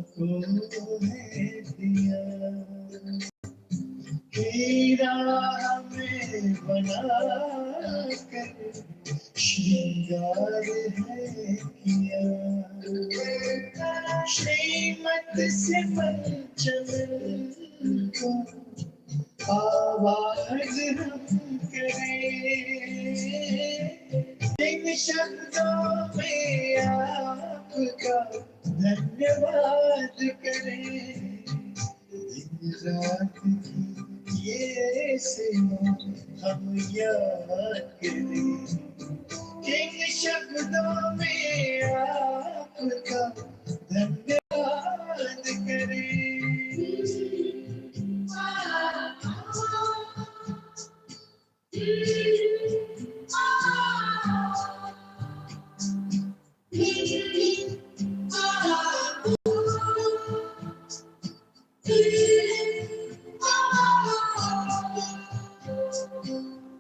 को है दिया, हीरा हमें बना कर श्रृंगार है किया, श्रीमत से पंचम को आवाज हम करें, इन शब्दों में आपका धन्यवाद करें, दिन रात की ये सेवा हम याद करें, इन शब्दों में आपका धन्यवाद करें।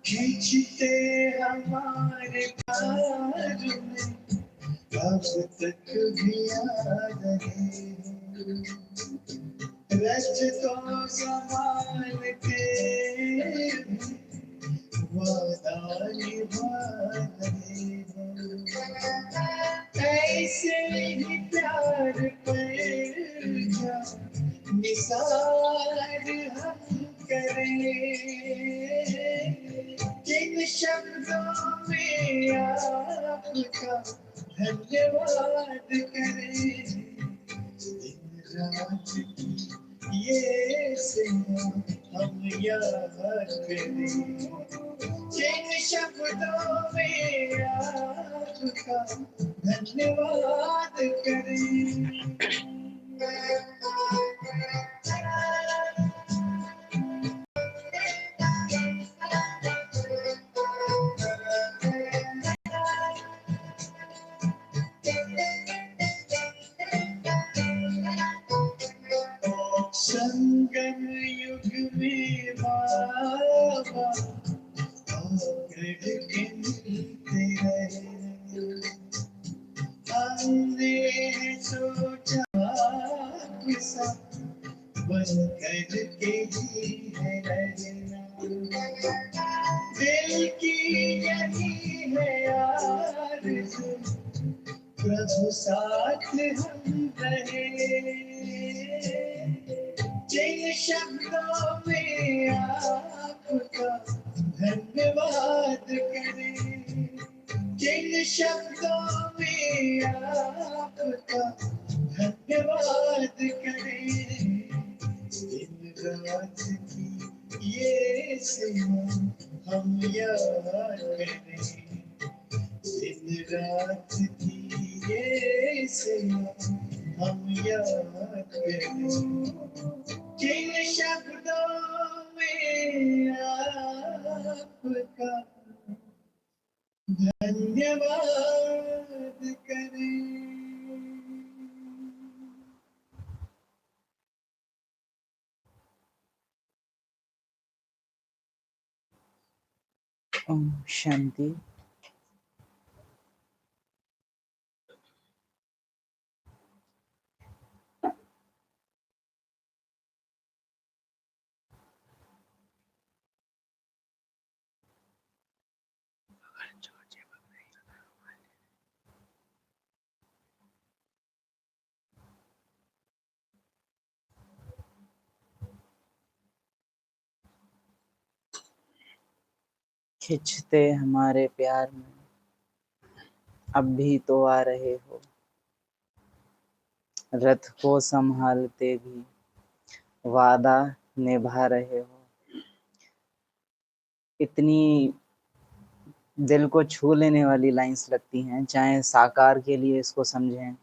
खींचते हमारे प्यार में अब तक भी आ रहे हैं, रास्तों संभालते वादा निभा रहे हैं, ऐसे ही प्यार पर क्या निसार हम करें, जिन शब्दों में आपका धन्यवाद करें, दिन रात की ये सेवा हम याद करें, जिन शब्दों में आपका धन्यवाद करें। संगम युग में बाबा आकर के मिलते रहे, हमने सोचा आपसा बनकर के ही है रहना, दिल की यही है आरज़ू प्रभु साथ हम रहे, जिन शब्दों में आपका धन्यवाद करें, जिन शब्दों में आपका धन्यवाद करें, दिन रात की ये सेवा हम याद करें, दिन रात की ये सेवा हम याद करें, जिन शब्दों में आपका धन्यवाद करें। ओम शांति। खिंचते हमारे प्यार में अब भी तो आ रहे हो, रथ को संभालते भी वादा निभा रहे हो। इतनी दिल को छू लेने वाली लाइंस लगती हैं, चाहे साकार के लिए इसको समझें,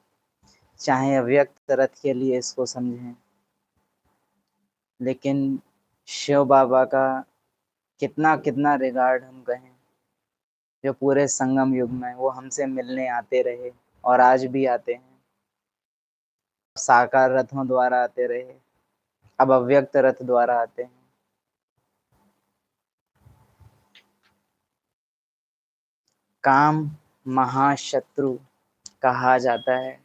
चाहे अव्यक्त रथ के लिए इसको समझें, लेकिन शिव बाबा का कितना कितना रिगार्ड हम कहें, जो पूरे संगम युग में वो हमसे मिलने आते रहे और आज भी आते हैं, साकार रथों द्वारा आते रहे, अब अव्यक्त रथ द्वारा आते हैं। काम महाशत्रु कहा जाता है,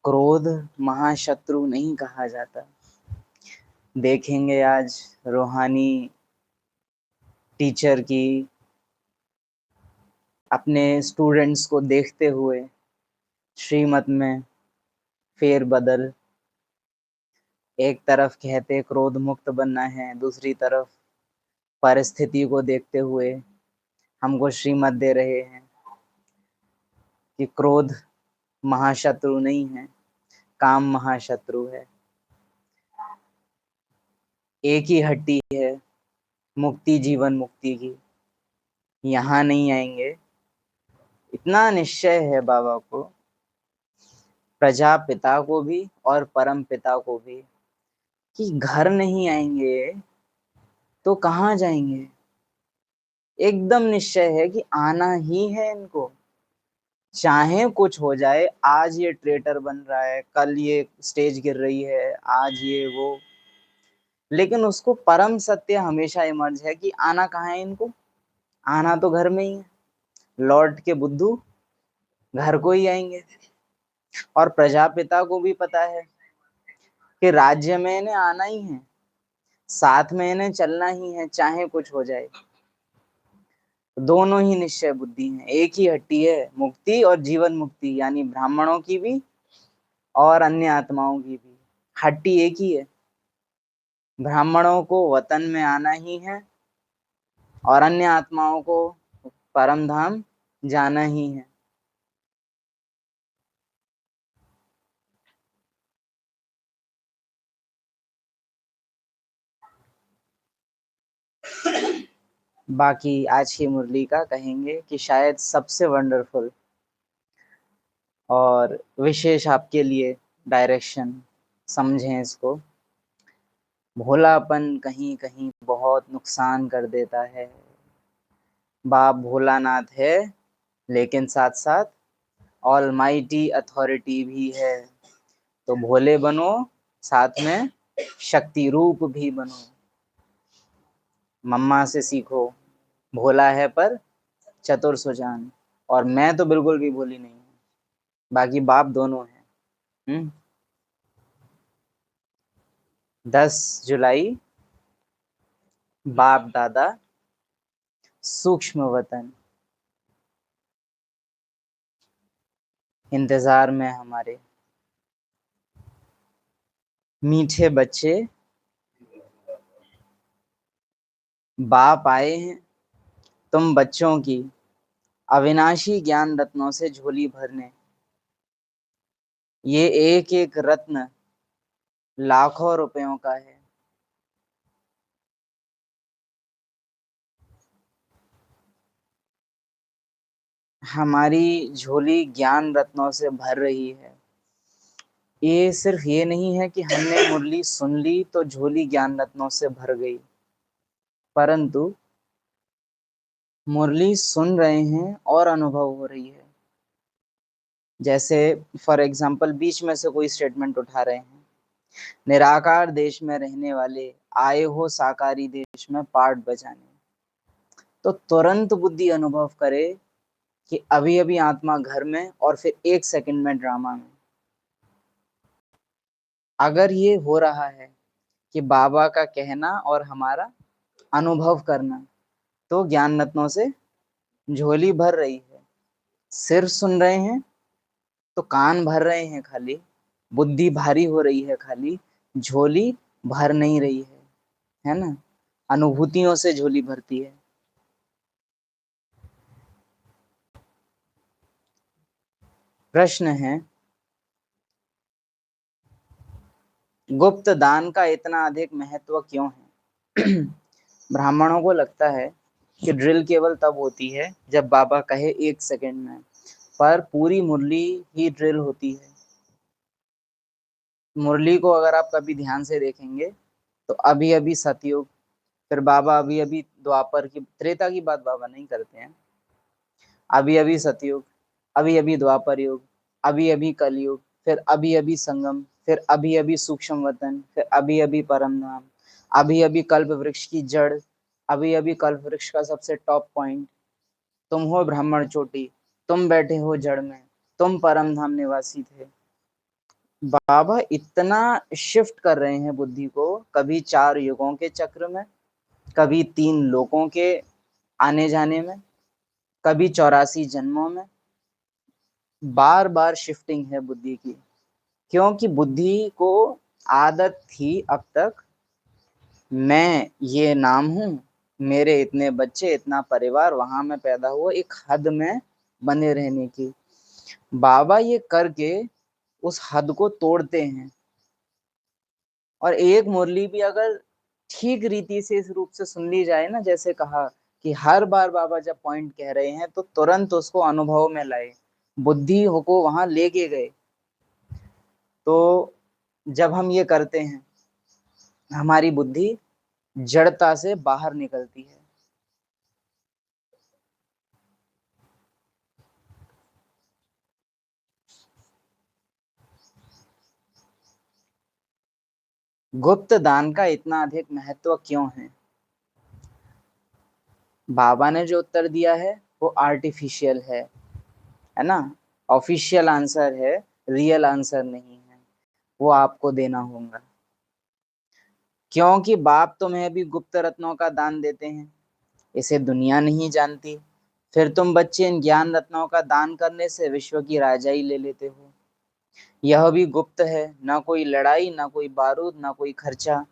क्रोध महाशत्रु नहीं कहा जाता। देखेंगे आज रूहानी टीचर की अपने स्टूडेंट्स को देखते हुए श्रीमत में फेरबदल। एक तरफ कहते क्रोध मुक्त बनना है, दूसरी तरफ परिस्थिति को देखते हुए हमको श्रीमत दे रहे हैं कि क्रोध महाशत्रु नहीं है, काम महाशत्रु है। एक ही हड्डी है मुक्ति जीवन मुक्ति की, यहाँ नहीं आएंगे। इतना निश्चय है बाबा को, प्रजापिता को भी और परम पिता को भी, कि घर नहीं आएंगे तो कहाँ जाएंगे। एकदम निश्चय है कि आना ही है इनको, चाहे कुछ हो जाए। आज ये ट्रेटर बन रहा है, कल ये स्टेज गिर रही है, आज ये वो, लेकिन उसको परम सत्य हमेशा इमर्ज है कि आना कहाँ है इनको, आना तो घर में ही है। लौट के बुद्धू घर को ही आएंगे। और प्रजापिता को भी पता है कि राज्य में इन्हें आना ही है, साथ में इन्हें चलना ही है, चाहे कुछ हो जाए। दोनों ही निश्चय बुद्धि हैं, एक ही हट्टी है, मुक्ति और जीवन मुक्ति, यानी ब्राह्मणों की भी और अन्य आत्माओं की भी हट्टी एक ही है। ब्राह्मणों को वतन में आना ही है और अन्य आत्माओं को परम धाम जाना ही है। बाकी आज की मुरली का कहेंगे कि शायद सबसे वंडरफुल और विशेष आपके लिए डायरेक्शन समझें इसको। भोलापन कहीं कहीं बहुत नुकसान कर देता है। बाप भोलानाथ है, लेकिन साथ साथ ऑलमाइटी अथॉरिटी भी है। तो भोले बनो, साथ में शक्ति रूप भी बनो। मम्मा से सीखो, भोला है पर चतुर सुजान। और मैं तो बिल्कुल भी भोली नहीं हूँ, बाकी बाप दोनों हैं। 10 जुलाई बाप दादा सूक्ष्म वतन इंतजार में हमारे। मीठे बच्चे बाप आए हैं तुम बच्चों की अविनाशी ज्ञान रत्नों से झोली भरने। ये एक एक रत्न लाखों रुपयों का है। हमारी झोली ज्ञान रत्नों से भर रही है। ये सिर्फ ये नहीं है कि हमने मुरली सुन ली तो झोली ज्ञान रत्नों से भर गई, परंतु मुरली सुन रहे हैं और अनुभव हो रही है। जैसे फॉर एग्जाम्पल बीच में से कोई स्टेटमेंट उठा रहे हैं, निराकार देश में रहने वाले आए हो साकारी देश में पाठ बजाने। तो तुरंत बुद्धि अनुभव करे कि अभी अभी आत्मा घर में और फिर 1 सेकंड में ड्रामा में। अगर ये हो रहा है कि बाबा का कहना और हमारा अनुभव करना, तो ज्ञान रत्नों से झोली भर रही है। सिर्फ सुन रहे हैं तो कान भर रहे हैं खाली, बुद्धि भारी हो रही है खाली, झोली भर नहीं रही है ना। अनुभूतियों से झोली भरती है। प्रश्न है, गुप्त दान का इतना अधिक महत्व क्यों है? ब्राह्मणों को लगता है कि ड्रिल केवल तब होती है जब बाबा कहे 1 सेकंड में, पर पूरी मुरली ही ड्रिल होती है। मुरली को अगर आप कभी ध्यान से देखेंगे तो अभी अभी सतयुग, फिर बाबा अभी अभी द्वापर की, त्रेता की बात बाबा नहीं करते हैं, अभी अभी सतयुग, अभी अभी द्वापर युग, अभी अभी कलयुग, फिर अभी अभी संगम, फिर अभी अभी सूक्ष्म वतन, फिर अभी अभी परम धाम, अभी अभी कल्प वृक्ष की जड़, अभी अभी कल्प वृक्ष का सबसे टॉप पॉइंट। तुम हो ब्राह्मण चोटी, तुम बैठे हो जड़ में, तुम परम धाम निवासी थे। बाबा इतना शिफ्ट कर रहे हैं बुद्धि को, कभी 4 युगों के चक्र में, कभी 3 लोकों के आने जाने में, कभी 84 जन्मों में। बार बार शिफ्टिंग है बुद्धि की, क्योंकि बुद्धि को आदत थी अब तक, मैं ये नाम हूं, मेरे इतने बच्चे, इतना परिवार, वहां मैं पैदा हुआ, एक हद में बने रहने की। बाबा ये करके उस हद को तोड़ते हैं। और एक मुरली भी अगर ठीक रीति से इस रूप से सुन ली जाए ना, जैसे कहा कि हर बार बाबा जब पॉइंट कह रहे हैं तो तुरंत उसको अनुभव में लाए, बुद्धि को वहां लेके गए। तो जब हम ये करते हैं, हमारी बुद्धि जड़ता से बाहर निकलती है। गुप्त दान का इतना अधिक महत्व क्यों है? बाबा ने जो उत्तर दिया है वो आर्टिफिशियल है ना, ऑफिशियल आंसर है, रियल आंसर नहीं है, वो आपको देना होगा। क्योंकि बाप तुम्हें भी गुप्त रत्नों का दान देते हैं, इसे दुनिया नहीं जानती। फिर तुम बच्चे इन ज्ञान रत्नों का दान करने से विश्व की राजाई ले लेते हो। यह भी गुप्त है, ना कोई लड़ाई, ना कोई बारूद, ना कोई खर्चा।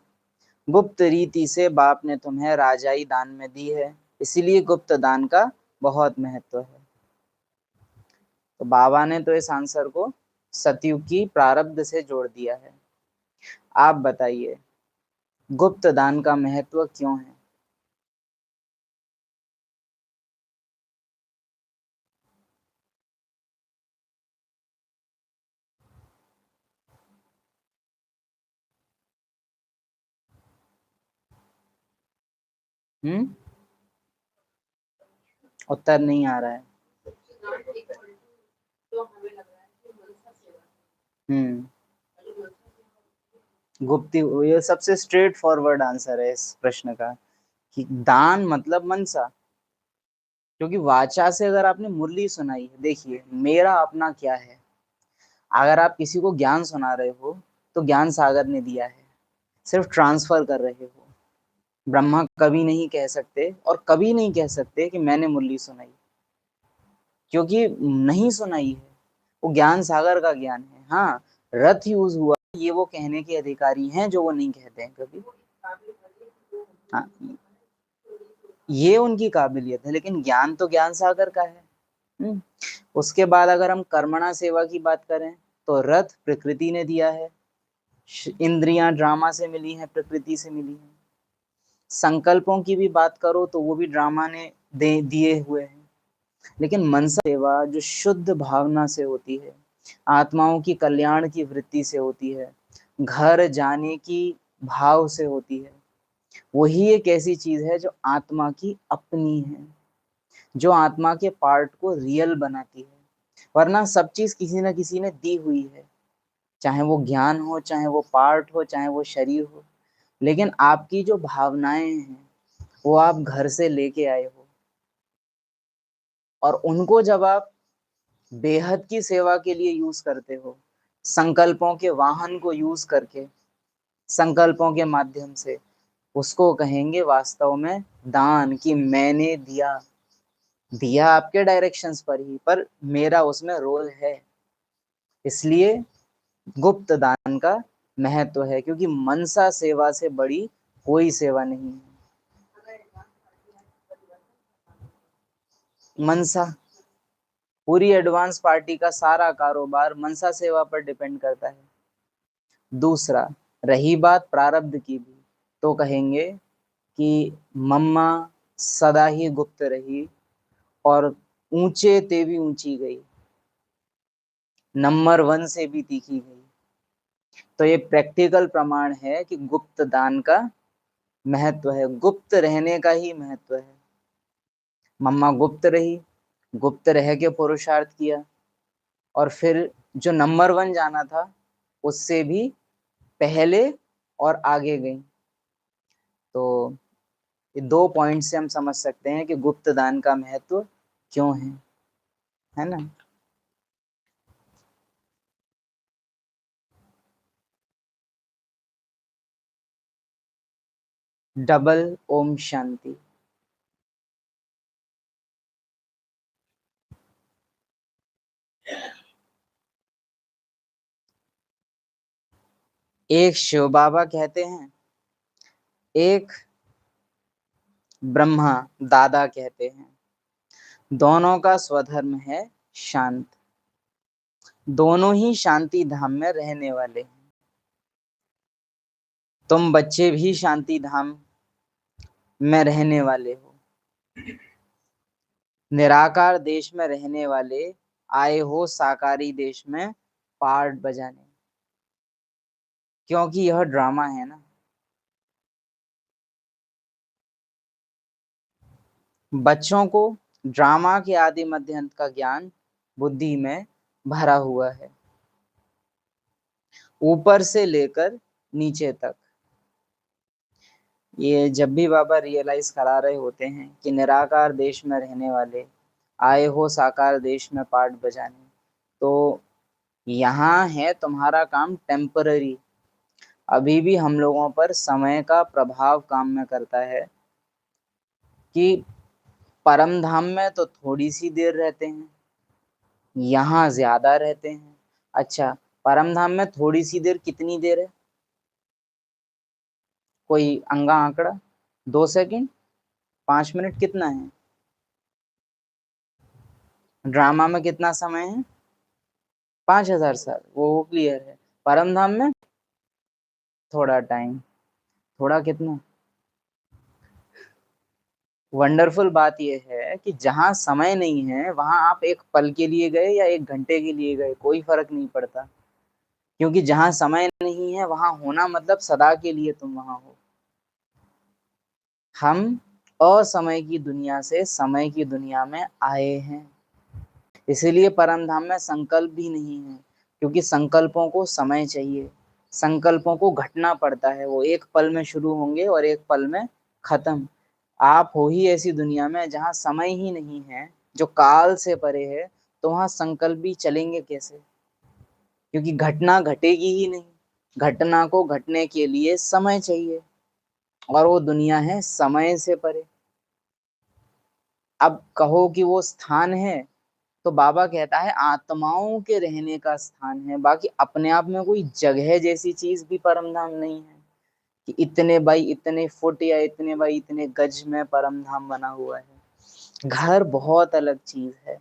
गुप्त रीति से बाप ने तुम्हें राजाई दान में दी है, इसीलिए गुप्त दान का बहुत महत्व है। तो बाबा ने तो इस आंसर को सतयुग की प्रारब्ध से जोड़ दिया है। आप बताइए गुप्त दान का महत्व क्यों है? हम्म, उत्तर नहीं आ रहा है। हम्म, गुप्ती, ये सबसे स्ट्रेट फॉरवर्ड आंसर है इस प्रश्न का, कि दान मतलब मनसा। क्योंकि वाचा से अगर आपने मुरली सुनाई है, देखिए मेरा अपना क्या है, अगर आप किसी को ज्ञान सुना रहे हो तो ज्ञान सागर ने दिया है, सिर्फ ट्रांसफर कर रहे हो। ब्रह्मा कभी नहीं कह सकते और कभी नहीं कह सकते कि मैंने मुरली सुनाई, क्योंकि नहीं सुनाई है, वो ज्ञान सागर का ज्ञान है। हाँ, रथ यूज हुआ, ये वो कहने के अधिकारी हैं जो वो नहीं कहते हैं कभी। हाँ, ये उनकी काबिलियत है, लेकिन ज्ञान तो ज्ञान सागर का है। हम्म, उसके बाद अगर हम कर्मणा सेवा की बात करें तो रथ प्रकृति ने दिया है, इंद्रियां ड्रामा से मिली हैं, प्रकृति से मिली हैं। संकल्पों की भी बात करो तो वो भी ड्रामा ने दे दिए हुए हैं। लेकिन मनसा सेवा जो शुद्ध भावना से होती है, आत्माओं की कल्याण की वृत्ति से होती है, घर जाने की भाव से होती है, वही एक ऐसी चीज है जो आत्मा की अपनी है, जो आत्मा के पार्ट को रियल बनाती है। वरना सब चीज किसी न किसी ने दी हुई है, चाहे वो ज्ञान हो, चाहे वो पार्ट हो, चाहे वो शरीर हो। लेकिन आपकी जो भावनाएं हैं वो आप घर से लेके आए हो, और उनको जब आप बेहद की सेवा के लिए यूज करते हो, संकल्पों के वाहन को यूज करके, संकल्पों के माध्यम से, उसको कहेंगे वास्तव में दान, कि मैंने दिया। दिया आपके डायरेक्शंस पर ही, पर मेरा उसमें रोल है। इसलिए गुप्त दान का महत्व है, क्योंकि मनसा सेवा से बड़ी कोई सेवा नहीं है। मनसा, पूरी एडवांस पार्टी का सारा कारोबार मनसा सेवा पर डिपेंड करता है। दूसरा, रही बात प्रारब्ध की भी, तो कहेंगे कि मम्मा सदा ही गुप्त रही और ऊंचे ते भी ऊंची गई, नंबर 1 से भी तीखी गई। तो ये प्रैक्टिकल प्रमाण है कि गुप्त दान का महत्व है, गुप्त रहने का ही महत्व है। मम्मा गुप्त रही, गुप्त रह के पुरुषार्थ किया, और फिर जो नंबर 1 जाना था उससे भी पहले और आगे गई। तो ये 2 पॉइंट से हम समझ सकते हैं कि गुप्त दान का महत्व क्यों है ना। डबल ओम शांति। एक शिव बाबा कहते हैं, एक ब्रह्मा दादा कहते हैं। दोनों का स्वधर्म है शांत, दोनों ही शांति धाम में रहने वाले हैं। तुम बच्चे भी शांति धाम में रहने वाले हो, निराकार देश में रहने वाले आए हो साकारी देश में पार्ट बजाने, क्योंकि यह ड्रामा है ना। बच्चों को ड्रामा के आदि मध्य अंत का ज्ञान बुद्धि में भरा हुआ है, ऊपर से लेकर नीचे तक। ये जब भी बाबा रियलाइज करा रहे होते हैं कि निराकार देश में रहने वाले आए हो साकार देश में पार्ट बजाने, तो यहाँ है तुम्हारा काम टेम्पररी। अभी भी हम लोगों पर समय का प्रभाव काम में करता है कि परम धाम में तो थोड़ी सी देर रहते हैं, यहाँ ज्यादा रहते हैं। अच्छा, परम धाम में थोड़ी सी देर कितनी देर है? कोई अंगा आंकड़ा? 2 सेकंड, 5 मिनट कितना है? ड्रामा में कितना समय है? 5000 साल, वो क्लियर है। परम धाम में थोड़ा टाइम, थोड़ा कितना? वंडरफुल बात यह है कि जहां समय नहीं है वहां आप एक पल के लिए गए या 1 घंटे के लिए गए, कोई फर्क नहीं पड़ता, क्योंकि जहां समय नहीं है वहां होना मतलब सदा के लिए तुम वहां हो। हम असमय की दुनिया से समय की दुनिया में आए हैं, इसीलिए परम धाम में संकल्प भी नहीं है, क्योंकि संकल्पों को समय चाहिए, संकल्पों को घटना पड़ता है। वो एक पल में शुरू होंगे और एक पल में खत्म। आप हो ही ऐसी दुनिया में जहां समय ही नहीं है, जो काल से परे है, तो वहां संकल्प भी चलेंगे कैसे? क्योंकि घटना घटेगी ही नहीं, घटना को घटने के लिए समय चाहिए, और वो दुनिया है समय से परे। अब कहो कि वो स्थान है, तो बाबा कहता है आत्माओं के रहने का स्थान है, बाकी अपने आप में कोई जगह जैसी चीज भी परम धाम नहीं है कि इतने बाई इतने फुट या इतने बाई इतने गज में परम धाम बना हुआ है। घर बहुत अलग चीज है।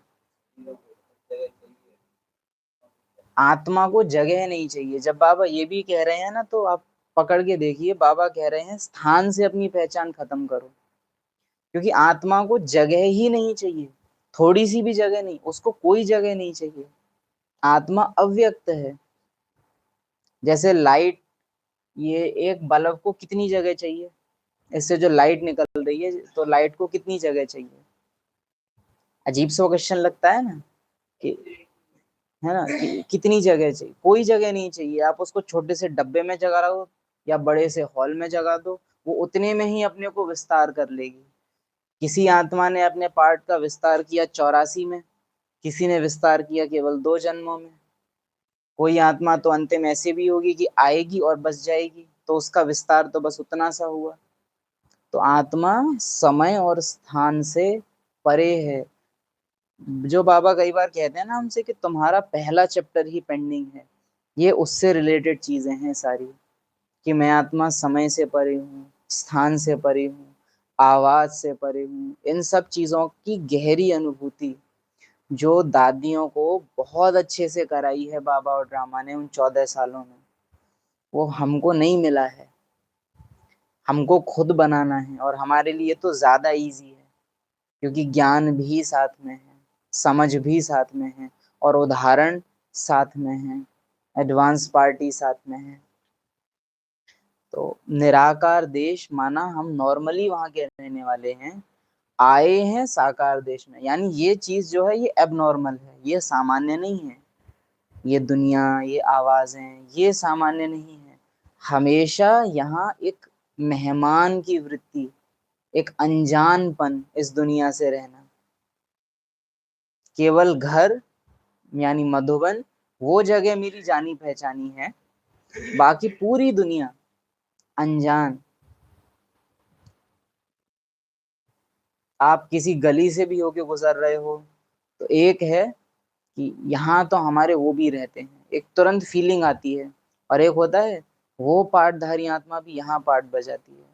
आत्मा को जगह नहीं चाहिए। जब बाबा ये भी कह रहे हैं ना, तो आप पकड़ के देखिए, बाबा कह रहे हैं स्थान से अपनी पहचान खत्म करो, क्योंकि आत्मा को जगह ही नहीं चाहिए, थोड़ी सी भी जगह नहीं, उसको कोई जगह नहीं चाहिए। आत्मा अव्यक्त है। जैसे लाइट, ये एक बल्ब को कितनी जगह चाहिए? इससे जो लाइट निकल रही है, तो लाइट को कितनी जगह चाहिए? अजीब सा क्वेश्चन लगता है ना, कि है ना, कि कितनी जगह चाहिए? कोई जगह नहीं चाहिए। आप उसको छोटे से डब्बे में जगा रहो या बड़े से हॉल में जगा दो, वो उतने में ही अपने को विस्तार कर लेगी। किसी आत्मा ने अपने पार्ट का विस्तार किया 84 में, किसी ने विस्तार किया केवल 2 जन्मों में। कोई आत्मा तो अंतिम ऐसे भी होगी कि आएगी और बस जाएगी, तो उसका विस्तार तो बस उतना सा हुआ। तो आत्मा समय और स्थान से परे है। जो बाबा कई बार कहते हैं ना हमसे कि तुम्हारा पहला चैप्टर ही पेंडिंग है, ये उससे रिलेटेड चीजें हैं सारी, कि मैं आत्मा समय से परे हूँ, स्थान से परे हूँ, आवाज से परे हूँ। इन सब चीजों की गहरी अनुभूति जो दादियों को बहुत अच्छे से कराई है बाबा और ड्रामा ने उन 14 सालों में, वो हमको नहीं मिला है। हमको खुद बनाना है, और हमारे लिए तो ज्यादा इजी है, क्योंकि ज्ञान भी साथ में है, समझ भी साथ में है, और उदाहरण साथ में है, एडवांस पार्टी साथ में है। तो निराकार देश माना हम नॉर्मली वहां के रहने वाले हैं, आए हैं साकार देश में, यानी ये चीज जो है ये एबनॉर्मल है, ये सामान्य नहीं है। ये दुनिया, ये आवाजें, ये सामान्य नहीं है। हमेशा यहाँ एक मेहमान की वृत्ति, एक अनजानपन, इस दुनिया से रहना। केवल घर यानी मधुबन, वो जगह मेरी जानी पहचानी है, बाकी पूरी दुनिया अनजान। आप किसी गली से भी होके गुजर रहे हो तो एक है कि यहाँ तो हमारे वो भी रहते हैं, एक तुरंत फीलिंग आती है। और एक होता है वो पाठधारी आत्मा भी यहाँ पाठ बजाती है।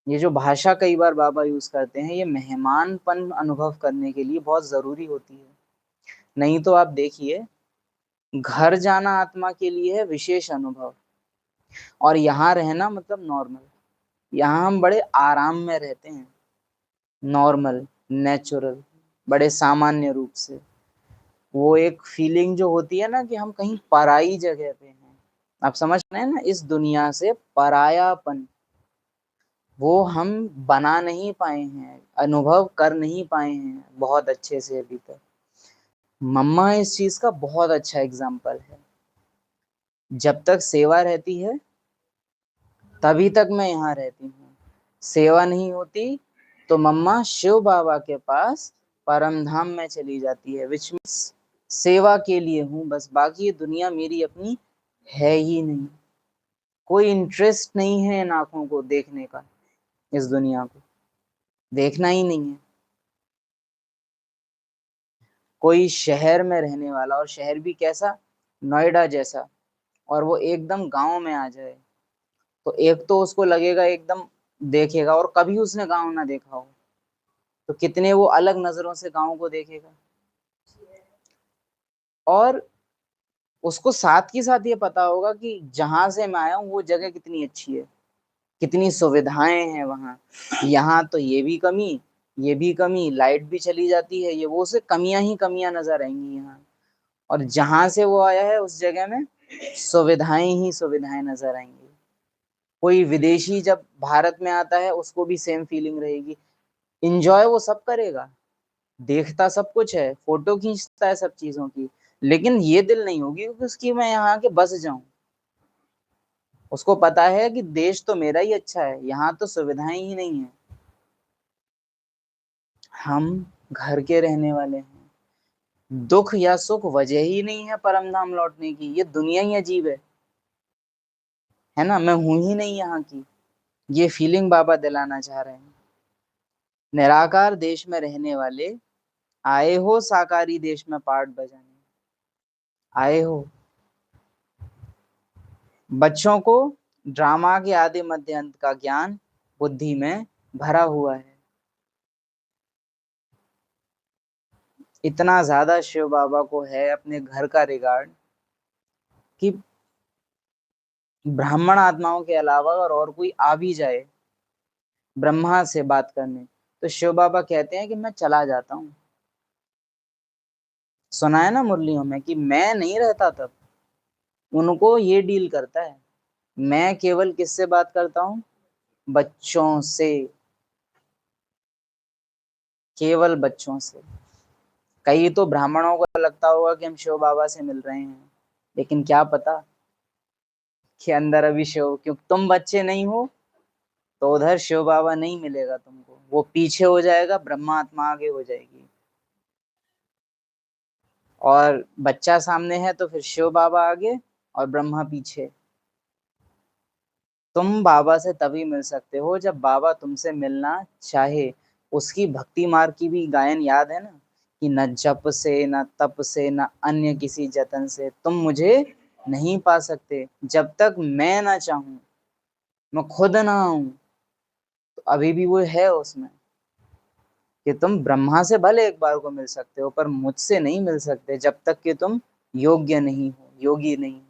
ये जो भाषा कई बार बाबा यूज करते हैं, ये मेहमानपन अनुभव करने के लिए बहुत जरूरी होती है। नहीं तो आप देखिए, घर जाना आत्मा के लिए है विशेष अनुभव, और यहाँ रहना मतलब नॉर्मल। यहाँ हम बड़े आराम में रहते हैं, नॉर्मल, नेचुरल, बड़े सामान्य रूप से। वो एक फीलिंग जो होती है ना कि हम कहीं पराई जगह पे हैं, आप समझ रहे हैं ना, इस दुनिया से परायापन, वो हम बना नहीं पाए हैं, अनुभव कर नहीं पाए हैं बहुत अच्छे से अभी तक। मम्मा इस चीज का बहुत अच्छा एग्जाम्पल है। जब तक सेवा रहती है तभी तक मैं यहाँ रहती हूँ, सेवा नहीं होती तो मम्मा शिव बाबा के पास परम धाम में चली जाती है, विच मीन्स सेवा के लिए हूँ बस, बाकी ये दुनिया मेरी अपनी है ही नहीं। कोई इंटरेस्ट नहीं है इन आंखों को देखने का, इस दुनिया को देखना ही नहीं है। कोई शहर में रहने वाला, और शहर भी कैसा, नोएडा जैसा, और वो एकदम गांव में आ जाए तो एक तो उसको लगेगा एकदम, देखेगा, और कभी उसने गांव ना देखा हो तो कितने वो अलग नजरों से गांव को देखेगा। और उसको साथ ही साथ ये पता होगा कि जहां से मैं आया हूँ वो जगह कितनी अच्छी है, कितनी सुविधाएं हैं वहाँ। यहाँ तो ये भी कमी, ये भी कमी, लाइट भी चली जाती है, ये वो से कमियां ही कमियां नजर आएंगी यहाँ। और जहां से वो आया है उस जगह में सुविधाएं ही सुविधाएं नजर आएंगी। कोई विदेशी जब भारत में आता है उसको भी सेम फीलिंग रहेगी। इंजॉय वो सब करेगा, देखता सब कुछ है, फोटो खींचता है सब चीजों की, लेकिन ये दिल नहीं होगी कि उसकी मैं यहाँ आके बस जाऊं। उसको पता है कि देश तो मेरा ही अच्छा है, यहाँ तो सुविधाएं ही नहीं है। हम घर के रहने वाले हैं, दुख या सुख वजह ही नहीं है परम धाम लौटने की, ये दुनिया ही अजीब है ना, मैं हूं ही नहीं यहाँ की। ये फीलिंग बाबा दिलाना चाह रहे हैं। निराकार देश में रहने वाले आए हो साकारी देश में पाठ बजाने, आए हो। बच्चों को ड्रामा के आदि मध्य अंत का ज्ञान बुद्धि में भरा हुआ है। इतना ज्यादा शिव बाबा को है अपने घर का रिगार्ड कि ब्राह्मण आत्माओं के अलावा अगर और कोई आ भी जाए ब्रह्मा से बात करने तो शिव बाबा कहते हैं कि मैं चला जाता हूँ। सुना है ना मुरलियों में कि मैं नहीं रहता तब, उनको ये डील करता है। मैं केवल किससे बात करता हूँ, बच्चों से, केवल बच्चों से। कई तो ब्राह्मणों को लगता होगा कि हम शिव बाबा से मिल रहे हैं, लेकिन क्या पता कि अंदर अभी शिव, क्योंकि तुम बच्चे नहीं हो तो उधर शिव बाबा नहीं मिलेगा तुमको, वो पीछे हो जाएगा, ब्रह्मा आत्मा आगे हो जाएगी। और बच्चा सामने है तो फिर शिव बाबा आगे और ब्रह्मा पीछे। तुम बाबा से तभी मिल सकते हो जब बाबा तुमसे मिलना चाहे। उसकी भक्ति मार्ग की भी गायन याद है ना, कि न जप से, न तप से, न अन्य किसी जतन से तुम मुझे नहीं पा सकते, जब तक मैं ना चाहूं, मैं खुद ना आऊं। तो अभी भी वो है उसमें कि तुम ब्रह्मा से भले एक बार को मिल सकते हो पर मुझसे नहीं मिल सकते जब तक कि तुम योग्य नहीं हो, योगी नहीं हो।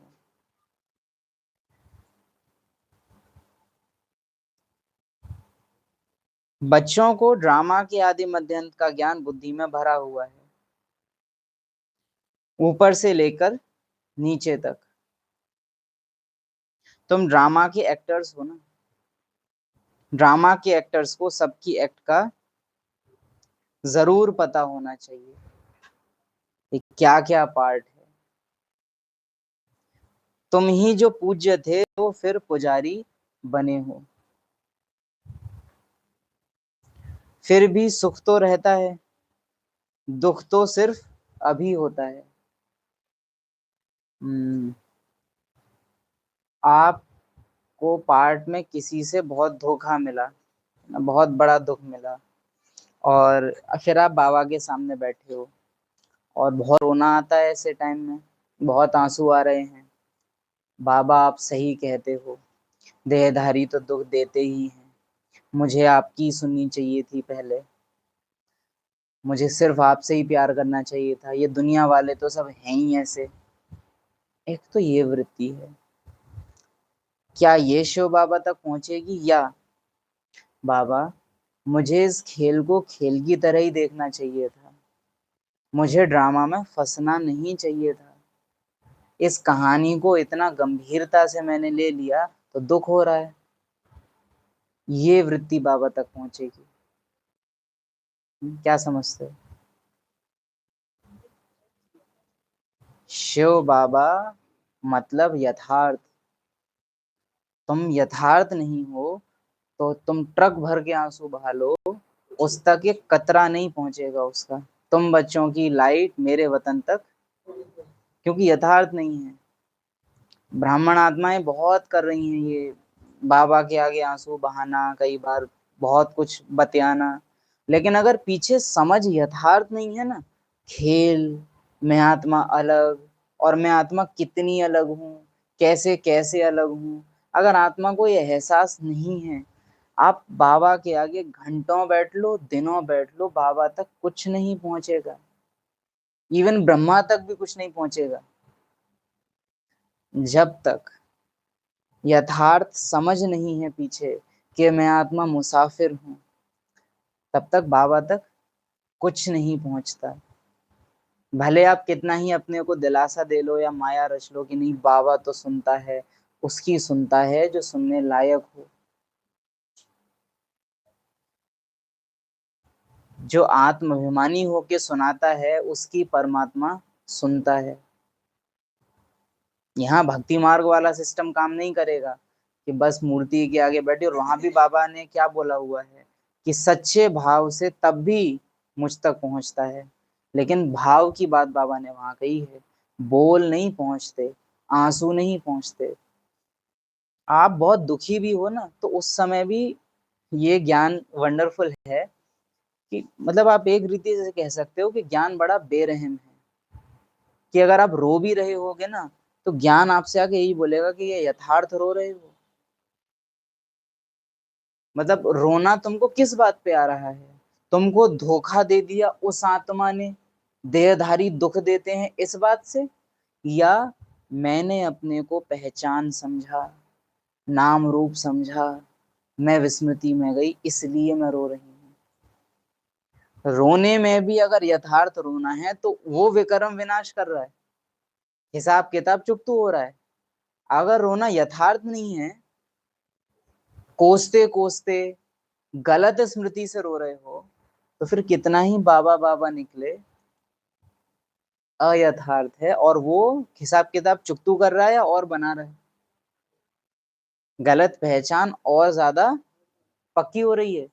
बच्चों को ड्रामा के आदि मध्यांत का ज्ञान बुद्धि में भरा हुआ है, ऊपर से लेकर नीचे तक। तुम ड्रामा के एक्टर्स हो ना, ड्रामा के एक्टर्स को सबकी एक्ट का जरूर पता होना चाहिए कि क्या क्या पार्ट है। तुम ही जो पूज्य थे तो फिर पुजारी बने हो। फिर भी सुख तो रहता है, दुख तो सिर्फ अभी होता है। हम्म, आपको पार्ट में किसी से बहुत धोखा मिला, बहुत बड़ा दुख मिला, और फिर आप बाबा के सामने बैठे हो और बहुत रोना आता है ऐसे टाइम में, बहुत आंसू आ रहे हैं। बाबा आप सही कहते हो, देहधारी तो दुख देते ही हैं। मुझे आपकी सुननी चाहिए थी पहले, मुझे सिर्फ आपसे ही प्यार करना चाहिए था, ये दुनिया वाले तो सब हैं ही ऐसे। एक तो ये वृत्ति है। क्या ये शिव बाबा तक पहुंचेगी, या बाबा मुझे इस खेल को खेल की तरह ही देखना चाहिए था, मुझे ड्रामा में फंसना नहीं चाहिए था, इस कहानी को इतना गंभीरता से मैंने ले लिया तो दुख हो रहा है। ये वृत्ति बाबा तक पहुंचेगी। क्या समझते हो? शिव बाबा मतलब यथार्थ। तुम यथार्थ नहीं हो तो तुम ट्रक भर के आंसू बहा लो, उस तक एक कतरा नहीं पहुंचेगा उसका। तुम बच्चों की लाइट मेरे वतन तक, क्योंकि यथार्थ नहीं है। ब्राह्मण आत्माएं बहुत कर रही हैं ये, बाबा के आगे आंसू बहाना, कई बार बहुत कुछ बतियाना, लेकिन अगर पीछे समझ यथार्थ नहीं है ना, खेल मैं आत्मा अलग, और मैं आत्मा कितनी अलग हूँ, कैसे कैसे अलग हूँ, अगर आत्मा को ये एहसास नहीं है, आप बाबा के आगे घंटों बैठ लो, दिनों बैठ लो, बाबा तक कुछ नहीं पहुंचेगा। इवन ब्रह्मा तक भी कुछ नहीं पहुंचेगा। जब तक यथार्थ समझ नहीं है पीछे कि मैं आत्मा मुसाफिर हूं, तब तक बाबा तक कुछ नहीं पहुंचता। भले आप कितना ही अपने को दिलासा दे लो या माया रच लो कि नहीं बाबा तो सुनता है, उसकी सुनता है जो सुनने लायक हो। जो आत्माभिमानी होके सुनाता है उसकी परमात्मा सुनता है। यहाँ भक्ति मार्ग वाला सिस्टम काम नहीं करेगा कि बस मूर्ति के आगे बैठे, और वहां भी बाबा ने क्या बोला हुआ है कि सच्चे भाव से तब भी मुझ तक पहुंचता है। लेकिन भाव की बात बाबा ने वहां कही है, बोल नहीं पहुंचते, आंसू नहीं पहुंचते। आप बहुत दुखी भी हो ना तो उस समय भी ये ज्ञान वंडरफुल है कि मतलब आप एक रीति से कह सकते हो कि ज्ञान बड़ा बेरहम है, कि अगर आप रो भी रहे होगे ना तो ज्ञान आपसे आके यही बोलेगा कि ये यथार्थ रो रहे हो। मतलब रोना तुमको किस बात पे आ रहा है? तुमको धोखा दे दिया उस आत्मा ने, देहधारी दुख देते हैं इस बात से, या मैंने अपने को पहचान समझा, नाम रूप समझा, मैं विस्मृति में गई इसलिए मैं रो रही हूँ। रोने में भी अगर यथार्थ रोना है तो वो विक्रम विनाश कर रहा है, हिसाब किताब चुकतू हो रहा है। अगर रोना यथार्थ नहीं है, कोसते कोसते गलत स्मृति से रो रहे हो, तो फिर कितना ही बाबा बाबा निकले, अयथार्थ है, और वो हिसाब किताब चुकतू कर रहा है और बना रहा है। गलत पहचान और ज्यादा पक्की हो रही है,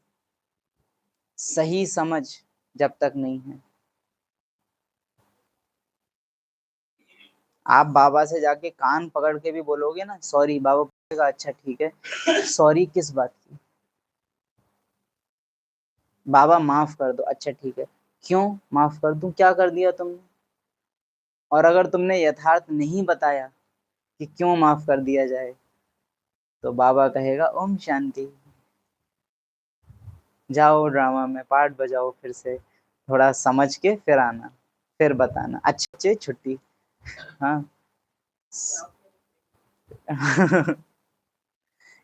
सही समझ जब तक नहीं है। आप बाबा से जाके कान पकड़ के भी बोलोगे ना सॉरी, बाबा बोलेगा अच्छा ठीक है, सॉरी किस बात की? बाबा माफ कर दो, अच्छा ठीक है, क्यों माफ कर दूं, क्या कर दिया तुमने? और अगर तुमने यथार्थ नहीं बताया कि क्यों माफ कर दिया जाए, तो बाबा कहेगा ओम शांति, जाओ ड्रामा में पार्ट बजाओ, फिर से थोड़ा समझ के फिर आना, फिर बताना, अच्छे छुट्टी। हाँ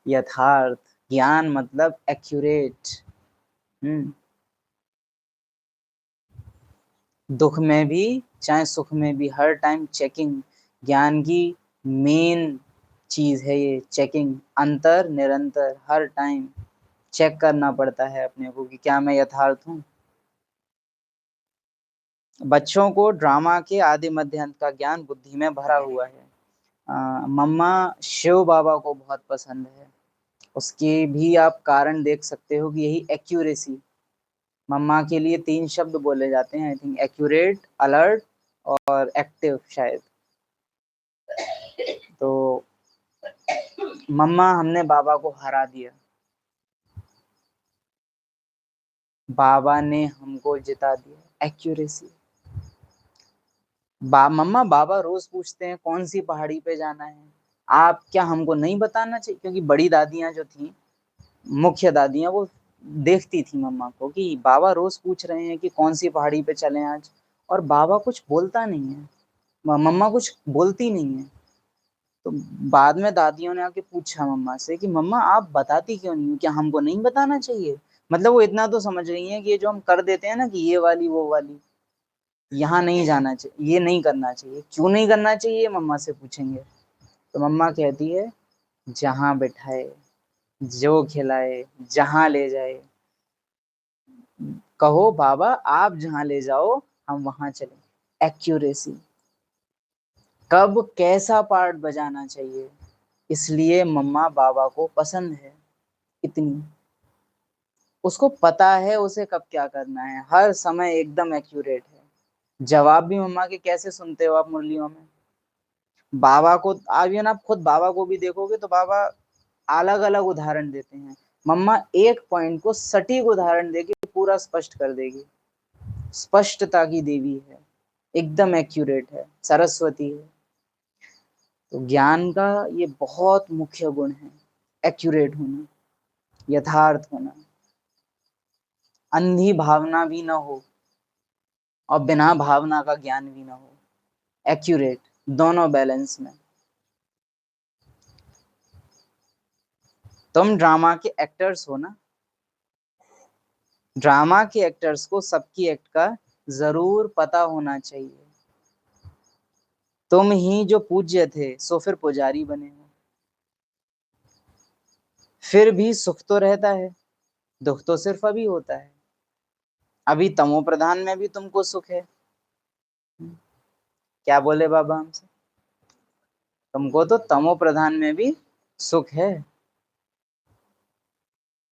यथार्थ ज्ञान मतलब एक्यूरेट। हम्म दुख में भी चाहे सुख में भी हर टाइम चेकिंग, ज्ञान की मेन चीज है ये, चेकिंग, अंतर निरंतर हर टाइम चेक करना पड़ता है अपने को कि क्या मैं यथार्थ हूँ। बच्चों को ड्रामा के आदि मध्य अंत का ज्ञान बुद्धि में भरा हुआ है। मम्मा शिव बाबा को बहुत पसंद है, उसके भी आप कारण देख सकते हो कि यही एक्यूरेसी। मम्मा के लिए 3 शब्द बोले जाते हैं, आई थिंक एक्यूरेट, अलर्ट और एक्टिव शायद। तो मम्मा हमने बाबा को हरा दिया, बाबा ने हमको जिता दिया। एक्यूरेसी। मम्मा बाबा रोज पूछते हैं कौन सी पहाड़ी पे जाना है, आप क्या हमको नहीं बताना चाहिए? क्योंकि बड़ी दादियां जो थी, मुख्य दादियां, वो देखती थी मम्मा को कि बाबा रोज पूछ रहे हैं कि कौन सी पहाड़ी पे चलें आज, और बाबा कुछ बोलता नहीं है, मम्मा कुछ बोलती नहीं है। तो बाद में दादियों ने आके पूछा मम्मा से कि मम्मा आप बताती क्यों नहीं हो, क्या हमको नहीं बताना चाहिए? मतलब वो इतना तो समझ रही हैं कि ये जो हम कर देते हैं ना कि ये वाली वो वाली, यहाँ नहीं जाना चाहिए, ये नहीं करना चाहिए, क्यों नहीं करना चाहिए मम्मा से पूछेंगे। तो मम्मा कहती है जहाँ बिठाए, जो खिलाए, जहाँ ले जाए, कहो बाबा आप जहाँ ले जाओ हम वहां चले। एक्यूरेसी। कब कैसा पार्ट बजाना चाहिए, इसलिए मम्मा बाबा को पसंद है इतनी। उसको पता है उसे कब क्या करना है, हर समय एकदम एक्यूरेट है। जवाब भी मम्मा के कैसे सुनते हो आप मुरलियों में? बाबा को आप ये ना, खुद बाबा को भी देखोगे तो बाबा अलग अलग उदाहरण देते हैं, मम्मा एक पॉइंट को सटीक उदाहरण देके पूरा स्पष्ट कर देगी। स्पष्टता की देवी है, एकदम एक्यूरेट है, सरस्वती है। तो ज्ञान का ये बहुत मुख्य गुण है, एक्यूरेट होना, यथार्थ होना, अंधी भावना भी ना हो और बिना भावना का ज्ञान भी ना हो। एक्यूरेट, दोनों बैलेंस में। तुम ड्रामा के एक्टर्स हो ना, ड्रामा के एक्टर्स को सबकी एक्ट का जरूर पता होना चाहिए। तुम ही जो पूज्य थे सो फिर पुजारी बने हो। फिर भी सुख तो रहता है, दुख तो सिर्फ अभी होता है। अभी तमो प्रधान में भी तुमको सुख है। क्या बोले बाबा हमसे? तुमको तो तमो प्रधान में भी सुख है,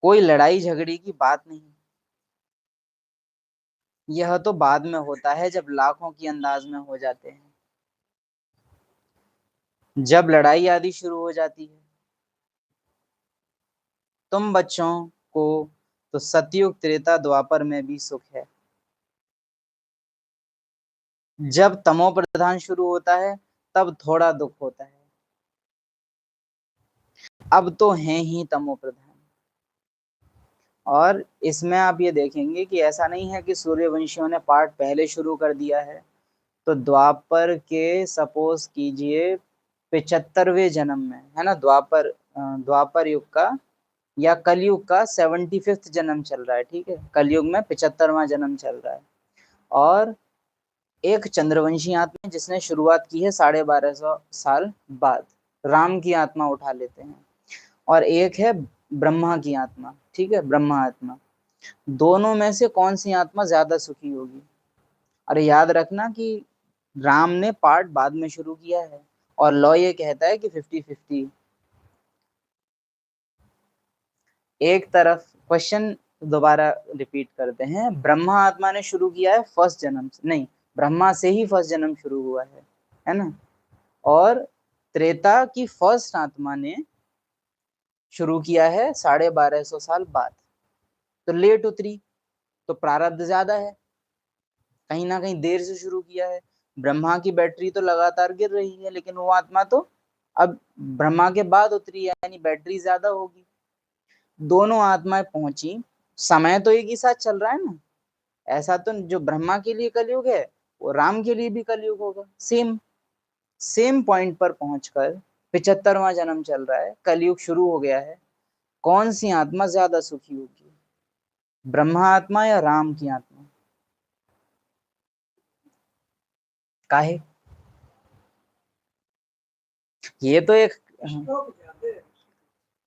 कोई लड़ाई झगड़ी की बात नहीं। यह तो बाद में होता है जब लाखों की अंदाज में हो जाते हैं, जब लड़ाई आदि शुरू हो जाती है। तुम बच्चों को तो सतयुग त्रेता द्वापर में भी सुख है। जब तमो प्रधान शुरू होता है तब थोड़ा दुख होता है। अब तो हैं ही तमो प्रधान। और इसमें आप ये देखेंगे कि ऐसा नहीं है कि सूर्यवंशियों ने पार्ट पहले शुरू कर दिया है। तो द्वापर के सपोज कीजिए 75वें जन्म में, है ना, द्वापर युग का या कलयुग का 75th जन्म चल रहा है, ठीक है, कलयुग में 75वां जन्म चल रहा है। और एक चंद्रवंशी आत्मा जिसने शुरुआत की है 1250 साल बाद, राम की आत्मा उठा लेते हैं। और एक है ब्रह्मा की आत्मा, ठीक है, ब्रह्मा आत्मा। दोनों में से कौन सी आत्मा ज्यादा सुखी होगी? अरे याद रखना कि राम ने पार्ट बाद में शुरू किया है और लॉ ये कहता है कि 50-50। एक तरफ क्वेश्चन दोबारा रिपीट करते हैं, ब्रह्मा आत्मा ने शुरू किया है फर्स्ट जन्म से, नहीं, ब्रह्मा से ही फर्स्ट जन्म शुरू हुआ है ना। और त्रेता की फर्स्ट आत्मा ने शुरू किया है 1250 साल बाद, तो लेट उतरी, तो प्रारब्ध ज्यादा है, कहीं ना कहीं देर से शुरू किया है। ब्रह्मा की बैटरी तो लगातार गिर रही है, लेकिन वो आत्मा तो अब ब्रह्मा के बाद उतरी है, यानी बैटरी ज्यादा होगी। दोनों आत्माएं पहुंची, समय तो एक ही साथ चल रहा है ना। ऐसा तो जो ब्रह्मा के लिए कलयुग है वो राम के लिए भी कलयुग होगा। सेम सेम पॉइंट पर पहुंचकर 75वां जन्म चल रहा है, कलयुग शुरू हो गया है। कौन सी आत्मा ज्यादा सुखी होगी, ब्रह्मा आत्मा या राम की आत्मा? काहे? ये तो एक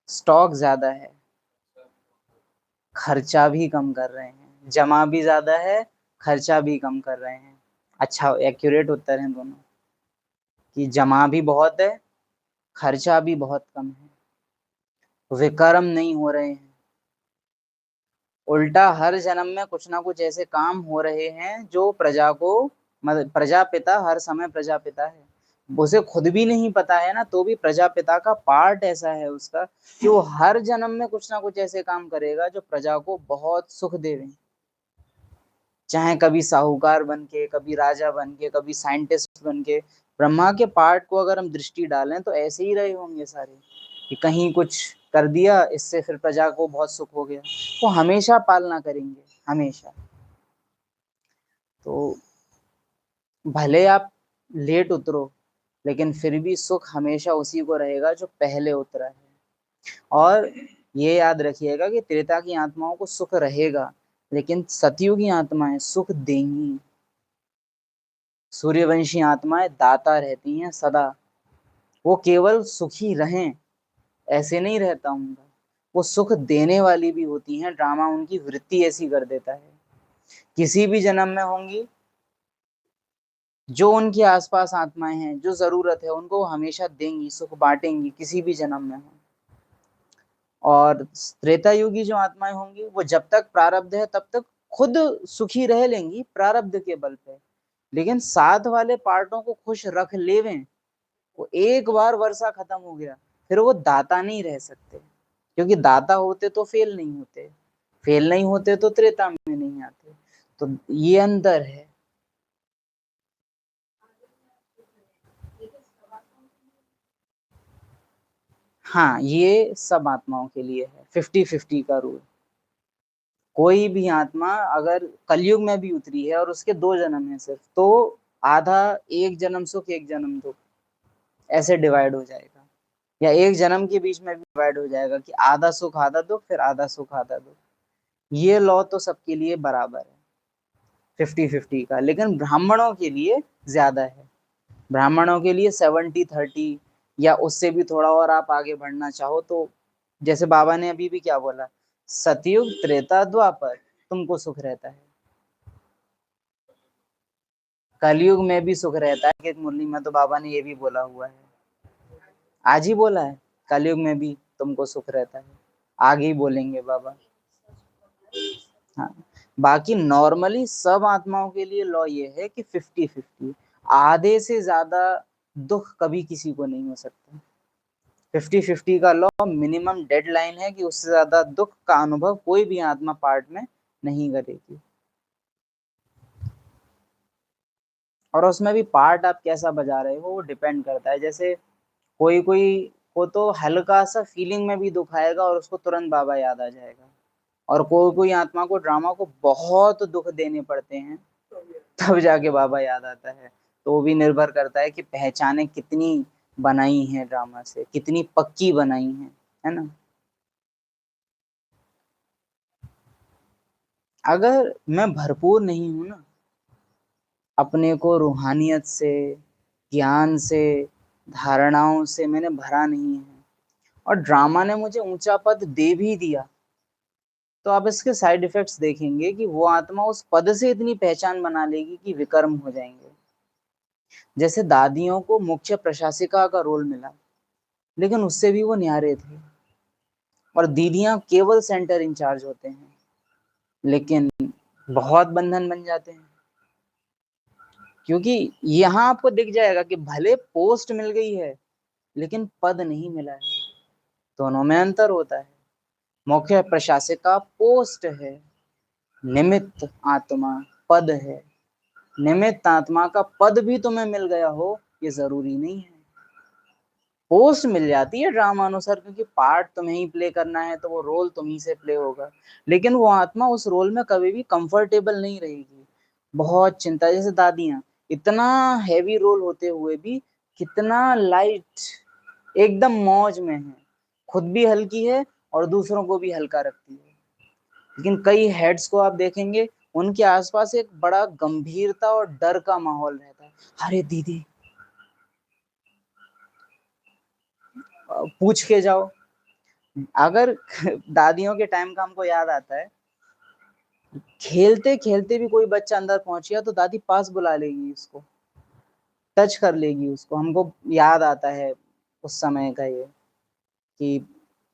स्टॉक ज्यादा है, खर्चा भी कम कर रहे हैं, जमा भी ज्यादा है, खर्चा भी कम कर रहे हैं। अच्छा, एक्यूरेट उत्तर है दोनों, कि जमा भी बहुत है, खर्चा भी बहुत कम है, विकर्म नहीं हो रहे हैं। उल्टा हर जन्म में कुछ ना कुछ ऐसे काम हो रहे हैं जो प्रजा को, मतलब प्रजापिता हर समय प्रजापिता है, उसे खुद भी नहीं पता है ना, तो भी प्रजापिता का पार्ट ऐसा है उसका कि वो हर जन्म में कुछ ना कुछ ऐसे काम करेगा जो प्रजा को बहुत सुख देवे। चाहे कभी साहूकार बन के, कभी राजा बन के, कभी साइंटिस्ट बन के। ब्रह्मा के पार्ट को अगर हम दृष्टि डालें तो ऐसे ही रहे होंगे सारे, कि कहीं कुछ कर दिया, इससे फिर प्रजा को बहुत सुख हो गया। वो हमेशा पालना करेंगे, हमेशा। तो भले आप लेट उतरो, लेकिन फिर भी सुख हमेशा उसी को रहेगा जो पहले उतरा है। और ये याद रखिएगा कि त्रेता की आत्माओं को सुख रहेगा, लेकिन सतयुगी आत्माएं सुख देंगी। सूर्यवंशी आत्माएं दाता रहती हैं सदा। वो केवल सुखी रहें ऐसे नहीं रहता उनका, वो सुख देने वाली भी होती हैं। ड्रामा उनकी वृत्ति ऐसी कर देता है। किसी भी जन्म में होंगी, जो उनके आसपास आत्माएं हैं, जो जरूरत है उनको वो हमेशा देंगी, सुख बांटेंगी, किसी भी जन्म में हो। और त्रेता युगी जो आत्माएं होंगी, वो जब तक प्रारब्ध है तब तक खुद सुखी रह लेंगी प्रारब्ध के बल पे, लेकिन साथ वाले पार्टों को खुश रख लेवें। वो एक बार वर्षा खत्म हो गया, फिर वो दाता नहीं रह सकते, क्योंकि दाता होते तो फेल नहीं होते, फेल नहीं होते तो त्रेता में नहीं आते। तो ये अंतर है। हाँ, ये सब आत्माओं के लिए है 50-50 का रूल। कोई भी आत्मा अगर कलयुग में भी उतरी है और उसके 2 जन्म है सिर्फ, तो आधा, एक जन्म सुख एक जन्म दुख, ऐसे डिवाइड हो जाएगा। या एक जन्म के बीच में भी डिवाइड हो जाएगा कि आधा सुख आधा दुख, फिर आधा सुख आधा दुख। ये लॉ तो सबके लिए बराबर है 50-50 का, लेकिन ब्राह्मणों के लिए ज्यादा है। ब्राह्मणों के लिए 70-30, या उससे भी थोड़ा और आप आगे बढ़ना चाहो तो, जैसे बाबा ने अभी भी क्या बोला, सतयुग त्रेता द्वापर तुमको सुख रहता है, कलयुग में भी सुख रहता है। कि मुरली में तो बाबा ने ये भी बोला हुआ है, आज ही बोला है, कलयुग में भी तुमको सुख रहता है, आगे ही बोलेंगे बाबा। हाँ, बाकी नॉर्मली सब आत्माओं के लिए लॉ ये है कि 50-50, आधे से ज्यादा दुख कभी किसी को नहीं हो सकता। 50-50 का लॉ मिनिमम डेडलाइन है कि उससे ज्यादा दुख का अनुभव कोई भी आत्मा पार्ट में नहीं करेगी। और उसमें भी पार्ट आप कैसा बजा रहे हो वो डिपेंड करता है। जैसे कोई कोई को तो हल्का सा फीलिंग में भी दुख आएगा और उसको तुरंत बाबा याद आ जाएगा, और कोई कोई आत्मा को ड्रामा को बहुत दुख देने पड़ते हैं तब जाके बाबा याद आता है। तो वो भी निर्भर करता है कि पहचाने कितनी बनाई है ड्रामा से, कितनी पक्की बनाई है ना। अगर मैं भरपूर नहीं हूं ना, अपने को रूहानियत से, ज्ञान से, धारणाओं से मैंने भरा नहीं है, और ड्रामा ने मुझे ऊंचा पद दे भी दिया, तो आप इसके साइड इफेक्ट्स देखेंगे कि वो आत्मा उस पद से इतनी पहचान बना लेगी कि विकर्म हो जाएंगे। जैसे दादियों को मुख्य प्रशासिका का रोल मिला, लेकिन उससे भी वो न्यारे थे। और दीदियां केवल सेंटर इंचार्ज होते हैं, लेकिन बहुत बंधन बन जाते हैं। क्योंकि यहाँ आपको दिख जाएगा कि भले पोस्ट मिल गई है, लेकिन पद नहीं मिला है। दोनों में अंतर होता है। मुख्य प्रशासिका पोस्ट है, निमित्त आत्मा पद है। निमित्त आत्मा का पद भी तुम्हें मिल गया हो ये जरूरी नहीं है। पोस्ट मिल जाती है ड्रामा अनुसार, क्योंकि पार्ट तुम्हें ही प्ले करना है तो वो रोल तुम्ही से प्ले होगा, लेकिन वो आत्मा उस रोल में कभी भी कंफर्टेबल नहीं रहेगी। बहुत चिंता, जैसे दादियां इतना हैवी रोल होते हुए भी कितना लाइट, एकदम मौज में है, खुद भी हल्की है और दूसरों को भी हल्का रखती है। लेकिन कई हेड्स को आप देखेंगे, उनके आसपास एक बड़ा गंभीरता और डर का माहौल रहता है। अरे दीदी, पूछ के जाओ। अगर दादियों के टाइम का हमको याद आता है, खेलते खेलते भी कोई बच्चा अंदर पहुंच गया तो दादी पास बुला लेगी उसको, टच कर लेगी उसको। हमको याद आता है उस समय का ये, कि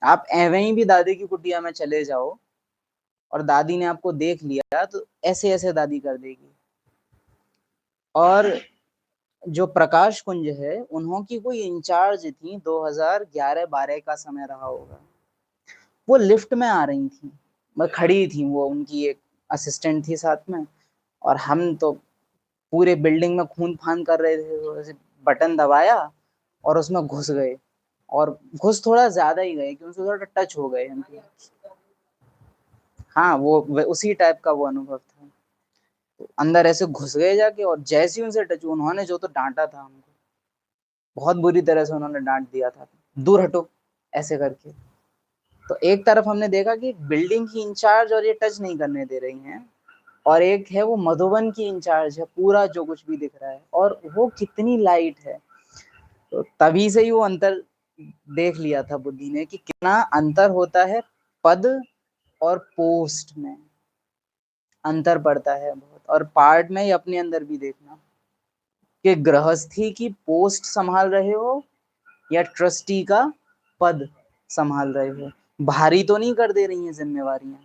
आप एवं भी दादी की कुटिया में चले जाओ और दादी ने आपको देख लिया तो ऐसे ऐसे दादी कर देगी। और जो प्रकाश कुंज है, उन्हों की कोई इंचार्ज थी, 2011-12 का समय रहा होगा। वो लिफ्ट में आ रही थी, मैं खड़ी थी, वो उनकी एक असिस्टेंट थी साथ में। और हम तो पूरे बिल्डिंग में खून फान कर रहे थे, तो ऐसे बटन दबाया और उसमें घुस गए, और घुस थोड़ा ज्यादा ही गए क्योंकि थोड़ा टच हो गए हम। हाँ, उसी टाइप का वो अनुभव था। तो अंदर ऐसे घुस गए जाके, और जैसे ही उनसे टच, उन्होंने जो तो डांटा था हमको, बहुत बुरी तरह से उन्होंने डांट दिया था, दूर हटो ऐसे करके। तो एक तरफ हमने देखा कि बिल्डिंग की इंचार्ज और ये टच नहीं करने दे रही हैं, और एक है वो मधुबन की इंचार्ज है, पूरा जो कुछ भी दिख रहा है, और वो कितनी लाइट है। तो तभी से ही वो अंतर देख लिया था बुद्धि ने कि कितना अंतर होता है पद और पोस्ट में, अंतर पड़ता है बहुत। और पार्ट में ही अपने अंदर भी देखना कि गृहस्थी की पोस्ट संभाल रहे हो या ट्रस्टी का पद संभाल रहे हो, भारी तो नहीं कर दे रही हैं जिम्मेवारियां।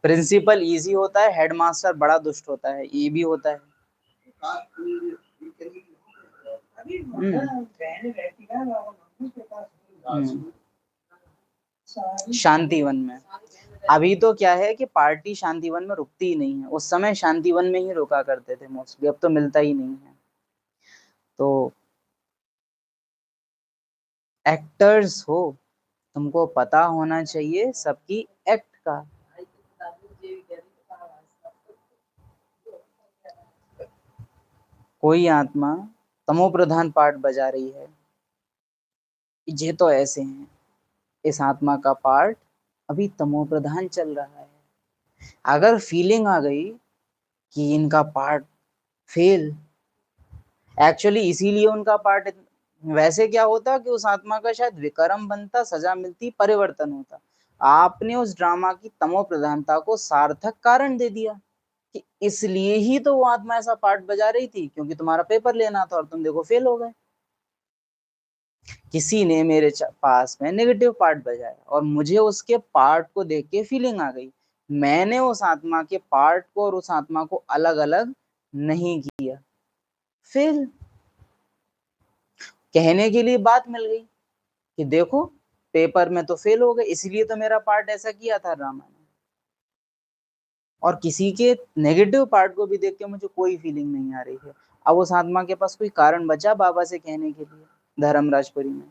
प्रिंसिपल इजी होता है, हेडमास्टर बड़ा दुष्ट होता है, ये भी होता है। शांतिवन में अभी तो क्या है कि पार्टी शांतिवन में रुकती ही नहीं है, उस समय शांतिवन में ही रुका करते थे मोस्टली, अब तो मिलता ही नहीं है। तो एक्टर्स हो, तुमको पता होना चाहिए सबकी एक्ट का। कोई आत्मा तमो प्रधान पार्ट बजा रही है, ये तो ऐसे हैं, इस आत्मा का पार्ट अभी तमो प्रधान चल रहा है। अगर फीलिंग आ गई कि इनका पार्ट फेल, एक्चुअली इसीलिए उनका पार्ट, वैसे क्या होता कि उस आत्मा का शायद विक्रम बनता, सजा मिलती, परिवर्तन होता। आपने उस ड्रामा की तमो प्रधानता को सार्थक कारण दे दिया कि इसलिए ही तो वो आत्मा ऐसा पार्ट बजा रही थी, क्योंकि तुम्हारा पेपर लेना था और तुम देखो फेल हो गए। किसी ने मेरे पास में नेगेटिव पार्ट बजाया और मुझे उसके पार्ट को देख के फीलिंग आ गई, मैंने उस आत्मा के पार्ट को और उस आत्मा को अलग अलग नहीं किया, फिर कहने के लिए बात मिल गई कि देखो पेपर में तो फेल हो गए, इसलिए तो मेरा पार्ट ऐसा किया था ड्रामा ने। और किसी के नेगेटिव पार्ट को भी देख के मुझे कोई फीलिंग नहीं आ रही है। अब उस आत्मा के पास कोई कारण बचा बाबा से कहने के लिए धर्मराजपुरी में,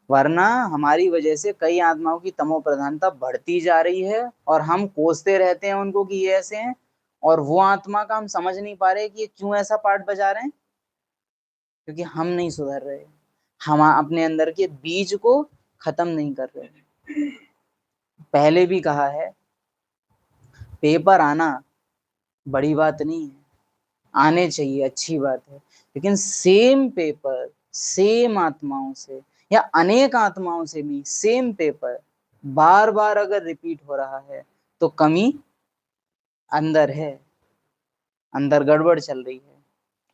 वरना हमारी वजह से कई आत्माओं की तमो प्रधानता बढ़ती जा रही है, और हम कोसते रहते हैं उनको कि ये ऐसे हैं, और वो आत्मा का हम समझ नहीं पा रहे कि ये क्यों ऐसा पार्ट बजा रहे हैं, क्योंकि हम नहीं सुधर रहे, हम अपने अंदर के बीज को खत्म नहीं कर रहे। पहले भी कहा है, पेपर आना बड़ी बात नहीं है, आने चाहिए, अच्छी बात है, लेकिन सेम पेपर सेम आत्माओं से या अनेक आत्माओं से भी सेम पेपर बार बार अगर रिपीट हो रहा है तो कमी अंदर है, अंदर गड़बड़ चल रही है।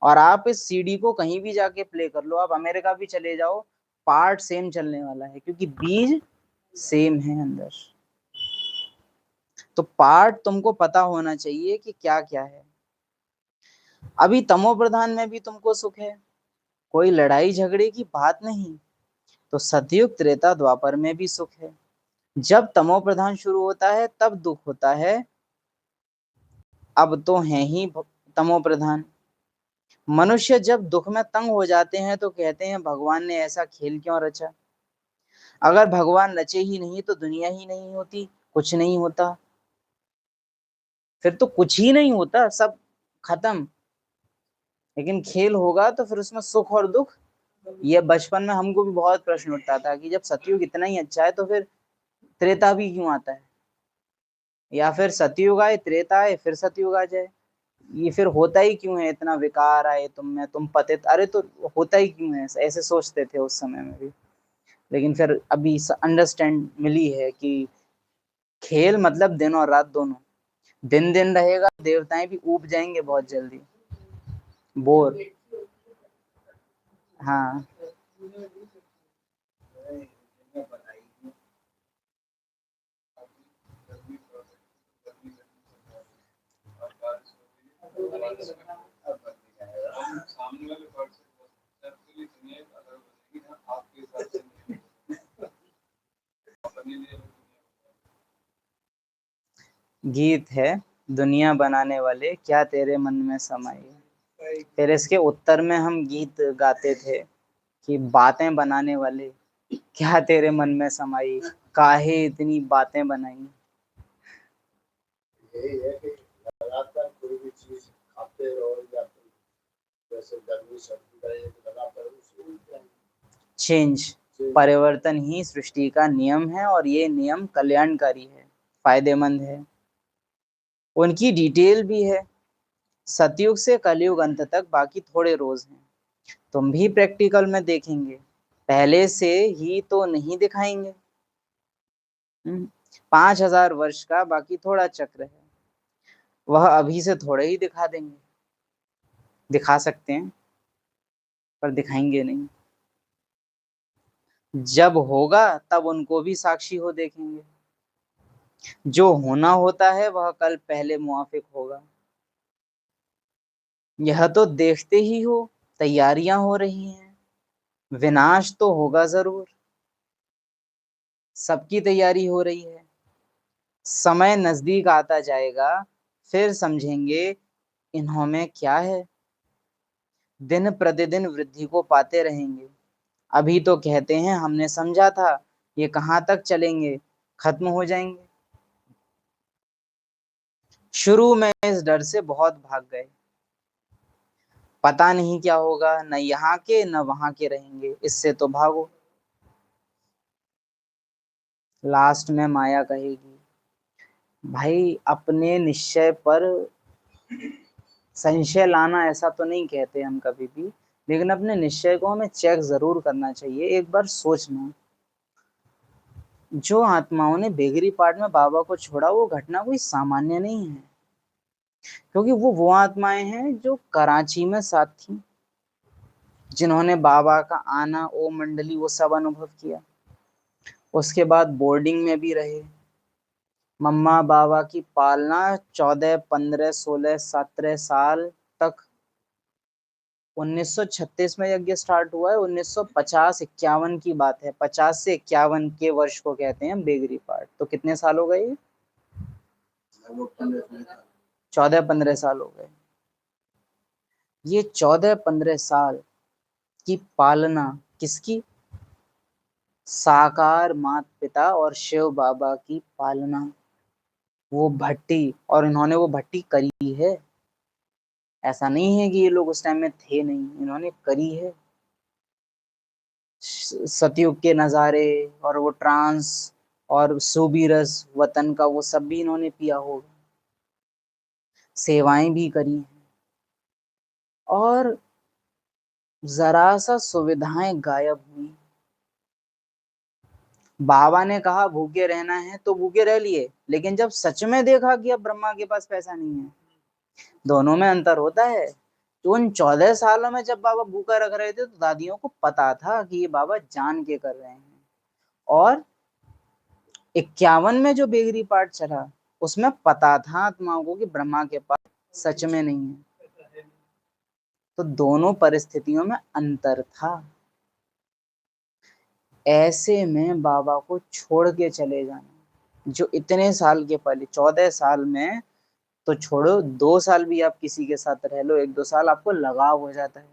और आप इस सीडी को कहीं भी जाके प्ले कर लो, आप अमेरिका भी चले जाओ, पार्ट सेम चलने वाला है, क्योंकि बीज सेम है अंदर। तो पार्ट तुमको पता होना चाहिए कि क्या क्या है। अभी तमो प्रधान में भी तुमको सुख है, कोई लड़ाई झगड़े की बात नहीं, तो सतयुग त्रेता द्वापर में भी सुख है। जब तमो प्रधान शुरू होता है तब दुख होता है, अब तो है ही तमो प्रधान। मनुष्य जब दुख में तंग हो जाते हैं तो कहते हैं भगवान ने ऐसा खेल क्यों रचा। अगर भगवान रचे ही नहीं तो दुनिया ही नहीं होती, कुछ नहीं होता, फिर तो कुछ ही नहीं होता, सब खत्म। लेकिन खेल होगा तो फिर उसमें सुख और दुख, ये बचपन में हमको भी बहुत प्रश्न उठता था कि जब सतयुग इतना ही अच्छा है तो फिर त्रेता भी क्यों आता है, या फिर सतयुग आए त्रेता आए फिर सतयुग आ जाए, ये फिर होता ही क्यों है, इतना विकार आए तुम में, तुम पतित, अरे तो होता ही क्यों है, ऐसे सोचते थे उस समय में भी। लेकिन फिर अभी अंडरस्टैंड मिली है कि खेल मतलब दिन और रात दोनों, दिन दिन रहेगा, देवताएं भी ऊब जाएंगे बहुत जल्दी, बोर। हाँ, गीत है दुनिया बनाने वाले क्या तेरे मन में समाई। फिर इसके उत्तर में हम गीत गाते थे कि बातें बनाने वाले क्या तेरे मन में समाई, काहे इतनी बातें बनाई। यही है कि लगातार कोई भी चीज खाते रहो या फिर जैसे गर्मी सर्दी का एक लगातार उसमें चेंज, परिवर्तन ही सृष्टि का नियम है और ये नियम कल्याणकारी है, फायदेमंद है। उनकी डिटेल भी है, सतयुग से कलयुग अंत तक बाकी थोड़े रोज हैं। तुम भी प्रैक्टिकल में देखेंगे, पहले से ही तो नहीं दिखाएंगे। 5000 वर्ष का बाकी थोड़ा चक्र है, वह अभी से थोड़े ही दिखा देंगे। दिखा सकते हैं पर दिखाएंगे नहीं। जब होगा तब उनको भी साक्षी हो देखेंगे। जो होना होता है वह कल पहले मुआफिक होगा। यह तो देखते ही हो तैयारियां हो रही हैं, विनाश तो होगा जरूर। सबकी तैयारी हो रही है, समय नजदीक आता जाएगा, फिर समझेंगे इन्हों में क्या है। दिन प्रतिदिन वृद्धि को पाते रहेंगे। अभी तो कहते हैं हमने समझा था, ये कहाँ तक चलेंगे, खत्म हो जाएंगे। शुरू में इस डर से बहुत भाग गए, पता नहीं क्या होगा, न यहाँ के न वहां के रहेंगे, इससे तो भागो। लास्ट में माया कहेगी, भाई अपने निश्चय पर संशय लाना ऐसा तो नहीं कहते हम कभी भी, लेकिन अपने निश्चय को हमें चेक जरूर करना चाहिए। एक बार सोचना, जो आत्माओं ने बेगरी पार्ट में बाबा को छोड़ा वो घटना कोई सामान्य नहीं है, क्योंकि वो आत्माएं हैं जो कराची में साथ थी, जिन्होंने बाबा का आना, ओ मंडली, वो सब अनुभव किया। उसके बाद बोर्डिंग में भी रहे, मम्मा बाबा की पालना 14, 15, 16, 17 साल तक। 1936 में यज्ञ स्टार्ट हुआ है, 1950-51 की बात है। 50 से 51 के वर्ष को कहते हैं बेगरी पार्ट। तो कितने साल हो गए? 14-15 साल हो गए। ये 14-15 साल की पालना किसकी? साकार माता पिता और शिव बाबा की पालना। वो भट्टी, और इन्होंने वो भट्टी करी है। ऐसा नहीं है कि ये लोग उस टाइम में थे नहीं, इन्होंने करी है। सतयुग के नजारे और वो ट्रांस और सूबी रस वतन का, वो सब भी इन्होंने पिया होगा। सेवाएं भी करी हैं, और जरा सा सुविधाएं गायब हुई। बाबा ने कहा भूखे रहना है तो भूखे रह लिए, लेकिन जब सच में देखा कि अब ब्रह्मा के पास पैसा नहीं है, दोनों में अंतर होता है। तो उन 14 सालों में जब बाबा भूखा रख रहे थे तो दादियों को पता था कि ये बाबा जान के कर रहे हैं। और 51 में जो बेगरी पार्ट चला, उसमें पता था आत्माओं को कि ब्रह्मा के पास सच में नहीं है। तो दोनों परिस्थितियों में अंतर था। ऐसे में बाबा को छोड़ के चले जाना, जो इतने साल के पहले 14 साल में, तो छोड़ो 2 साल भी आप किसी के साथ रह लो, 1-2 साल आपको लगाव हो जाता है।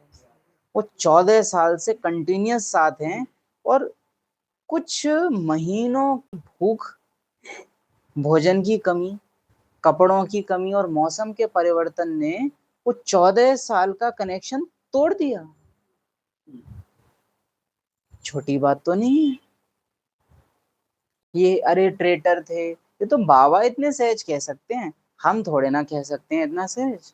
वो 14 साल से कंटिन्यूस साथ हैं, और कुछ महीनों की भूख, भोजन की कमी, कपड़ों की कमी और मौसम के परिवर्तन ने वो 14 साल का कनेक्शन तोड़ दिया। छोटी बात तो नहीं है ये। अरे ट्रेटर थे, ये तो बाबा इतने सहज कह सकते हैं, हम थोड़े ना कह सकते हैं इतना सहज।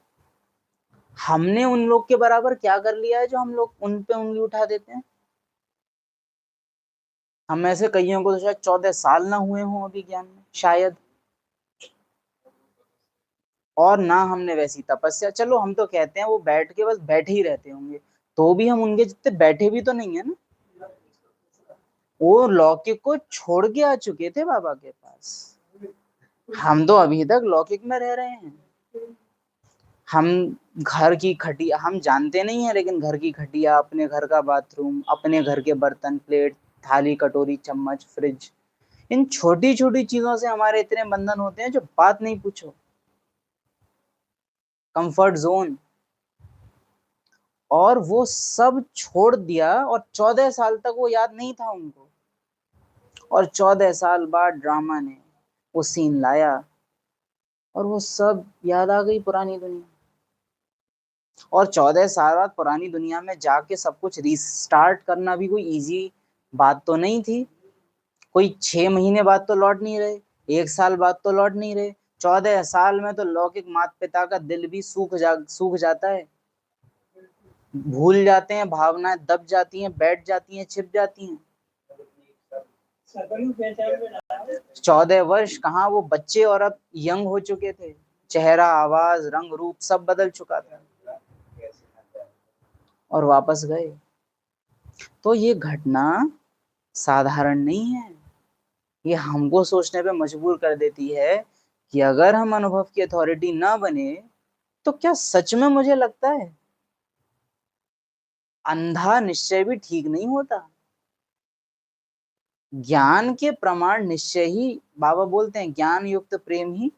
हमने उन लोग के बराबर क्या कर लिया है जो हम लोग उन पे उंगली उठा देते हैं? हम में से कईयों को तो शायद 14 साल ना हुए हों अभी ज्ञान में, शायद। और ना हमने वैसी तपस्या, चलो हम तो कहते हैं वो बैठ के बस बैठे ही रहते होंगे, तो भी हम उनके जितने बैठे भी तो नहीं है ना। वो लौकिक को छोड़ के आ चुके थे बाबा के पास, हम तो अभी तक लौकिक में रह रहे हैं। हम घर की खटिया हम जानते नहीं है, लेकिन घर की खटिया, अपने घर का बाथरूम, अपने घर के बर्तन, प्लेट, थाली, कटोरी, चम्मच, फ्रिज, इन छोटी छोटी चीजों से हमारे इतने बंधन होते हैं, जो बात नहीं पूछो। कंफर्ट जोन, और वो सब छोड़ दिया, और 14 साल तक वो याद नहीं था उनको, और 14 साल बाद ड्रामा ने वो सीन लाया और वो सब याद आ गई, पुरानी दुनिया। और 14 साल बाद पुरानी दुनिया में जाके सब कुछ रीस्टार्ट करना भी कोई इजी बात तो नहीं थी। कोई 6 महीने बाद तो लौट नहीं रहे, 1 साल बाद तो लौट नहीं रहे, 14 साल में तो लौकिक माता पिता का दिल भी सूख जाता है, भूल जाते हैं, भावनाएं दब जाती हैं, बैठ जाती हैं, छिप जाती हैं। 14 वर्ष कहाँ, वो बच्चे और अब यंग हो चुके थे, चेहरा, आवाज, रंग, रूप सब बदल चुका था, और वापस गए। तो ये घटना साधारण नहीं है, ये हमको सोचने पे मजबूर कर देती है कि अगर हम अनुभव की अथॉरिटी ना बने तो क्या सच में, मुझे लगता है अंधा निश्चय भी ठीक नहीं होता। ज्ञान के प्रमाण निश्चय ही, बाबा बोलते हैं, ज्ञान युक्त प्रेम ही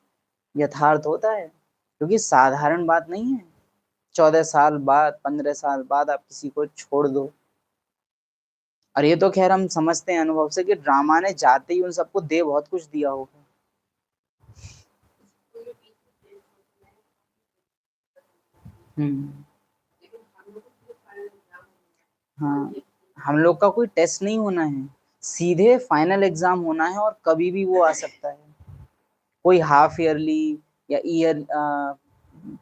यथार्थ होता है, क्योंकि साधारण बात नहीं है। 14 साल बाद, 15 साल बाद आप किसी को छोड़ दो। और ये तो खैर हम समझते हैं अनुभव से कि ड्रामा ने जाते ही उन सबको दे बहुत कुछ दिया होगा। हाँ, हम लोग का कोई टेस्ट नहीं होना है, सीधे फाइनल एग्जाम होना है, और कभी भी वो आ सकता है। कोई हाफ ईयरली या ईयर,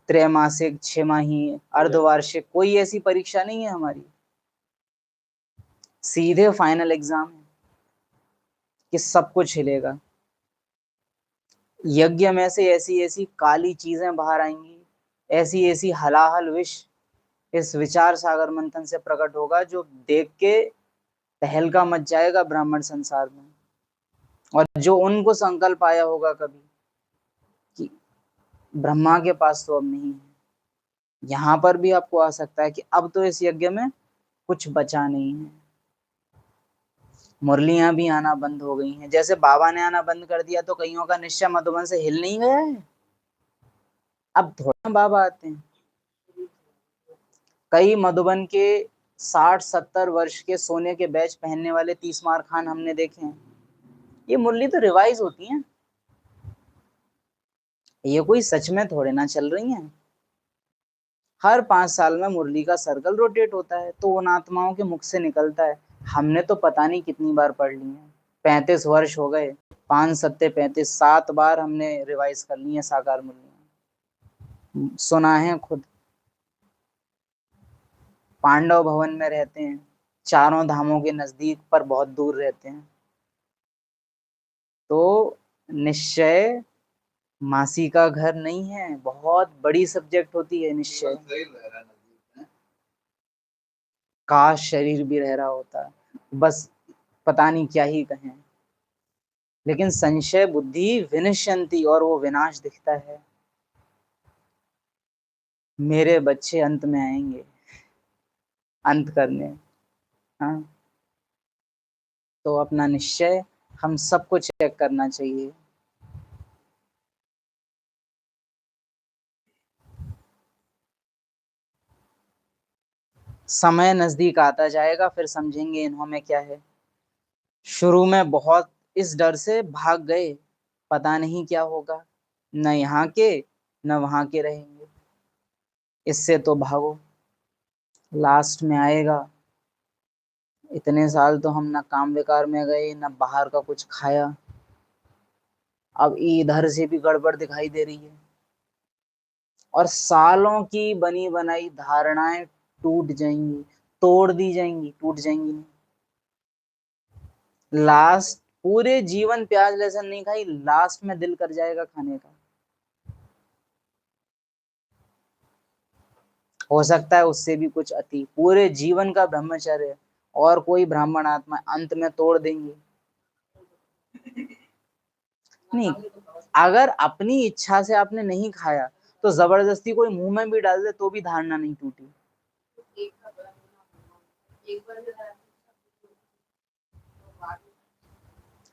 त्रैमासिक, 6 माही, अर्धवार्षिक, कोई ऐसी परीक्षा नहीं है हमारी, सीधे फाइनल एग्जाम है कि सब कुछ हिलेगा। यज्ञ में से ऐसी ऐसी काली चीजें बाहर आएंगी, ऐसी ऐसी हलाहल विष इस विचार सागर मंथन से प्रकट होगा, जो देख के तहलका मच जाएगा ब्राह्मण संसार में। और जो उनको संकल्प आया होगा कभी कि ब्रह्मा के पास तो अब नहीं है, यहाँ पर भी आपको आ सकता है कि अब तो इस यज्ञ में कुछ बचा नहीं है। मुरलियां भी आना बंद हो गई हैं, जैसे बाबा ने आना बंद कर दिया तो कईयों का निश्चय मधुबन से हिल नहीं गया है। अब थोड़ा बाबा आते हैं, कई मधुबन के 60-70 वर्ष के सोने के बैच पहनने वाले 30 मार खान हमने देखे हैं। ये मुरली तो रिवाइज होती हैं, ये कोई सच में थोड़े ना चल रही हैं। हर 5 साल में मुरली का सर्कल रोटेट होता है, तो उन आत्माओं के मुख से निकलता है। हमने तो पता नहीं कितनी बार पढ़ ली है, 35 वर्ष हो गए, 5 सत्ते 35, 7 बार हमने रिवाइज कर ली है साकार मुरली, सुना है खुद। पांडव भवन में रहते हैं, चारों धामों के नजदीक पर बहुत दूर रहते हैं, तो निश्चय मासी का घर नहीं है, बहुत बड़ी सब्जेक्ट होती है निश्चय। काश शरीर भी रह रहा होता, बस पता नहीं क्या ही कहें। लेकिन संशय बुद्धि विनश्यंती, और वो विनाश दिखता है। मेरे बच्चे अंत में आएंगे, अंत करने। हाँ, तो अपना निश्चय हम सबको चेक करना चाहिए। समय नजदीक आता जाएगा, फिर समझेंगे इन्हों में क्या है। शुरू में बहुत इस डर से भाग गए, पता नहीं क्या होगा, न यहाँ के न वहां के रहेंगे, इससे तो भागो, लास्ट में आएगा। इतने साल तो हम ना काम बेकार में गए, ना बाहर का कुछ खाया, अब इधर से भी गड़बड़ दिखाई दे रही है, और सालों की बनी बनाई धारणाएं टूट जाएंगी, तोड़ दी जाएंगी, टूट जाएंगी नहीं। लास्ट, पूरे जीवन प्याज लहसुन नहीं खाई, लास्ट में दिल कर जाएगा खाने का। हो सकता है उससे भी कुछ अति, पूरे जीवन का ब्रह्मचर्य और कोई ब्राह्मण आत्मा अंत में तोड़ देंगे। नहीं, अगर अपनी इच्छा से आपने नहीं खाया तो जबरदस्ती कोई मुंह में भी डाल दे तो भी धारणा नहीं टूटी।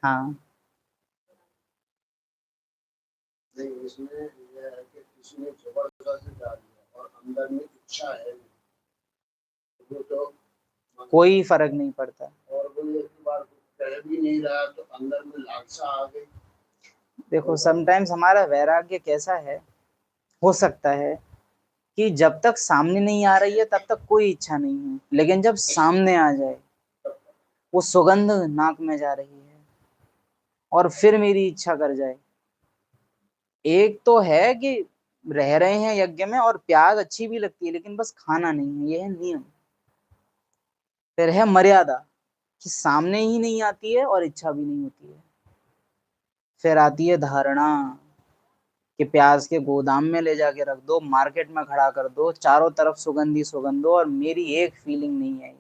हाँ, नहीं, इसमें यह है कि किसी ने जबरदस्ती डाल दिया और अंदर में इच्छा है वो तो कोई फर्क नहीं पड़ता। और कोई एक बार कह भी नहीं रहा तो अंदर में लालसा आ गई। देखो समटाइम्स हमारा वैराग्य कैसा है, हो सकता है कि जब तक सामने नहीं आ रही है तब तक कोई इच्छा नहीं है, लेकिन जब सामने आ जाए, वो सुगंध नाक में जा रही है और फिर मेरी इच्छा कर जाए। एक तो है कि रह रहे हैं यज्ञ में और प्याज अच्छी भी लगती है लेकिन बस खाना नहीं है, ये है नियम। फिर है मर्यादा कि सामने ही नहीं आती है और इच्छा भी नहीं होती है। फिर आती है धारणा कि प्याज के गोदाम में ले जाके रख दो, मार्केट में खड़ा कर दो, चारों तरफ सुगंधी सुगंध हो और मेरी एक फीलिंग नहीं आएगी।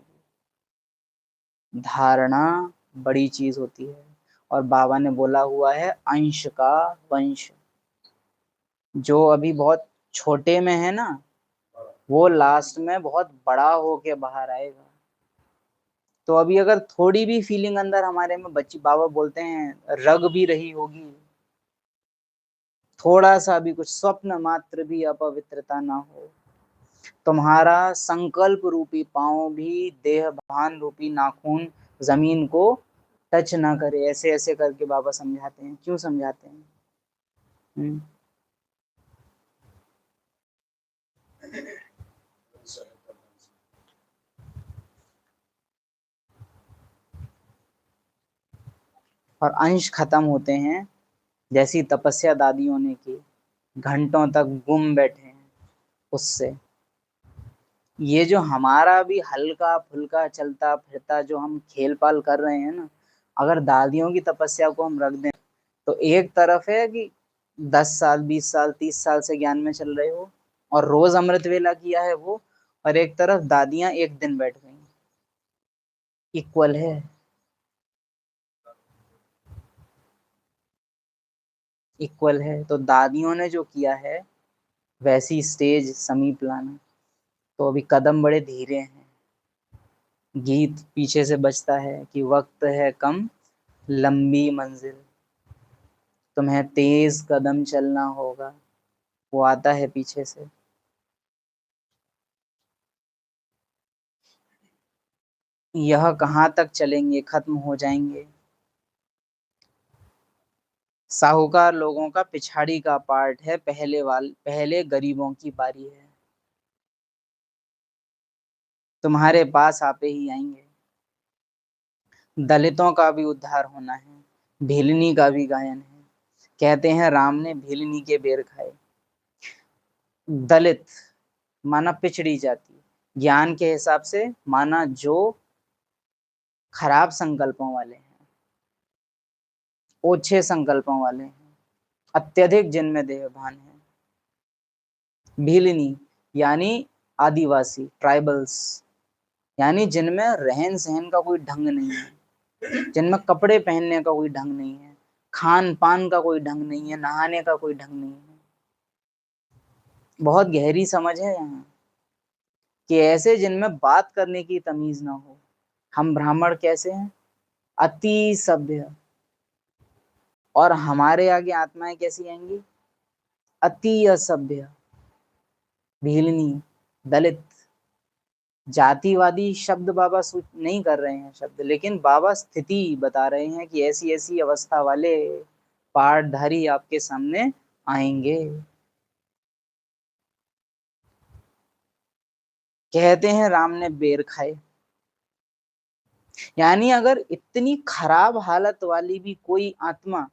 धारणा बड़ी चीज होती है और बाबा ने बोला हुआ है अंश का वंश। जो अभी बहुत छोटे में है ना, वो लास्ट में बहुत बड़ा होके बाहर आएगा। तो अभी अगर थोड़ी भी फीलिंग अंदर हमारे में बच्ची, बाबा बोलते हैं रग भी रही होगी, थोड़ा सा भी कुछ स्वप्न मात्र भी अपवित्रता ना हो, तुम्हारा संकल्प रूपी पांव भी देह भान रूपी नाखून जमीन को टच ना करे। ऐसे ऐसे करके बाबा समझाते हैं। क्यों समझाते हैं? और अंश खत्म होते हैं जैसी तपस्या दादियों ने की, घंटों तक गुम बैठे हैं उससे। ये जो हमारा भी हल्का फुल्का चलता फिरता जो हम खेल पाल कर रहे हैं ना, अगर दादियों की तपस्या को हम रख दें तो एक तरफ है कि 10 साल 20 साल 30 साल से ज्ञान में चल रहे हो और रोज अमृत वेला किया है वो, और एक तरफ दादियां एक दिन बैठ गई। इक्वल है। इक्वल है। तो दादियों ने जो किया है वैसी स्टेज समीप लाना, तो अभी कदम बड़े धीरे हैं। गीत पीछे से बजता है कि वक्त है कम लंबी मंजिल, तुम्हें तेज कदम चलना होगा। वो आता है पीछे से। यह कहाँ तक चलेंगे, खत्म हो जाएंगे। साहूकार लोगों का पिछाड़ी का पार्ट है, पहले गरीबों की बारी है। तुम्हारे पास आपे ही आएंगे। दलितों का भी उद्धार होना है। भीलनी का भी गायन है। कहते हैं राम ने भीलनी के बेर खाए। दलित माना पिछड़ी जाति, ज्ञान के हिसाब से माना जो खराब संकल्पों वाले हैं, ओछे संकल्पों वाले हैं, अत्यधिक जिनमें देह भान है। भीलनी यानी आदिवासी, ट्राइबल्स, यानी जिनमें रहन सहन का कोई ढंग नहीं है, जिनमें कपड़े पहनने का कोई ढंग नहीं है, खान पान का कोई ढंग नहीं है, नहाने का कोई ढंग नहीं है। बहुत गहरी समझ है यहाँ कि ऐसे जिनमें बात करने की तमीज ना हो। हम ब्राह्मण कैसे हैं? अति सभ्य। और हमारे आगे आत्माएं कैसी आएंगी? अति असभ्य। भीलनी, दलित। जातिवादी शब्द बाबा नहीं कर रहे हैं शब्द, लेकिन बाबा स्थिति बता रहे हैं कि ऐसी ऐसी अवस्था वाले पाठधारी आपके सामने आएंगे। कहते हैं राम ने बेर खाए, यानी अगर इतनी खराब हालत वाली भी कोई आत्मा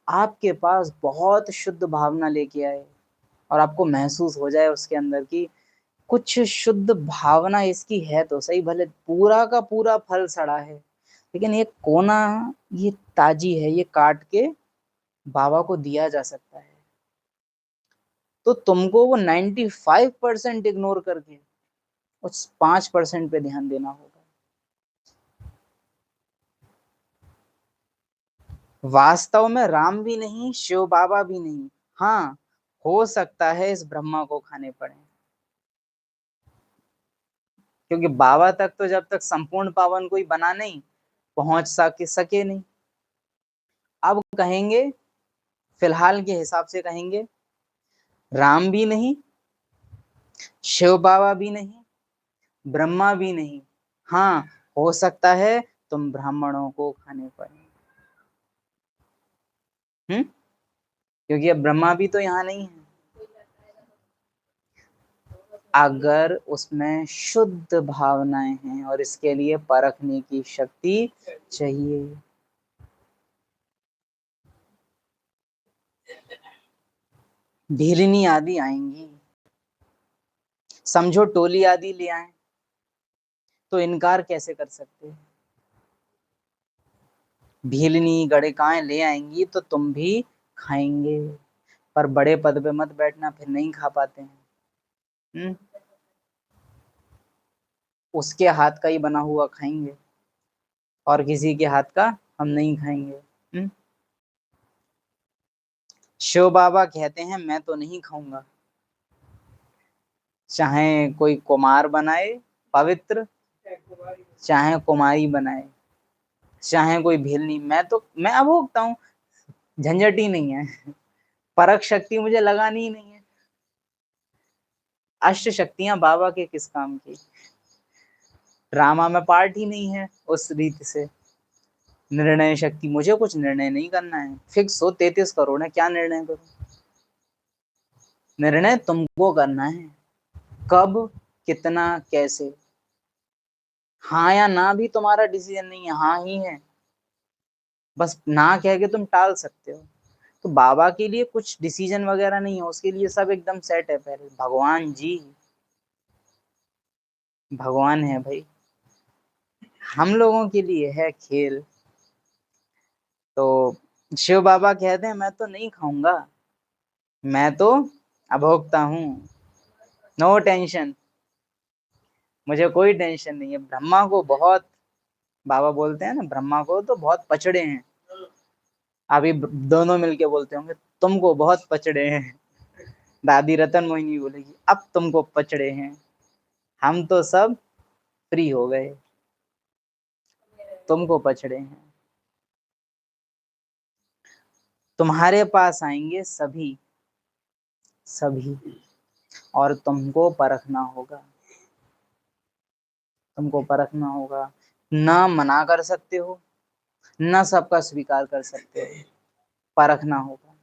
आपके पास बहुत शुद्ध भावना लेके आए और आपको महसूस हो जाए उसके अंदर की कुछ शुद्ध भावना इसकी है, तो सही, भले पूरा का पूरा फल सड़ा है लेकिन एक कोना ये ताजी है, ये काट के बाबा को दिया जा सकता है। तो तुमको वो 95% इग्नोर करके उस 5% पे ध्यान देना होगा। वास्तव में राम भी नहीं, शिव बाबा भी नहीं। हाँ, हो सकता है इस ब्रह्मा को खाने पड़े, क्योंकि बाबा तक तो जब तक संपूर्ण पावन कोई बना नहीं, पहुंच सके नहीं। अब कहेंगे फिलहाल के हिसाब से कहेंगे राम भी नहीं, शिव बाबा भी नहीं, ब्रह्मा भी नहीं। हाँ, हो सकता है तुम ब्राह्मणों को खाने पड़े। क्योंकि अब ब्रह्मा भी तो यहाँ नहीं है। अगर उसमें शुद्ध भावनाएं हैं और इसके लिए परखने की शक्ति चाहिए। भीलनी आदि आएंगी, समझो टोली आदि ले आए तो इनकार कैसे कर सकते हैं। भीलनी गड़काएं ले आएंगी तो तुम भी खाएंगे, पर बड़े पद पे मत बैठना, फिर नहीं खा पाते हैं। उसके हाथ का ही बना हुआ खाएंगे और किसी के हाथ का हम नहीं खाएंगे। शिव बाबा कहते हैं मैं तो नहीं खाऊंगा, चाहे कोई कुमार बनाए पवित्र, चाहे कुमारी बनाए, चाहे कोई भीलनी, मैं अभोक्ता हूँ, झंझट ही नहीं है। परख शक्ति मुझे लगानी ही नहीं है। अष्ट शक्तियां बाबा के किस काम की। ड्रामा में पार्ट ही नहीं है उस रीति से। निर्णय शक्ति, मुझे कुछ निर्णय नहीं करना है, फिक्स हो 33 करोड़ है, क्या निर्णय करूं। निर्णय तुमको करना है, कब, कितना, कैसे। हाँ या ना भी तुम्हारा डिसीजन नहीं है, हाँ ही है, बस ना कह के तुम टाल सकते हो। तो बाबा के लिए कुछ डिसीजन वगैरह नहीं है, उसके लिए सब एकदम सेट है। पहले भगवान जी भगवान है भाई, हम लोगों के लिए है खेल। तो शिव बाबा कहते हैं मैं तो नहीं खाऊंगा, मैं तो अभोक्ता हूँ, नो टेंशन, मुझे कोई टेंशन नहीं है। ब्रह्मा को बहुत, बाबा बोलते हैं ना, ब्रह्मा को तो बहुत पचड़े हैं। अभी दोनों मिलके बोलते होंगे तुमको बहुत पचड़े हैं। दादी रतन मोहिनी बोलेगी अब तुमको पचड़े हैं, हम तो सब फ्री हो गए, तुमको पचड़े हैं। तुम्हारे पास आएंगे सभी सभी, और तुमको परखना होगा, तुमको परखना होगा। ना मना कर सकते हो, ना सबका स्वीकार कर सकते हो, परखना होगा।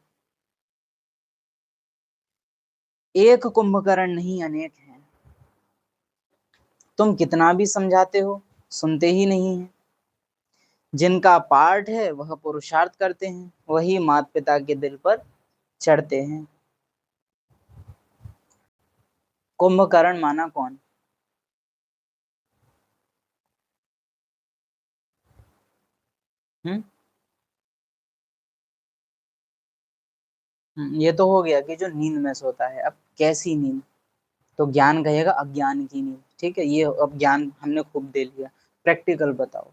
एक कुंभकर्ण नहीं अनेक हैं, तुम कितना भी समझाते हो सुनते ही नहीं है। जिनका पाठ है वह पुरुषार्थ करते हैं, वही माता पिता के दिल पर चढ़ते हैं। कुंभकर्ण माना कौन। ये तो हो गया कि जो नींद में सोता है। अब कैसी नींद, तो ज्ञान कहेगा अज्ञान की नींद। ठीक है, ये अब ज्ञान हमने खूब दे लिया, प्रैक्टिकल बताओ।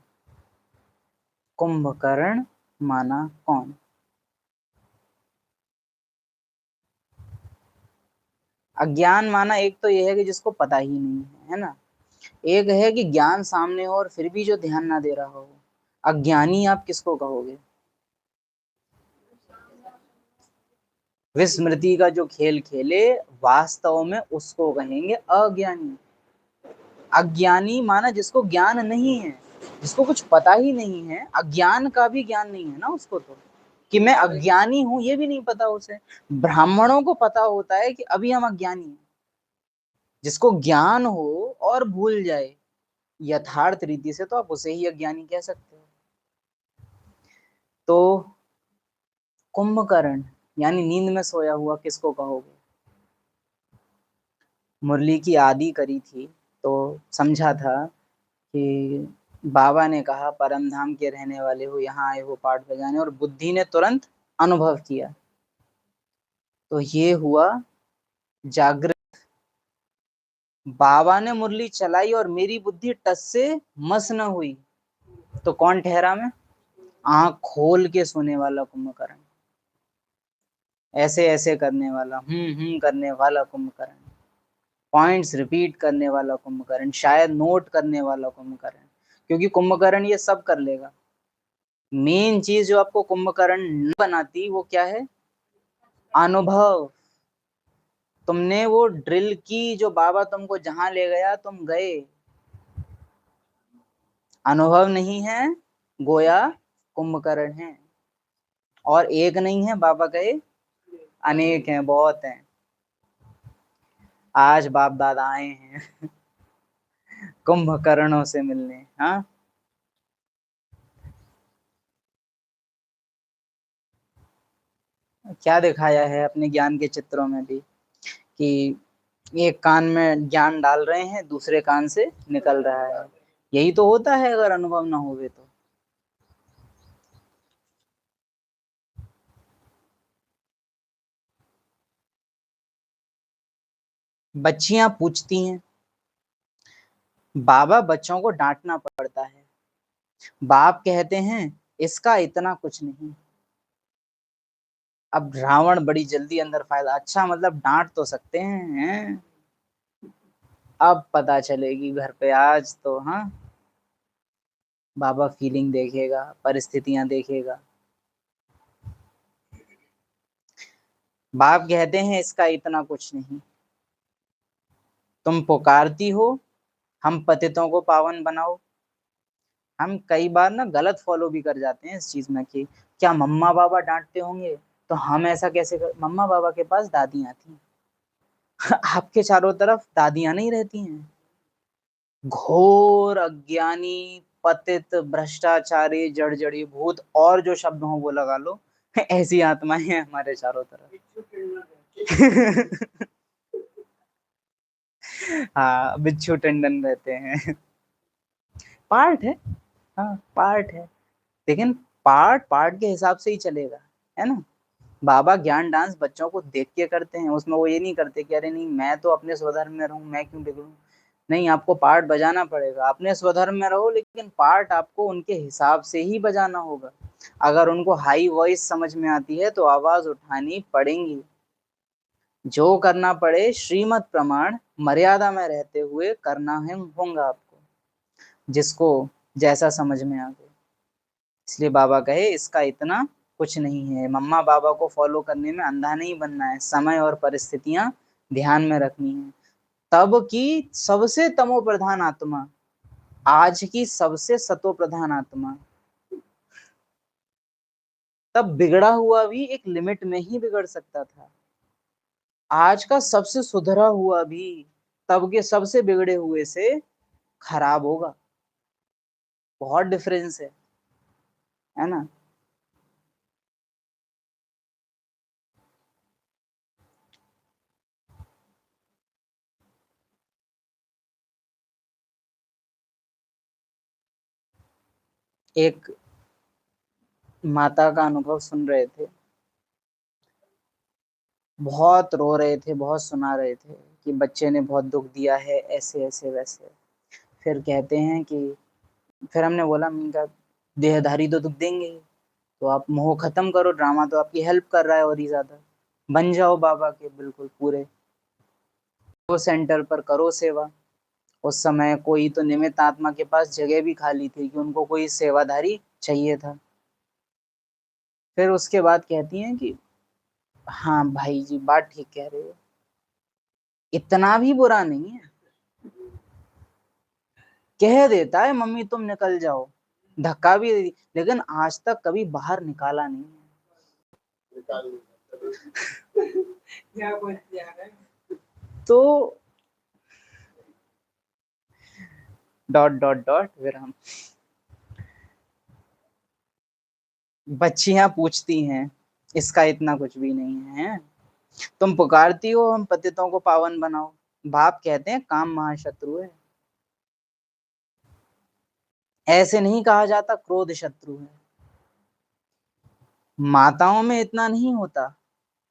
कुंभकर्ण माना कौन। अज्ञान माना एक तो यह है कि जिसको पता ही नहीं है ना। एक है कि ज्ञान सामने हो और फिर भी जो ध्यान ना दे रहा हो। अज्ञानी आप किसको कहोगे। विस्मृति का जो खेल खेले वास्तव में उसको कहेंगे अज्ञानी। अज्ञानी माना जिसको ज्ञान नहीं है, जिसको कुछ पता ही नहीं है, अज्ञान का भी ज्ञान नहीं है ना उसको, तो कि मैं अज्ञानी हूं ये भी नहीं पता उसे। ब्राह्मणों को पता होता है कि अभी हम अज्ञानी हैं। जिसको ज्ञान हो और भूल जाए यथार्थ रीति से, तो आप उसे ही अज्ञानी कह सकते हो। तो कुंभकर्ण यानी नींद में सोया हुआ किसको कहोगे। मुरली की आदि करी थी तो समझा था कि बाबा ने कहा परम धाम के रहने वाले हो, यहाँ आए हो पाठ बजाने, और बुद्धि ने तुरंत अनुभव किया। तो ये हुआ जागृत। बाबा ने मुरली चलाई और मेरी बुद्धि टस से मस न हुई, तो कौन ठहरा मैं। आंख खोल के सोने वाला कुंभकर्ण, ऐसे ऐसे करने वाला, करने वाला कुंभकर्ण, पॉइंट्स रिपीट करने वाला कुंभकर्ण, शायद नोट करने वाला कुंभकर्ण। क्योंकि कुंभकर्ण ये सब कर लेगा। मेन चीज जो आपको कुंभकर्ण न बनाती वो क्या है, अनुभव। तुमने वो ड्रिल की, जो बाबा तुमको जहां ले गया तुम गए। अनुभव नहीं है, गोया कुंभकर्ण है। और एक नहीं है, बाबा कहे अनेक हैं, बहुत हैं। आज बाप दादा आए हैं कुंभकर्णों से मिलने। हाँ, क्या दिखाया है अपने ज्ञान के चित्रों में भी कि एक कान में ज्ञान डाल रहे हैं, दूसरे कान से निकल रहा है। यही तो होता है अगर अनुभव ना होवे तो। बच्चियां पूछती हैं, बाबा बच्चों को डांटना पड़ता है। बाप कहते हैं इसका इतना कुछ नहीं। अब रावण बड़ी जल्दी अंदर फायदा, अच्छा मतलब डांट तो सकते हैं? अब पता चलेगी घर पे आज तो। हाँ, बाबा फीलिंग देखेगा, परिस्थितियां देखेगा। बाप कहते हैं इसका इतना कुछ नहीं। तुम पुकारती हो हम पतितों को पावन बनाओ। हम कई बार ना गलत फॉलो भी कर जाते हैं इस चीज में कि क्या मम्मा बाबा डांटते होंगे तो हम ऐसा कैसे कर। मम्मा बाबा के पास दादियां थी आपके चारों तरफ दादियां नहीं रहती हैं? घोर अज्ञानी, पतित, भ्रष्टाचारी, जड़जड़ी भूत, और जो शब्द हो वो लगा लो ऐसी आत्माएं हैं हमारे चारों तरफ हाँ, बिच्छू टंडन रहते हैं। पार्ट है। हाँ, पार्ट है। लेकिन पार्ट पार्ट के हिसाब से ही चलेगा, है ना। बाबा ज्ञान डांस बच्चों को देख के करते हैं, उसमें वो ये नहीं करते कि अरे नहीं मैं तो अपने स्वधर्म में रहूं, मैं क्यों बिगड़ूं। नहीं, आपको पार्ट बजाना पड़ेगा। अपने स्वधर्म में रहो लेकिन पार्ट आपको उनके हिसाब से ही बजाना होगा। अगर उनको हाई वॉइस समझ में आती है तो आवाज उठानी पड़ेगी। जो करना पड़े श्रीमत प्रमाण मर्यादा में रहते हुए करना है होगा आपको, जिसको जैसा समझ में आ गया। इसलिए बाबा कहे इसका इतना कुछ नहीं है। मम्मा बाबा को फॉलो करने में अंधा नहीं बनना है, समय और परिस्थितियां ध्यान में रखनी है। तब की सबसे तमो प्रधान आत्मा आज की सबसे सतो प्रधान आत्मा, तब बिगड़ा हुआ भी एक लिमिट में ही बिगड़ सकता था। आज का सबसे सुधरा हुआ भी तब के सबसे बिगड़े हुए से खराब होगा। बहुत डिफरेंस है ना। एक माता का अनुभव सुन रहे थे, बहुत रो रहे थे, बहुत सुना रहे थे कि बच्चे ने बहुत दुख दिया है, ऐसे ऐसे वैसे। फिर कहते हैं कि फिर हमने बोला इनका देहधारी तो दुख देंगे ही, तो आप मोह खत्म करो, ड्रामा तो आपकी हेल्प कर रहा है और ही ज्यादा बन जाओ बाबा के बिल्कुल पूरे। वो सेंटर पर करो सेवा। उस समय कोई तो निमित्त आत्मा के पास जगह भी खाली थी कि उनको कोई सेवाधारी चाहिए था। फिर उसके बाद कहती हैं कि हाँ भाई जी बात ठीक कह रहे हो, इतना भी बुरा नहीं है। कह देता है मम्मी तुम निकल जाओ, धक्का भी दे दी, लेकिन आज तक कभी बाहर निकाला नहीं है। तो डॉट डॉट डॉट विराम। बच्चियां पूछती हैं इसका इतना कुछ भी नहीं है। तुम पुकारती हो हम पतितों को पावन बनाओ। बाप कहते हैं काम महाशत्रु है। ऐसे नहीं कहा जाता क्रोध शत्रु है। माताओं में इतना नहीं होता,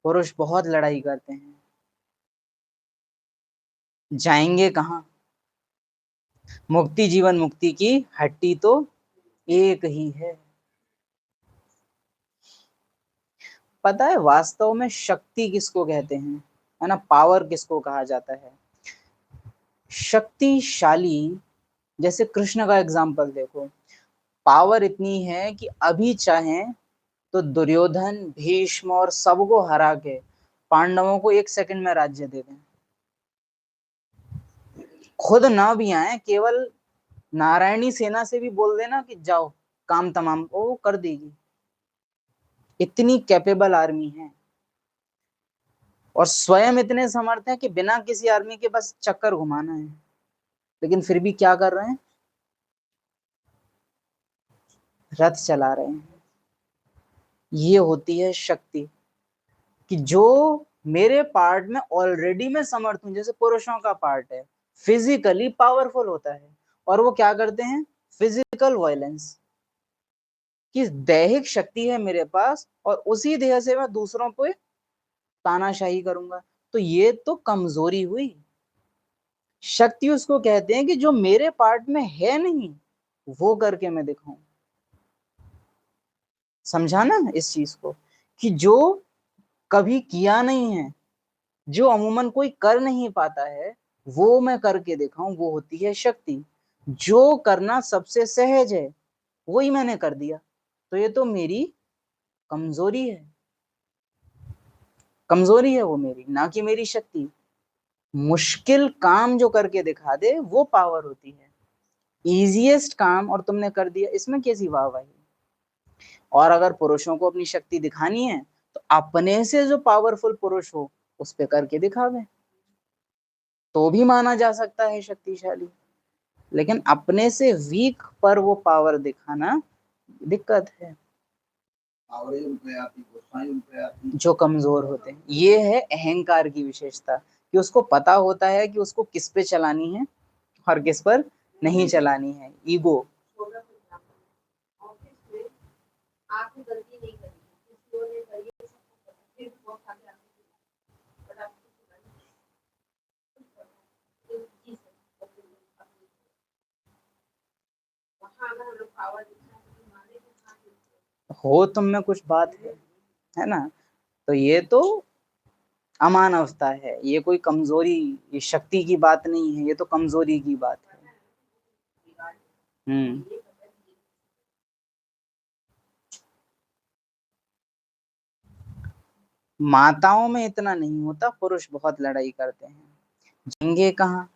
पुरुष बहुत लड़ाई करते हैं। जाएंगे कहाँ। मुक्ति जीवन मुक्ति की हट्टी तो एक ही है। पता है वास्तव में शक्ति किसको कहते हैं, है ना, पावर किसको कहा जाता है। शक्तिशाली, जैसे कृष्ण का एग्जाम्पल देखो, पावर इतनी है कि अभी चाहें तो दुर्योधन, भीष्म और सबको हरा के पांडवों को 1 सेकंड में राज्य दे दें, खुद ना भी आए, केवल नारायणी सेना से भी बोल देना कि जाओ काम तमाम, वो कर देगी। इतनी कैपेबल आर्मी है और स्वयं इतने समर्थ हैं कि बिना किसी आर्मी के बस चक्कर घुमाना है, लेकिन फिर भी क्या कर रहे हैं, रथ चला रहे हैं। ये होती है शक्ति कि जो मेरे पार्ट में ऑलरेडी मैं समर्थ हूं, जैसे पुरुषों का पार्ट है फिजिकली पावरफुल होता है, और वो क्या करते हैं, फिजिकल वायलेंस, कि दैहिक शक्ति है मेरे पास और उसी देह से मैं दूसरों पे तानाशाही करूंगा। तो ये तो कमजोरी हुई। शक्ति उसको कहते हैं कि जो मेरे पार्ट में है नहीं वो करके मैं दिखाऊं। समझा ना इस चीज को, कि जो कभी किया नहीं है, जो अमूमन कोई कर नहीं पाता है, वो मैं करके दिखाऊं, वो होती है शक्ति। जो करना सबसे सहज है वही मैंने कर दिया, तो ये तो मेरी कमजोरी है। कमजोरी है वो मेरी, ना कि मेरी शक्ति। मुश्किल काम जो करके दिखा दे वो पावर होती है। इजीएस्ट काम और तुमने कर दिया, इसमें कैसी वाहवाही। और अगर पुरुषों को अपनी शक्ति दिखानी है तो अपने से जो पावरफुल पुरुष हो उस पे करके दिखावे, तो भी माना जा सकता है शक्तिशाली। लेकिन अपने से वीक पर वो पावर दिखाना दिक्कत है। जो कमजोर होते हैं, ये है अहंकार की विशेषता, कि उसको पता होता है कि उसको किस पे चलानी है और किस पर नहीं चलानी है। ईगो। हो तुम में कुछ बात है ना, तो ये तो अमानवता है, ये कोई कमजोरी, ये शक्ति की बात नहीं है, ये तो कमजोरी की बात है। माताओं में इतना नहीं होता, पुरुष बहुत लड़ाई करते हैं। जंगे कहाँ,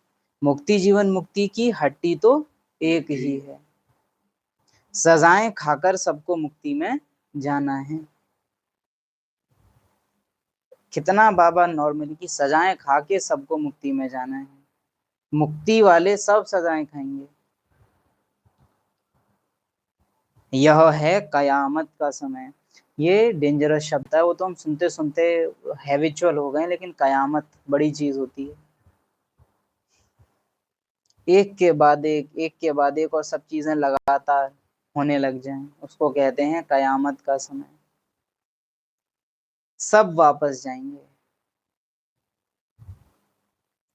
मुक्ति जीवन मुक्ति की हट्टी तो एक ही है। सजाएं खाकर सबको मुक्ति में जाना है। कितना बाबा नॉर्मली की सजाएं खा के सबको मुक्ति में जाना है। मुक्ति वाले सब सजाएं खाएंगे। यह है कयामत का समय। ये डेंजरस शब्द है, वो तो हम सुनते सुनते हैबिचुअल हो गए, लेकिन कयामत बड़ी चीज होती है। एक के बाद एक के बाद एक, और सब चीजें लगातार होने लग जाएं, उसको कहते हैं कयामत का समय। सब वापस जाएंगे।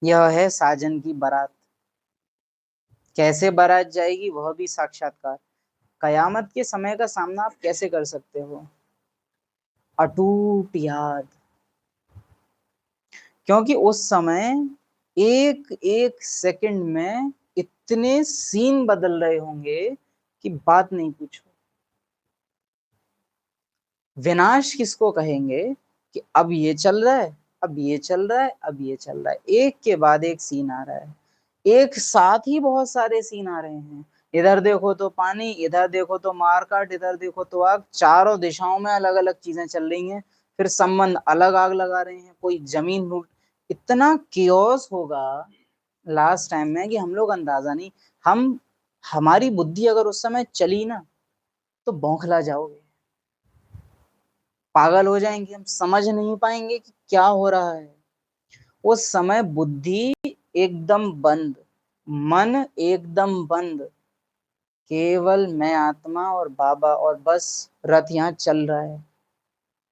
यह है साजन की बारात। कैसे बारात जाएगी वह भी साक्षात्कार। कयामत के समय का सामना आप कैसे कर सकते हो, अटूट याद। क्योंकि उस समय एक एक सेकंड में इतने सीन बदल रहे होंगे कि बात नहीं पूछो। विनाश किसको कहेंगे, कि अब ये चल रहा है, अब ये चल रहा है, अब ये चल रहा है, एक के बाद एक सीन आ रहा है, एक साथ ही बहुत सारे सीन आ रहे हैं। इधर देखो तो पानी, इधर देखो तो मारकाट, इधर देखो तो आग, चारों दिशाओं में अलग अलग चीजें चल रही हैं। फिर संबंध अलग आग लगा रहे हैं, कोई जमीन लूट, इतना कियोस होगा लास्ट टाइम में कि हम लोग अंदाजा नहीं। हम हमारी बुद्धि अगर उस समय चली ना तो बौखला जाओगे, पागल हो जाएंगे, हम समझ नहीं पाएंगे कि क्या हो रहा है। उस समय बुद्धि एकदम बंद, मन एकदम बंद, केवल मैं आत्मा और बाबा, और बस रथ यहाँ चल रहा है।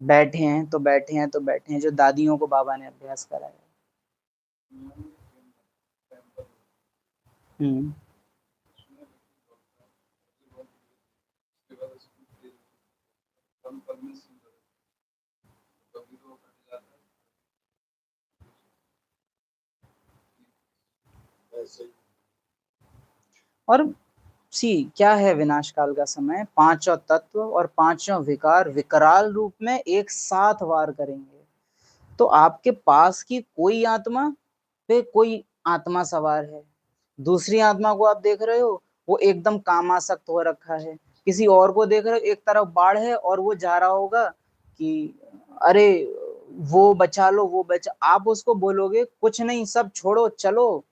बैठे हैं तो बैठे हैं तो बैठे हैं, जो दादियों को बाबा ने अभ्यास कराया। हम्म। और सी क्या है विनाश काल का समय, पांचों तत्व और पांचों विकार विकराल रूप में एक साथ वार करेंगे। तो आपके पास की कोई आत्मा पे कोई आत्मा सवार है, दूसरी आत्मा को आप देख रहे हो वो एकदम कामासक्त हो रखा है, किसी और को देख रहे हो एक तरफ बाढ़ है और वो जा रहा होगा कि अरे वो बचा लो वो बचा, आप उसको बोलोगे कुछ नहीं सब छोड़ो चलो,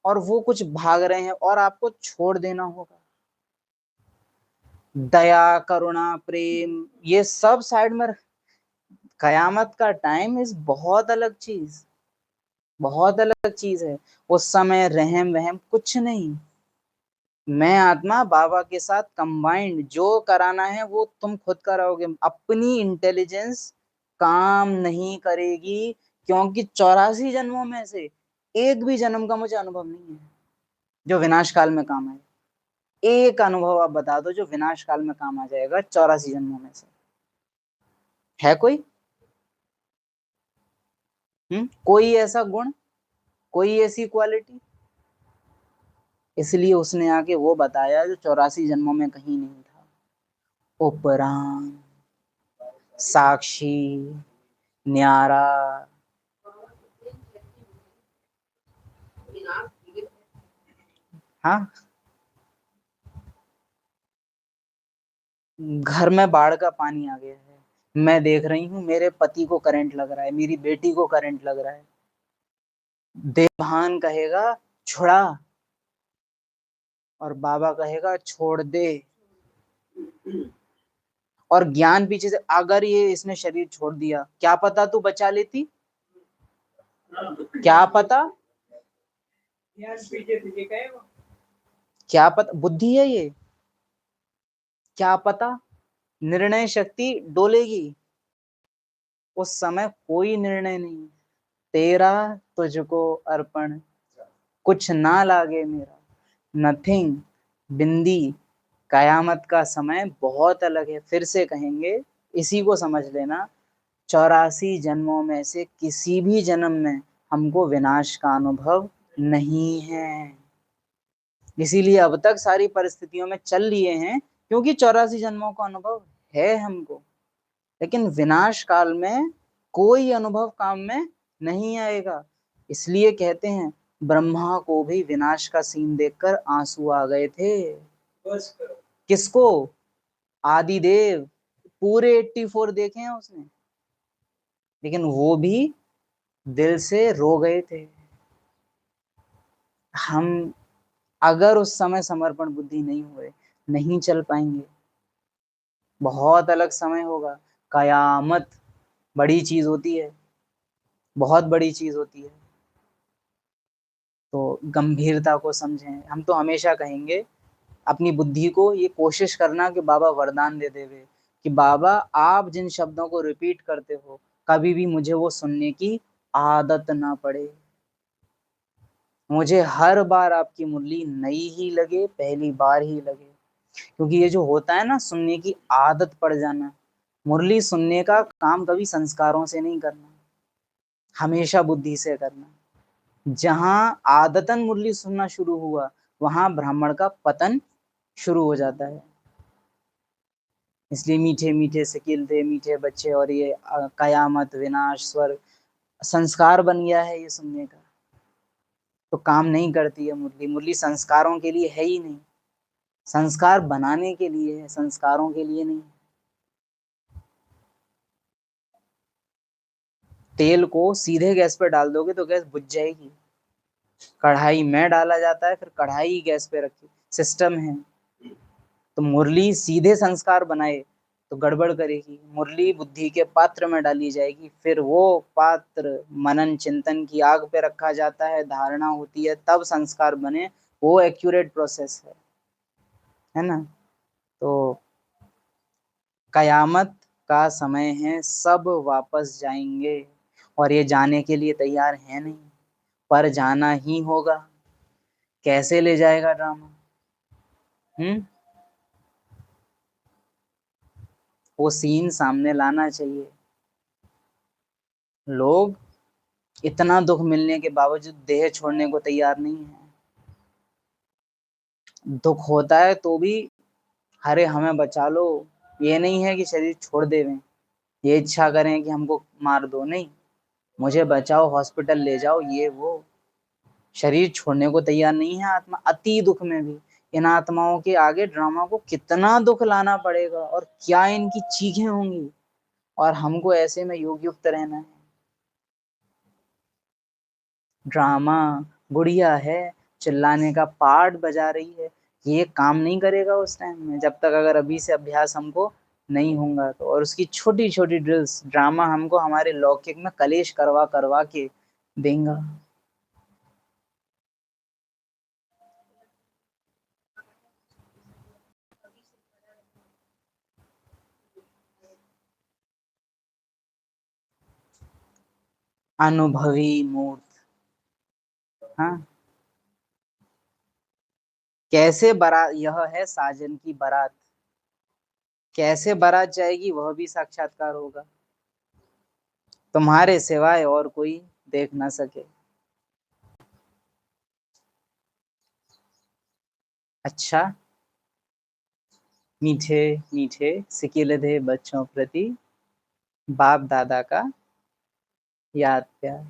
और वो कुछ भाग रहे हैं और आपको छोड़ देना होगा। दया करुणा प्रेम ये सब साइड में कयामत का टाइम इस बहुत अलग चीज, बहुत अलग चीज है। उस समय रहम वहम कुछ नहीं, मैं आत्मा बाबा के साथ कंबाइंड, जो कराना है वो तुम खुद कराओगे, अपनी इंटेलिजेंस काम नहीं करेगी, क्योंकि 84 जन्मों में से एक भी जन्म का मुझे अनुभव नहीं है जो विनाश काल में काम आए। एक अनुभव आप बता दो जो विनाश काल में काम आ जाएगा 84 जन्मों में से, है कोई? कोई ऐसा गुण, कोई ऐसी क्वालिटी? इसलिए उसने आके वो बताया जो 84 जन्मों में कहीं नहीं था। उपराम, साक्षी, न्यारा, हाँ। घर में बाढ़ का पानी आ गया है, मैं देख रही हूँ मेरे पति को करंट लग रहा है, मेरी बेटी को करंट लग रहा है, देवान कहेगा छुड़ा और बाबा कहेगा छोड़ दे, और ज्ञान पीछे से अगर ये इसने शरीर छोड़ दिया क्या पता तू बचा लेती, क्या पता, क्या पता, बुद्धि है ये, क्या पता, निर्णय शक्ति डोलेगी। उस समय कोई निर्णय नहीं, तेरा तुझको अर्पण, कुछ ना लागे मेरा, नथिंग, बिंदी। कयामत का समय बहुत अलग है, फिर से कहेंगे, इसी को समझ लेना, 84 जन्मों में से किसी भी जन्म में हमको विनाश का अनुभव नहीं है, इसीलिए अब तक सारी परिस्थितियों में चल लिए हैं क्योंकि 84 जन्मों का अनुभव है हमको, लेकिन विनाश काल में कोई अनुभव काम में नहीं आएगा। इसलिए कहते हैं ब्रह्मा को भी विनाश का सीन देखकर आंसू आ गए थे। किसको? आदिदेव, पूरे 84 देखे हैं उसने, लेकिन वो भी दिल से रो गए थे। हम अगर उस समय समर्पण बुद्धि नहीं हुए नहीं चल पाएंगे, बहुत अलग समय होगा। कयामत बड़ी चीज होती है, बहुत बड़ी चीज होती है, तो गंभीरता को समझें। हम तो हमेशा कहेंगे अपनी बुद्धि को ये कोशिश करना कि बाबा वरदान दे देवे कि बाबा आप जिन शब्दों को रिपीट करते हो कभी भी मुझे वो सुनने की आदत ना पड़े, मुझे हर बार आपकी मुरली नई ही लगे, पहली बार ही लगे। क्योंकि ये जो होता है ना सुनने की आदत पड़ जाना, मुरली सुनने का काम कभी संस्कारों से नहीं करना, हमेशा बुद्धि से करना। जहां आदतन मुरली सुनना शुरू हुआ वहां ब्राह्मण का पतन शुरू हो जाता है। इसलिए मीठे मीठे सिकिल थे मीठे बच्चे, और ये कयामत विनाश स्वर्ग संस्कार बन गया है ये सुनने का, तो काम नहीं करती है मुरली। मुरली संस्कारों के लिए है ही नहीं, संस्कार बनाने के लिए है, संस्कारों के लिए नहीं। तेल को सीधे गैस पे डाल दोगे तो गैस बुझ जाएगी, कढ़ाई में डाला जाता है फिर कढ़ाई गैस पे रखी, सिस्टम है। तो मुरली सीधे संस्कार बनाए तो गड़बड़ करेगी, मुरली बुद्धि के पात्र में डाली जाएगी, फिर वो पात्र मनन चिंतन की आग पे रखा जाता है, धारणा होती है, तब संस्कार बने, वो एक्यूरेट प्रोसेस है ना। तो कयामत का समय है, सब वापस जाएंगे और ये जाने के लिए तैयार है नहीं, पर जाना ही होगा। कैसे ले जाएगा ड्रामा? वो सीन सामने लाना चाहिए। लोग इतना दुख मिलने के बावजूद देह छोड़ने को तैयार नहीं है, दुख होता है तो भी अरे हमें बचा लो, ये नहीं है कि शरीर छोड़ देवें, ये इच्छा करें कि हमको मार दो, नहीं, मुझे बचाओ, हॉस्पिटल ले जाओ, ये वो। शरीर छोड़ने को तैयार नहीं है आत्मा, अति दुख में भी। इन आत्माओं के आगे ड्रामा को कितना दुख लाना पड़ेगा और क्या इनकी चीखें होंगी, और हमको ऐसे में योग युक्त रहना है। ड्रामा, गुड़िया है, चिल्लाने का पार्ट बजा रही है, ये काम नहीं करेगा उस टाइम में, जब तक अगर अभी से अभ्यास हमको नहीं होगा तो। और उसकी छोटी छोटी ड्रिल्स, ड्रामा हमको हमारे लौकिक में कलेश करवा करवा के देगा। अनुभवी मूर्त। हाँ, कैसे बारात, यह है साजन की बारात, कैसे बारात जाएगी वह भी साक्षात्कार होगा, तुम्हारे सिवाय और कोई देख ना सके। अच्छा, मीठे मीठे सिकिलधे बच्चों प्रति बाप दादा का याद प्यार।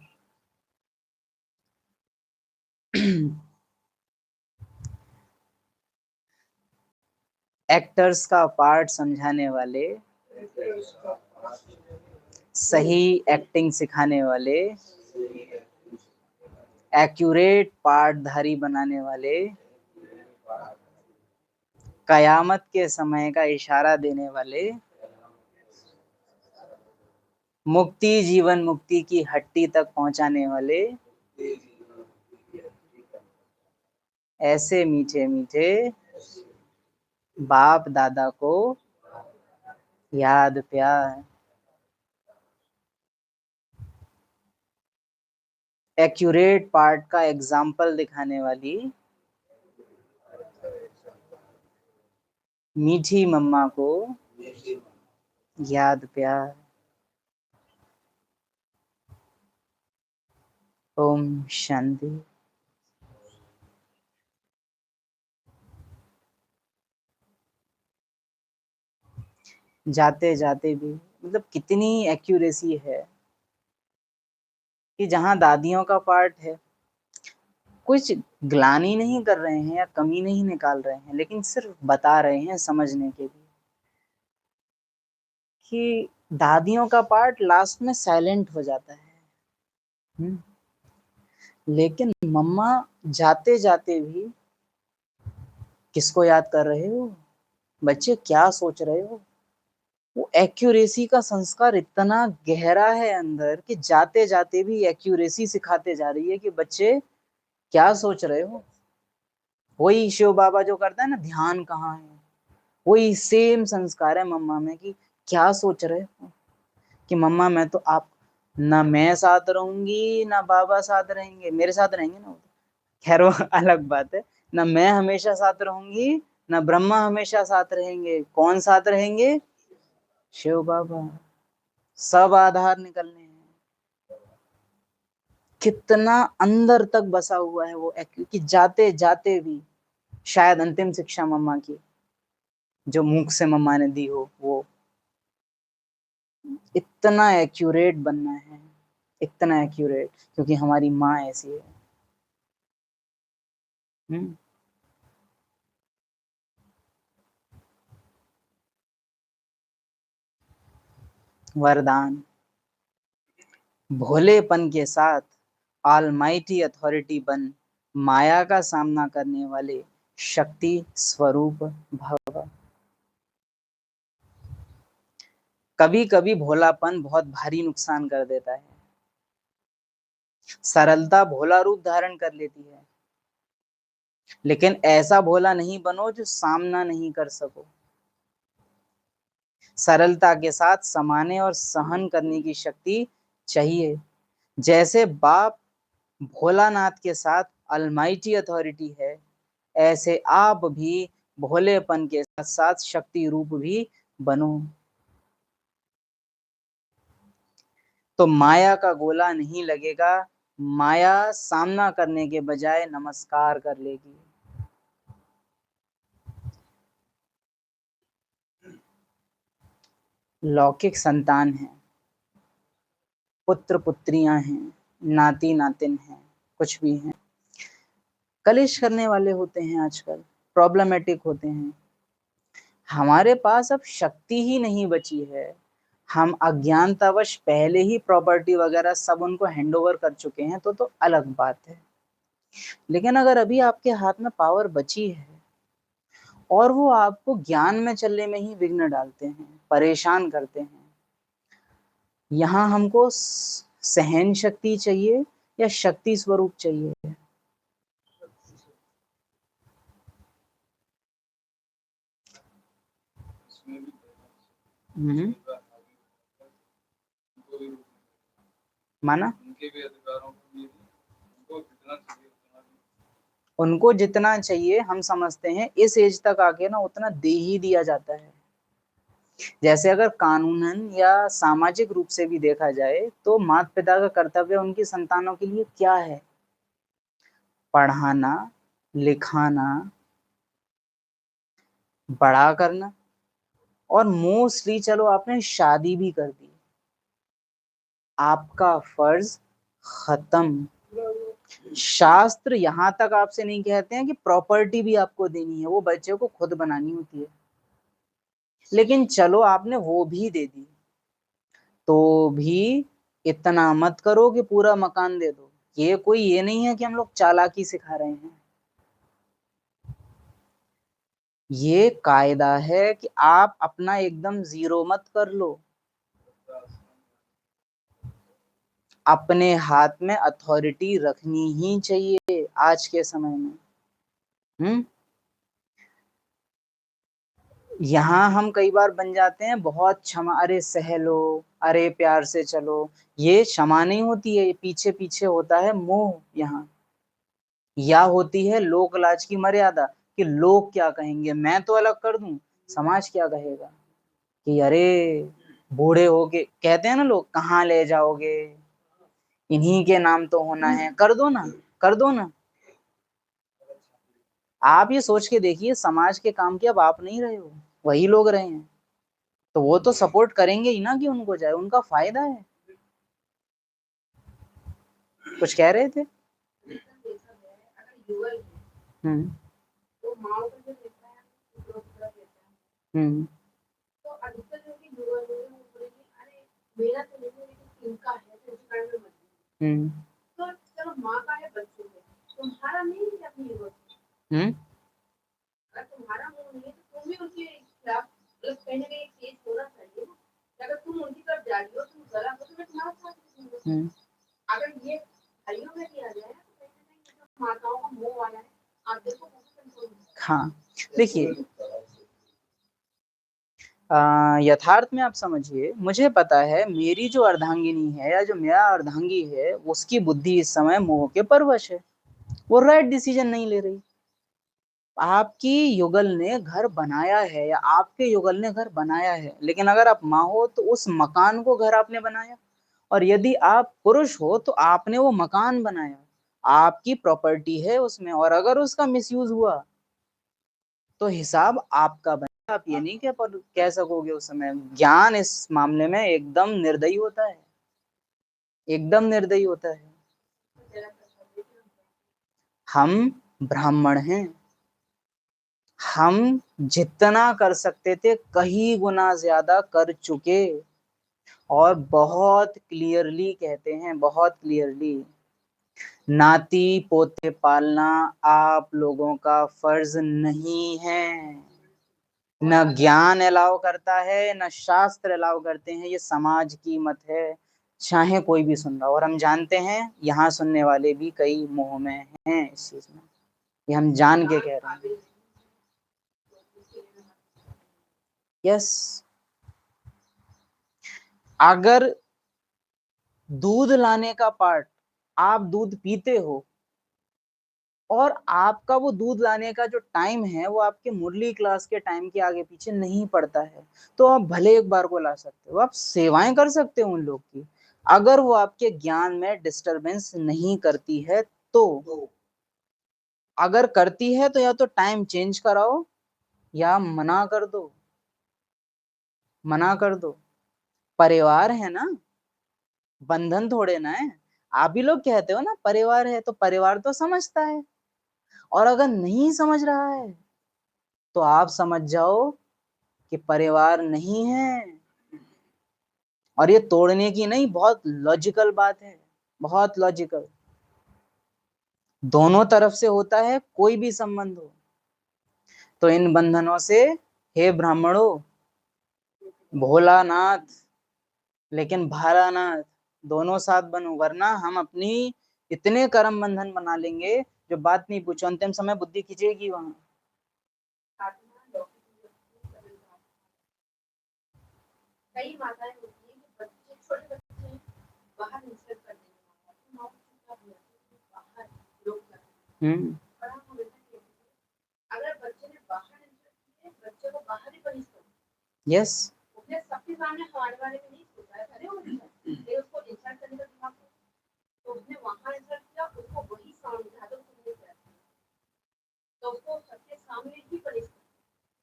एक्टर्स का पार्ट समझाने वाले, सही एक्टिंग सिखाने वाले, एक्यूरेट पार्टधारी बनाने वाले, कयामत के समय का इशारा देने वाले, मुक्ति जीवन मुक्ति की हट्टी तक पहुंचाने वाले, ऐसे मीठे मीठे बाप दादा को याद प्यार। एक्यूरेट पार्ट का एग्जाम्पल दिखाने वाली मीठी मम्मा को याद प्यार। ओम शांति। जाते जाते भी मतलब कितनी एक्यूरेसी है कि जहां दादियों का पार्ट है, कुछ ग्लानी नहीं कर रहे हैं या कमी नहीं निकाल रहे हैं, लेकिन सिर्फ बता रहे हैं समझने के लिए कि दादियों का पार्ट लास्ट में साइलेंट हो जाता है। लेकिन मम्मा जाते जाते भी किसको याद कर रहे हो, बच्चे क्या सोच रहे हो। वो एक्यूरेसी का संस्कार इतना गहरा है अंदर कि जाते जाते भी एक्यूरेसी सिखाते जा रही है कि बच्चे क्या सोच रहे हो। वही शिव बाबा जो करता है ना, ध्यान कहाँ है, वही सेम संस्कार है मम्मा में कि क्या सोच रहे हो। कि मम्मा मैं तो आप, ना मैं साथ रहूंगी ना बाबा साथ रहेंगे, मेरे साथ रहेंगे ना, खैर वो अलग बात है। ना मैं हमेशा साथ रहूंगी ना ब्रह्मा हमेशा साथ रहेंगे, कौन साथ रहेंगे, शिव बाबा। सब आधार निकलने हैं। कितना अंदर तक बसा हुआ है वो कि जाते जाते भी शायद अंतिम शिक्षा मम्मा की जो मुख से मम्मा ने दी हो, वो इतना एक्यूरेट बनना है, इतना एक्यूरेट, क्योंकि हमारी माँ ऐसी है। हम्म। वरदान, भोलेपन के साथ ऑलमाइटी अथॉरिटी बन माया का सामना करने वाले शक्ति स्वरूप भव। कभी कभी भोलापन बहुत भारी नुकसान कर देता है, सरलता भोला रूप धारण कर लेती है, लेकिन ऐसा भोला नहीं बनो जो सामना नहीं कर सको। सरलता के साथ समाने और सहन करने की शक्ति चाहिए। जैसे बाप भोलानाथ के साथ अलमाइटी अथॉरिटी है, ऐसे आप भी भोलेपन के साथ साथ शक्ति रूप भी बनो। तो माया का गोला नहीं लगेगा, माया सामना करने के बजाय नमस्कार कर लेगी। लौकिक संतान है, पुत्र पुत्रियां हैं, नाती नातिन हैं, कुछ भी हैं, कलेश करने वाले होते हैं आजकल, प्रॉब्लमेटिक होते हैं। हमारे पास अब शक्ति ही नहीं बची है, हम अज्ञानतावश पहले ही प्रॉपर्टी वगैरह सब उनको हैंड ओवर कर चुके हैं, तो अलग बात है। लेकिन अगर अभी आपके हाथ में पावर बची है और वो आपको ज्ञान में चलने में ही विघ्न डालते हैं, परेशान करते हैं, यहाँ हमको सहन शक्ति चाहिए या शक्ति स्वरूप चाहिए? माना उनको जितना चाहिए, हम समझते हैं इस एज तक आके ना उतना दे ही दिया जाता है। जैसे अगर कानूनन या सामाजिक रूप से भी देखा जाए तो माता पिता का कर्तव्य उनकी संतानों के लिए क्या है? पढ़ाना, लिखाना, बड़ा करना, और मोस्टली चलो आपने शादी भी कर दी, आपका फर्ज खत्म। शास्त्र यहाँ तक आपसे नहीं कहते हैं कि प्रॉपर्टी भी आपको देनी है, वो बच्चे को खुद बनानी होती है। लेकिन चलो आपने वो भी दे दी, तो भी इतना मत करो कि पूरा मकान दे दो। ये नहीं है कि हम लोग चालाकी सिखा रहे हैं, ये कायदा है कि आप अपना एकदम जीरो मत कर लो। अपने हाथ में अथॉरिटी रखनी ही चाहिए आज के समय में। यहाँ हम कई बार बन जाते हैं बहुत क्षमा, अरे सह लो, अरे प्यार से चलो। ये क्षमा नहीं होती है, ये पीछे पीछे होता है मोह यहाँ, या होती है लोक लाज की मर्यादा कि लोग क्या कहेंगे, मैं तो अलग कर दूं, समाज क्या कहेगा, कि अरे बूढ़े हो के कहते हैं ना लोग, कहाँ ले जाओगे, इन्हीं के नाम तो होना है, कर दो ना, कर दो ना। आप ये सोच के देखिए, समाज के काम की अब आप नहीं रहे हो, वही लोग रहे हैं, तो वो तो सपोर्ट करेंगे ही ना कि उनको जाए, उनका फायदा है। कुछ कह रहे थे? हम्म हम्म हम्म हम्म हम्म हाँ, देखिए, यथार्थ में आप समझिए, मुझे पता है मेरी जो अर्धांगिनी है या जो मेरा अर्धांगी है, उसकी बुद्धि इस समय मोह के परवश है, वो राइट डिसीजन नहीं ले रही। आपकी युगल ने घर बनाया है या आपके युगल ने घर बनाया है, लेकिन अगर आप माँ हो तो उस मकान को घर आपने बनाया, और यदि आप पुरुष हो तो आपने वो मकान बनाया, आपकी प्रॉपर्टी है उसमें, और अगर उसका मिसयूज हुआ तो हिसाब आपका बनेगा। आप ये नहीं कह सकोगे उस समय। ज्ञान इस मामले में एकदम निर्दयी होता है, एकदम निर्दयी होता है। हम ब्राह्मण हैं, हम जितना कर सकते थे कहीं गुना ज्यादा कर चुके, और बहुत क्लियरली कहते हैं, बहुत क्लियरली, नाती पोते पालना आप लोगों का फर्ज नहीं है, न ज्ञान अलाउ करता है, न शास्त्र अलाउ करते हैं, ये समाज की मत है, चाहे कोई भी सुन रहा हो। और हम जानते हैं यहाँ सुनने वाले भी कई मोह में हैं इस चीज में, ये हम जान के कह रहे हैं। यस, अगर दूध लाने का पार्ट, आप दूध पीते हो और आपका वो दूध लाने का जो टाइम है वो आपके मुरली क्लास के टाइम के आगे पीछे नहीं पड़ता है, तो आप भले एक बार को ला सकते हो, आप सेवाएं कर सकते हो उन लोग की, अगर वो आपके ज्ञान में डिस्टरबेंस नहीं करती है तो। अगर करती है तो या तो टाइम चेंज कराओ या मना कर दो, मना कर दो। परिवार है ना, बंधन थोड़े ना है। आप भी लोग कहते हो ना परिवार है, तो परिवार तो समझता है, और अगर नहीं समझ रहा है तो आप समझ जाओ कि परिवार नहीं है। और ये तोड़ने की नहीं, बहुत लॉजिकल बात है, बहुत लॉजिकल। दोनों तरफ से होता है, कोई भी संबंध हो। तो इन बंधनों से हे ब्राह्मणों, भोलानाथ लेकिन भालानाथ दोनों साथ बनो, वरना हम अपनी इतने कर्म बंधन बना लेंगे जो बात नहीं पूछो, अंतिम समय बुद्धि खींचेगी वहां। कई माताएं होती हैं कि बच्चे छोटे बच्चे हैं, बाहर इंसर्ट कर देंगे, माँ को बाहर लोग करते हैं। और हम हमेशा कहते हैं अगर बच्चे ने बाहर इंसर्ट किए, बच्चे को बाहर ही पनिश करो। यस, उसने सबके सामने हमारे बारे में नहीं सोचा है, अरे वो नहीं उसको इंसर्ट करने का दिमाग, तो उसने वहां इंसर्ट किया, उसको वही समझा दो तुमने क्या किया, तो उसको सबके सामने ही पनिश करो,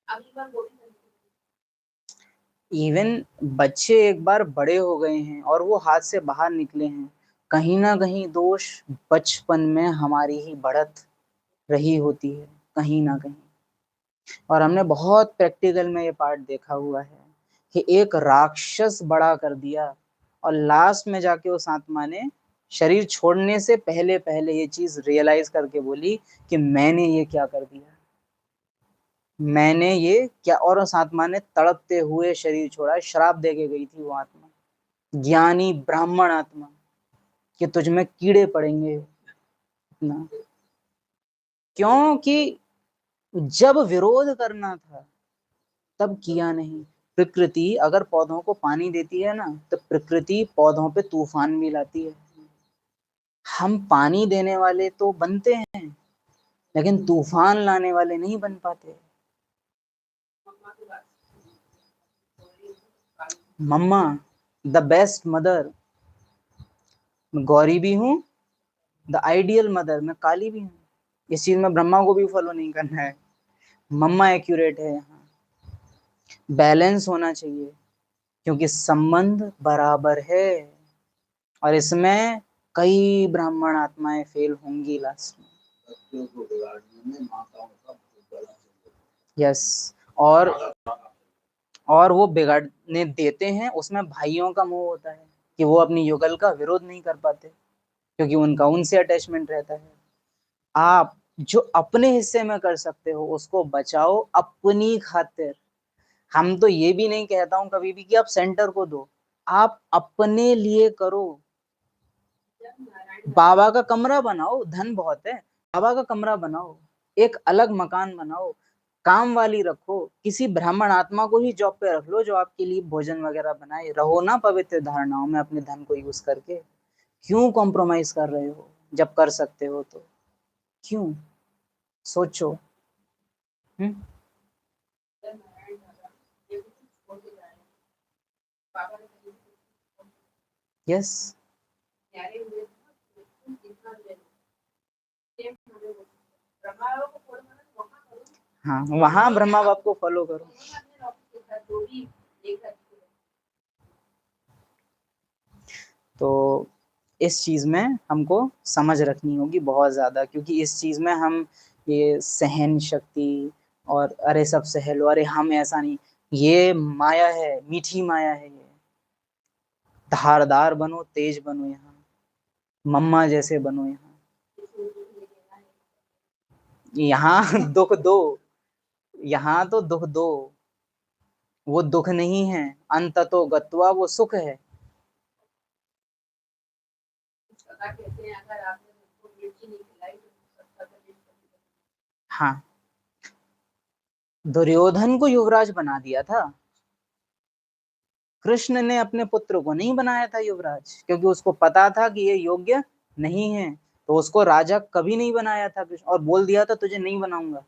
अगली बार वो भी करेंगे। इवन बच्चे एक बार बड़े हो गए हैं और वो हाथ से बाहर निकले हैं, कहीं ना कहीं दोष बचपन में हमारी ही बढ़त रही होती है, कहीं ना कहीं। और हमने बहुत प्रैक्टिकल में ये पार्ट देखा हुआ है कि एक राक्षस बड़ा कर दिया, और लास्ट में जाके उस आत्मा ने शरीर छोड़ने से पहले पहले ये चीज रियलाइज करके बोली कि मैंने ये क्या कर दिया, मैंने ये क्या। और उस आत्मा ने तड़पते हुए शरीर छोड़ा, श्राप दे के गई थी वो आत्मा, ज्ञानी ब्राह्मण आत्मा, कि तुझ में कीड़े पड़ेंगे इतना। क्योंकि जब विरोध करना था तब किया नहीं। प्रकृति अगर पौधों को पानी देती है ना, तो प्रकृति पौधों पे तूफान भी लाती है। हम पानी देने वाले तो बनते हैं, लेकिन तूफान लाने वाले नहीं बन पाते। मम्मा द बेस्ट मदर। मैं गौरी भी हूँ, द आइडियल मदर, मैं काली भी हूँ। इस चीज में ब्रह्मा को भी फॉलो नहीं करना है, मम्मा एक्यूरेट है यहाँ। बैलेंस होना चाहिए, क्योंकि संबंध बराबर है, और इसमें कई ब्राह्मण आत्माएं फेल होंगी लास्ट में। बच्चों को बिगाड़ने में माताओं का बहुत बड़ा सहयोग। यस, और वो बिगाड़ने देते हैं, उसमें भाइयों का मोह होता है कि वो अपनी युगल का विरोध नहीं कर पाते, क्योंकि उनका उनसे अटैचमेंट रहता है। आप जो अपने हिस्से में कर सकते हो उसको बचाओ अपनी खातिर। हम तो ये भी नहीं कहता हूं कभी भी कि आप सेंटर को दो, आप अपने लिए करो। बाबा का कमरा बनाओ, धन बहुत है, बाबा का कमरा बनाओ, एक अलग मकान बनाओ, काम वाली रखो, किसी ब्राह्मण आत्मा को ही जॉब पे रख लो जो आपके लिए भोजन वगैरह बनाए। रहो ना पवित्र धारणाओं में अपने धन को यूज करके। क्यों कॉम्प्रोमाइज कर रहे हो जब कर सकते हो तो? क्यों? सोचो। यस, हाँ, वहां ब्रह्मा बाप को फॉलो करो। तो इस चीज में हमको समझ रखनी होगी बहुत ज्यादा, क्योंकि इस चीज में हम ये सहन शक्ति और अरे सब सह लो, अरे हम ऐसा नहीं, ये माया है, मीठी माया है ये। धारदार बनो, तेज बनो, यहाँ मम्मा जैसे बनो। यहाँ दुख दो, यहाँ तो दुख दो, वो दुख नहीं है, अंततो गत्वा वो सुख है। हाँ, दुर्योधन को युवराज बना दिया था, कृष्ण ने अपने पुत्र को नहीं बनाया था युवराज, क्योंकि उसको पता था कि ये योग्य नहीं है, तो उसको राजा कभी नहीं बनाया था कृष्ण, और बोल दिया था तुझे नहीं बनाऊंगा।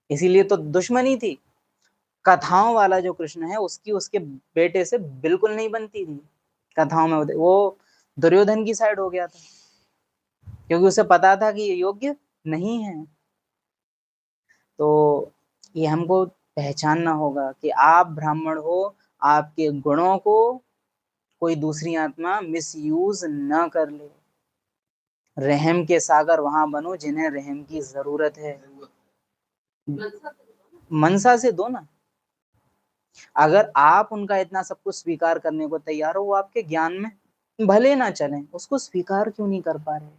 इसीलिए तो दुश्मनी थी। कथाओं वाला जो कृष्ण है उसकी उसके बेटे से बिल्कुल नहीं बनती थी कथाओं में, वो दुर्योधन की साइड हो गया था, क्योंकि उसे पता था कि ये योग्य नहीं है। तो ये हमको पहचानना होगा कि आप ब्राह्मण हो, आपके गुणों को कोई दूसरी आत्मा मिसयूज न कर ले। रहम के सागर वहां बनो जिन्हें रहम की जरूरत है। मनसा से दो ना। अगर आप उनका इतना सब कुछ स्वीकार करने को तैयार हो, वो आपके ज्ञान में भले ना चलें, उसको स्वीकार क्यों नहीं कर पा रहे?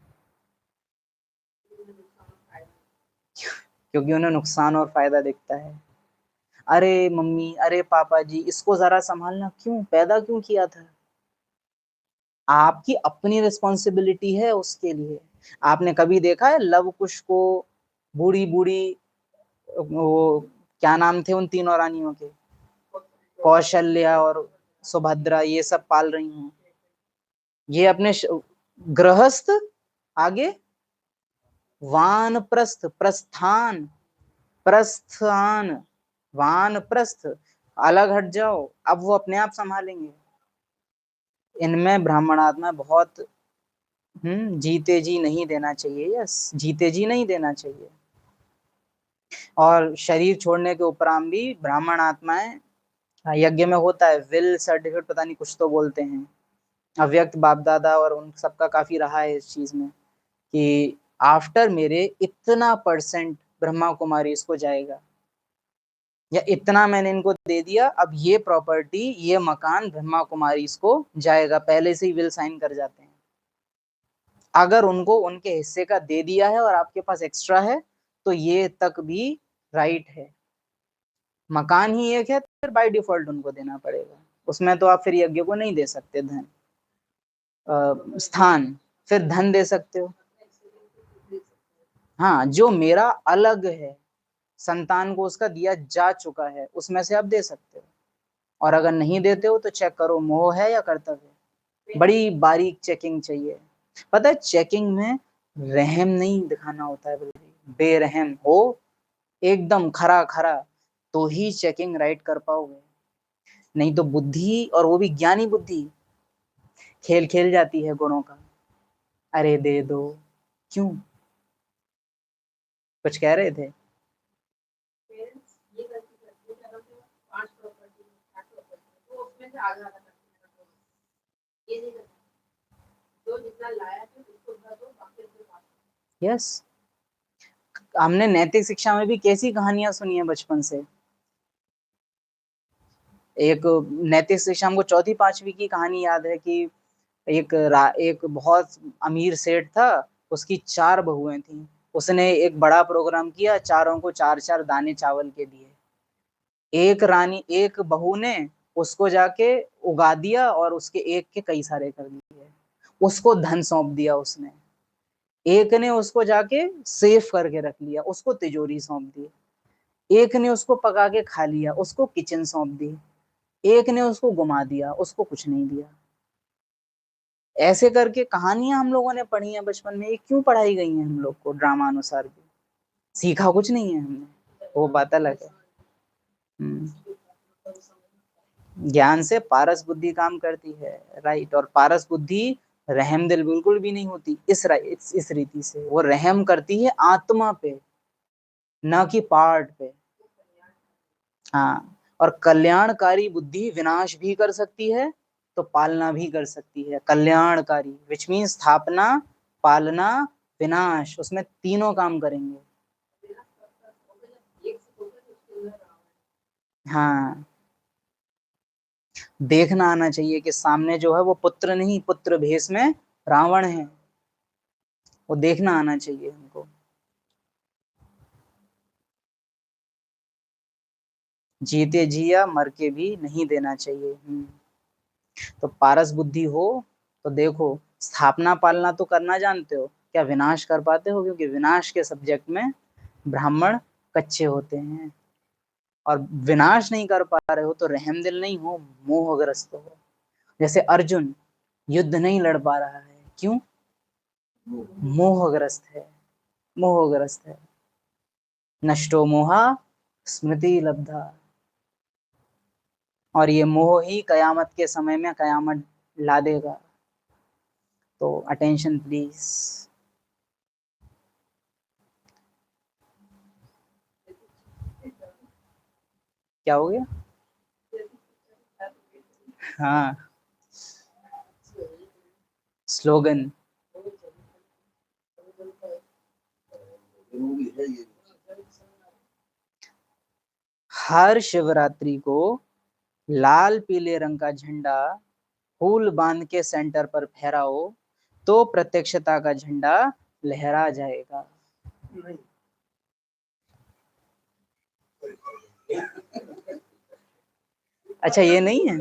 क्योंकि उन्हें नुकसान और फायदा दिखता है। अरे मम्मी, अरे पापा जी, इसको जरा संभालना, क्यों पैदा क्यों किया था? आपकी अपनी रिस्पॉन्सिबिलिटी है उसके लिए। आपने कभी देखा है लव कुश को बूढ़ी बूढ़ी, वो क्या नाम थे उन तीनों रानियों के, कौशल्या और सुभद्रा, ये सब पाल रही हूँ। ये अपने गृहस्थ, आगे वानप्रस्थ, प्रस्थान, प्रस्थान, वानप्रस्थ, अलग हट जाओ, अब वो अपने आप संभालेंगे। इनमें ब्राह्मणात्मा बहुत जीते जी नहीं देना चाहिए। यस, जीते जी नहीं देना चाहिए। और शरीर छोड़ने के उपरांत भी ब्राह्मण आत्माएं, यज्ञ में होता है विल सर्टिफिकेट, पता नहीं कुछ तो बोलते हैं, अव्यक्त बाप दादा और उन सबका काफी रहा है इस चीज में, कि आफ्टर मेरे इतना परसेंट ब्रह्मा कुमारी इसको जाएगा, या इतना मैंने इनको दे दिया, अब ये प्रॉपर्टी, ये मकान ब्रह्मा कुमारी इसको जाएगा, पहले से ही विल साइन कर जाते हैं। अगर उनको उनके हिस्से का दे दिया है और आपके पास एक्स्ट्रा है, तो ये तक भी राइट है। मकान ही एक है, फिर बाय डिफॉल्ट उनको देना पड़ेगा। उसमें तो आप फिर यज्ञ को नहीं दे सकते धन, स्थान, फिर धन दे सकते हो। हाँ, जो मेरा अलग है, संतान को उसका दिया जा चुका है, उसमें से आप दे सकते हो। और अगर नहीं देते हो तो चेक करो मोह है या कर्तव्य। बड़ी बारीक चेकिंग चाहिए। पता है, चेकिंग में रहम नहीं दिखाना होता है, बल्कि बेरहम हो, एकदम खरा खरा, तो ही चेकिंग राइट कर पाओगे। नहीं तो बुद्धि, और वो भी ज्ञानी बुद्धि, खेल खेल जाती है गुणों का। अरे दे दो, क्यों? कुछ कह रहे थे? यस, हमने नैतिक शिक्षा में भी कैसी कहानियां सुनी है बचपन से। एक नैतिक शिक्षा हमको चौथी पांचवी की कहानी याद है कि एक बहुत अमीर सेठ था, उसकी 4 बहुएं थी। उसने एक बड़ा प्रोग्राम किया, चारों को 4-4 दाने चावल के दिए। एक बहू ने उसको जाके उगा दिया और उसके एक के कई सारे कर दिए। उसको धन सौंप दिया उसने। एक ने उसको जाके सेफ करके रख लिया, उसको तिजोरी सौंप दी। एक ने उसको पका के खा लिया, उसको किचन सौंप दी। एक ने उसको घुमा दिया, उसको कुछ नहीं दिया। ऐसे करके कहानियां हम लोगों ने पढ़ी हैं बचपन में। ये क्यों पढ़ाई गई हैं हम लोग को ड्रामा अनुसार भी? सीखा कुछ नहीं है हमने, वो बात अलग है। ज्ञान से पारस बुद्धि काम करती है, राइट। और पारस बुद्धि रहम दिल बिल्कुल भी नहीं होती इस रीति से। वो रहम करती है आत्मा पे, न कि पार्ट पे। हाँ, और कल्याणकारी बुद्धि विनाश भी कर सकती है तो पालना भी कर सकती है। कल्याणकारी विच मीन स्थापना, पालना, विनाश, उसमें तीनों काम करेंगे। हाँ, देखना आना चाहिए कि सामने जो है वो पुत्र नहीं, पुत्र भेष में रावण है। वो देखना आना चाहिए हमको। जीते जिया मर के भी नहीं देना चाहिए। तो पारस बुद्धि हो तो देखो, स्थापना पालना तो करना जानते हो, क्या विनाश कर पाते हो? क्योंकि विनाश के सब्जेक्ट में ब्राह्मण कच्चे होते हैं। और विनाश नहीं कर पा रहे हो तो रहम दिल नहीं हो, मोहग्रस्त हो। जैसे अर्जुन युद्ध नहीं लड़ पा रहा है, क्यों? मोहग्रस्त है, मोहग्रस्त है। नष्टो मोहा स्मृति लब्धा। और ये मोह ही कयामत के समय में कयामत ला देगा। तो अटेंशन प्लीज। क्या हो गया? हाँ, स्लोगन जरूरी है ये। हर शिवरात्रि को लाल पीले रंग का झंडा फूल बांध के सेंटर पर फहराओ तो प्रत्यक्षता का झंडा लहरा जाएगा। नहीं। अच्छा, ये नहीं है,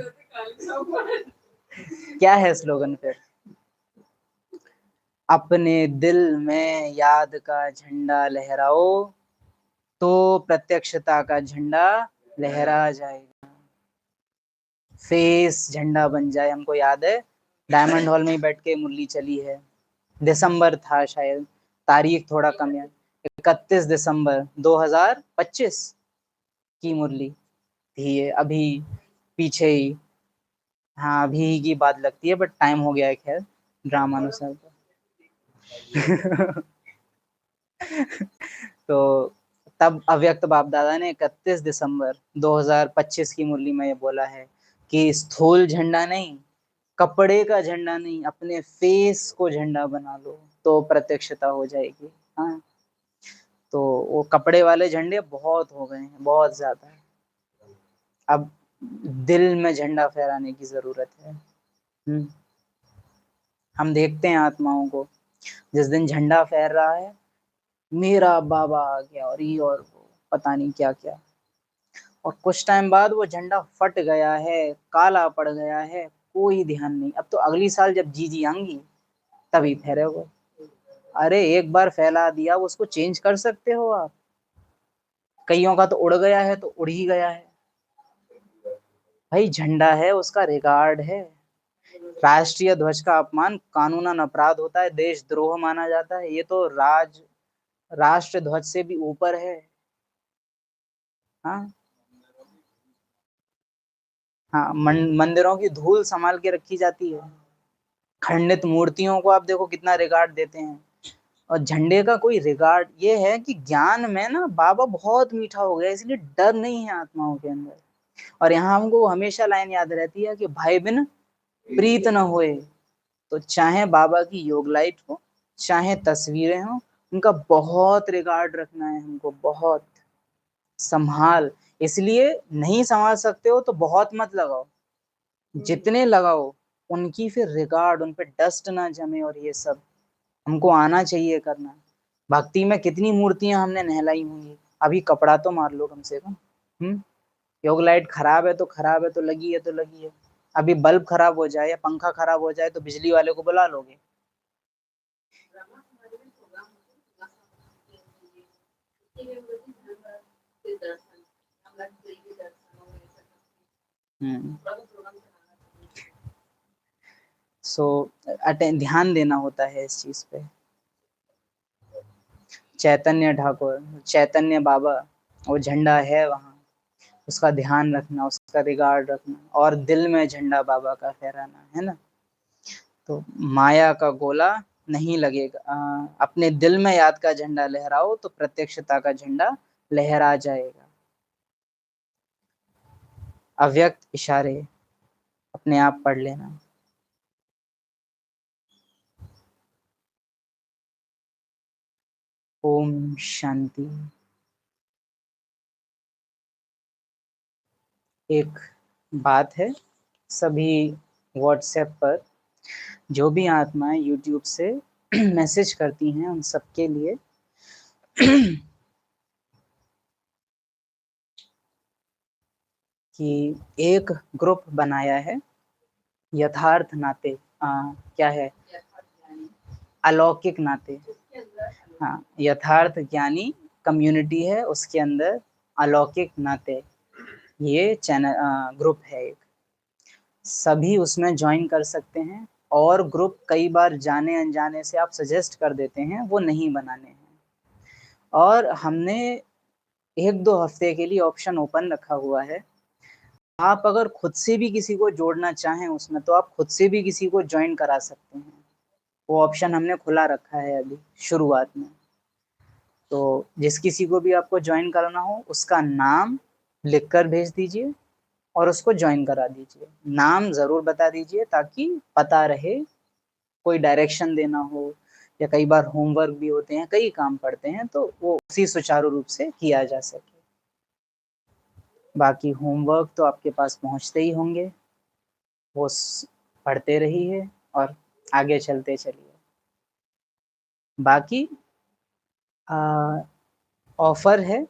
क्या है स्लोगन फिर? अपने दिल में याद का झंडा लहराओ तो प्रत्यक्षता का झंडा लहरा जाएगा। फेस झंडा बन जाए। हमको याद है डायमंड हॉल में ही बैठ के मुरली चली है, दिसंबर था शायद, तारीख थोड़ा कम याद, 31 दिसंबर 2025 की मुरली थी ये, अभी पीछे ही। हाँ, अभी ही की बात लगती है, बट टाइम हो गया है खैर ड्रामा अनुसार। तो तब अव्यक्त बाप दादा ने 31 दिसंबर 2025 की मुरली में ये बोला है कि स्थूल झंडा नहीं, कपड़े का झंडा नहीं, अपने फेस को झंडा बना लो तो प्रत्यक्षता हो जाएगी। हाँ, तो वो कपड़े वाले झंडे बहुत हो गए हैं, बहुत ज्यादा। अब दिल में झंडा फहराने की जरूरत है। हम देखते हैं आत्माओं को, जिस दिन झंडा फहर रहा है, मेरा बाबा आ गया और ये और वो पता नहीं क्या क्या, और कुछ टाइम बाद वो झंडा फट गया है, काला पड़ गया है, कोई ध्यान नहीं। अब तो अगली साल जब जीजी आएंगी तभी फहरे वो। अरे एक बार फैला दिया, उसको चेंज कर सकते हो आप? कईयों का तो उड़ गया है तो उड़ ही गया है भाई। झंडा है, उसका रिगार्ड है। राष्ट्रीय ध्वज का अपमान कानूनन अपराध होता है, देशद्रोह माना जाता है। ये तो राष्ट्र ध्वज से भी ऊपर है। हाँ हाँ, मंदिरों की धूल संभाल के रखी जाती है। खंडित मूर्तियों को आप देखो कितना रिगार्ड देते हैं, और झंडे का कोई रिगार्ड। ये है कि ज्ञान में ना बाबा बहुत मीठा हो गया, इसलिए डर नहीं है आत्माओं के अंदर। और यहाँ हमको हमेशा लाइन याद रहती है कि भाई बिन प्रीत न होए। तो चाहे बाबा की योग लाइट हो, चाहे तस्वीरें हो, उनका बहुत रिगार्ड रखना है हमको, बहुत संभाल। इसलिए नहीं संभाल सकते हो तो बहुत मत लगाओ, जितने लगाओ उनकी फिर रिगार्ड, उन पे डस्ट ना जमे, और ये सब हमको आना चाहिए करना। भक्ति में कितनी मूर्तियां हमने नहलाई होंगी, अभी कपड़ा तो मार लो कम से कम। योग लाइट खराब है तो खराब है, तो लगी है तो लगी है। अभी बल्ब खराब हो जाए या पंखा खराब हो जाए तो बिजली वाले को बुला लोगे? सो ध्यान देना होता है इस चीज पे। चैतन्य ठाकुर, चैतन्य बाबा, वो झंडा है वहाँ, उसका ध्यान रखना, उसका रिगार्ड रखना, और दिल में झंडा बाबा का फहराना है ना। तो माया का गोला नहीं लगेगा। अपने दिल में याद का झंडा लहराओ तो प्रत्यक्षता का झंडा लहरा जाएगा। अव्यक्त इशारे अपने आप पढ़ लेना। ओम शांति। एक बात है, सभी व्हाट्सएप पर जो भी आत्माएं यूट्यूब से मैसेज करती हैं, उन सबके लिए कि एक ग्रुप बनाया है यथार्थ नाते। क्या है? अलौकिक नाते। हाँ, यथार्थ ज्ञानी कम्युनिटी है, उसके अंदर अलौकिक नाते, ये चैनल ग्रुप है एक। सभी उसमें ज्वाइन कर सकते हैं, और ग्रुप कई बार जाने अनजाने से आप सजेस्ट कर देते हैं वो नहीं बनाने हैं, और हमने 1-2 हफ्ते के लिए ऑप्शन ओपन रखा हुआ है। आप अगर खुद से भी किसी को जोड़ना चाहें उसमें, तो आप खुद से भी किसी को ज्वाइन करा सकते हैं। वो ऑप्शन हमने खुला रखा है अभी शुरुआत में। तो जिस किसी को भी आपको ज्वाइन करना हो, उसका नाम लिखकर भेज दीजिए और उसको ज्वाइन करा दीजिए। नाम जरूर बता दीजिए ताकि पता रहे कोई डायरेक्शन देना हो, या कई बार होमवर्क भी होते हैं, कई काम पड़ते हैं, तो वो उसी सुचारू रूप से किया जा सके। बाकी होमवर्क तो आपके पास पहुंचते ही होंगे, वो पढ़ते रहिए और आगे चलते चलिए। बाकी ऑफर है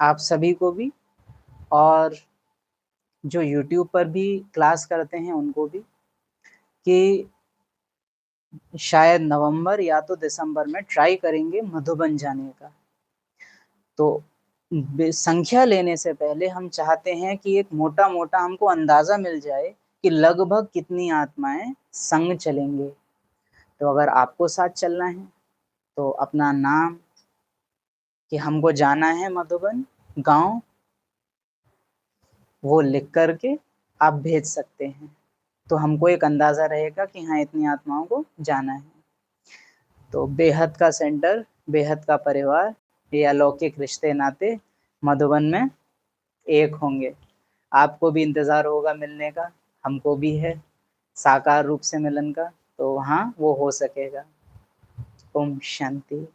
आप सभी को भी, और जो YouTube पर भी क्लास करते हैं उनको भी, कि शायद नवंबर या तो दिसंबर में ट्राई करेंगे मधुबन जाने का। तो संख्या लेने से पहले हम चाहते हैं कि एक मोटा मोटा हमको अंदाजा मिल जाए कि लगभग कितनी आत्माएं संग चलेंगे। तो अगर आपको साथ चलना है तो अपना नाम, कि हमको जाना है मधुबन गांव, वो लिख करके आप भेज सकते हैं, तो हमको एक अंदाजा रहेगा कि हाँ इतनी आत्माओं को जाना है। तो बेहद का सेंटर, बेहद का परिवार, ये अलौकिक रिश्ते नाते मधुबन में एक होंगे। आपको भी इंतजार होगा मिलने का, हमको भी है साकार रूप से मिलन का, तो वहाँ वो हो सकेगा। ओम शांति।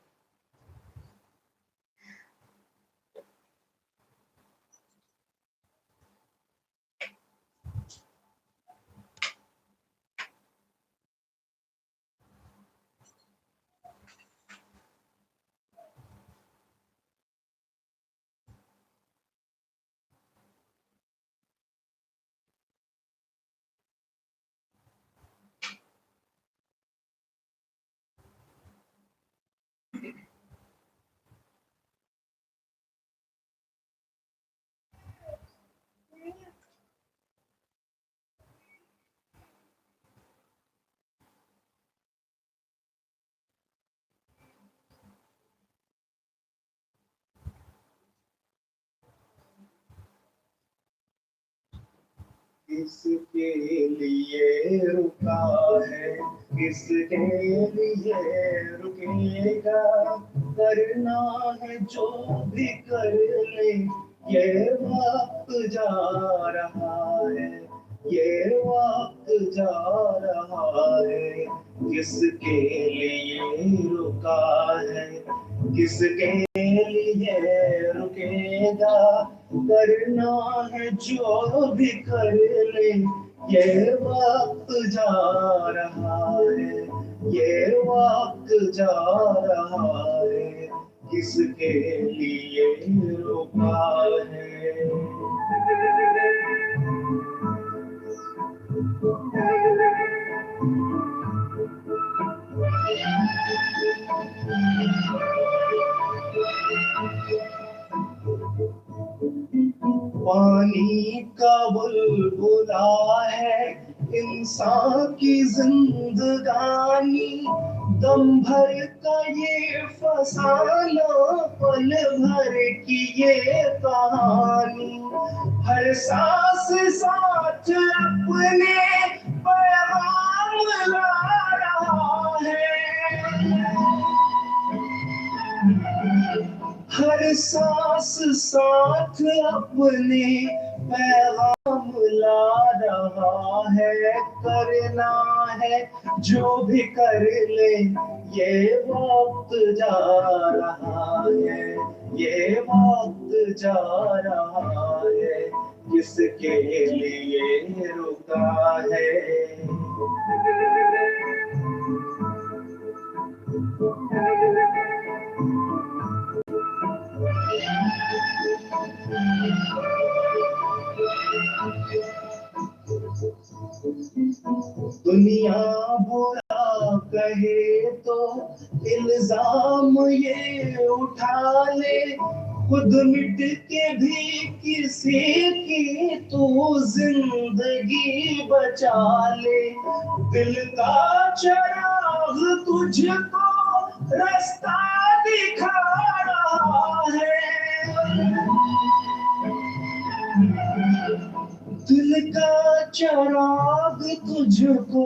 किसके लिए रुका है, किसके लिए रुकेगा, करना है जो भी कर ले, ये वक्त जा रहा है, ये वक्त जा रहा है। किसके लिए रुका है, किसके लिए रुकेगा, करना है जो भी कर ले, ये वक्त जा रहा है, ये वक्त जा रहा है। किसके लिए रुका है। पानी का बुलबुला है इंसान की जिंदगानी, दम भर का ये फसाना, पल भर की ये कहानी। हर सांस साथ अपने पैगाम ला रहा है, हर सांस साथ अपने पैगाम ला रहा है। करना है जो भी कर ले, ये वक्त जा रहा है, ये वक्त जा रहा है। किसके लिए रुका है। दुनिया बुरा कहे तो इल्जाम ये उठा ले, खुद मिट के भी किसी की तू जिंदगी बचा ले। दिल का चिराग तुझको रास्ता दिखा रहा है, दिल का चिराग तुझको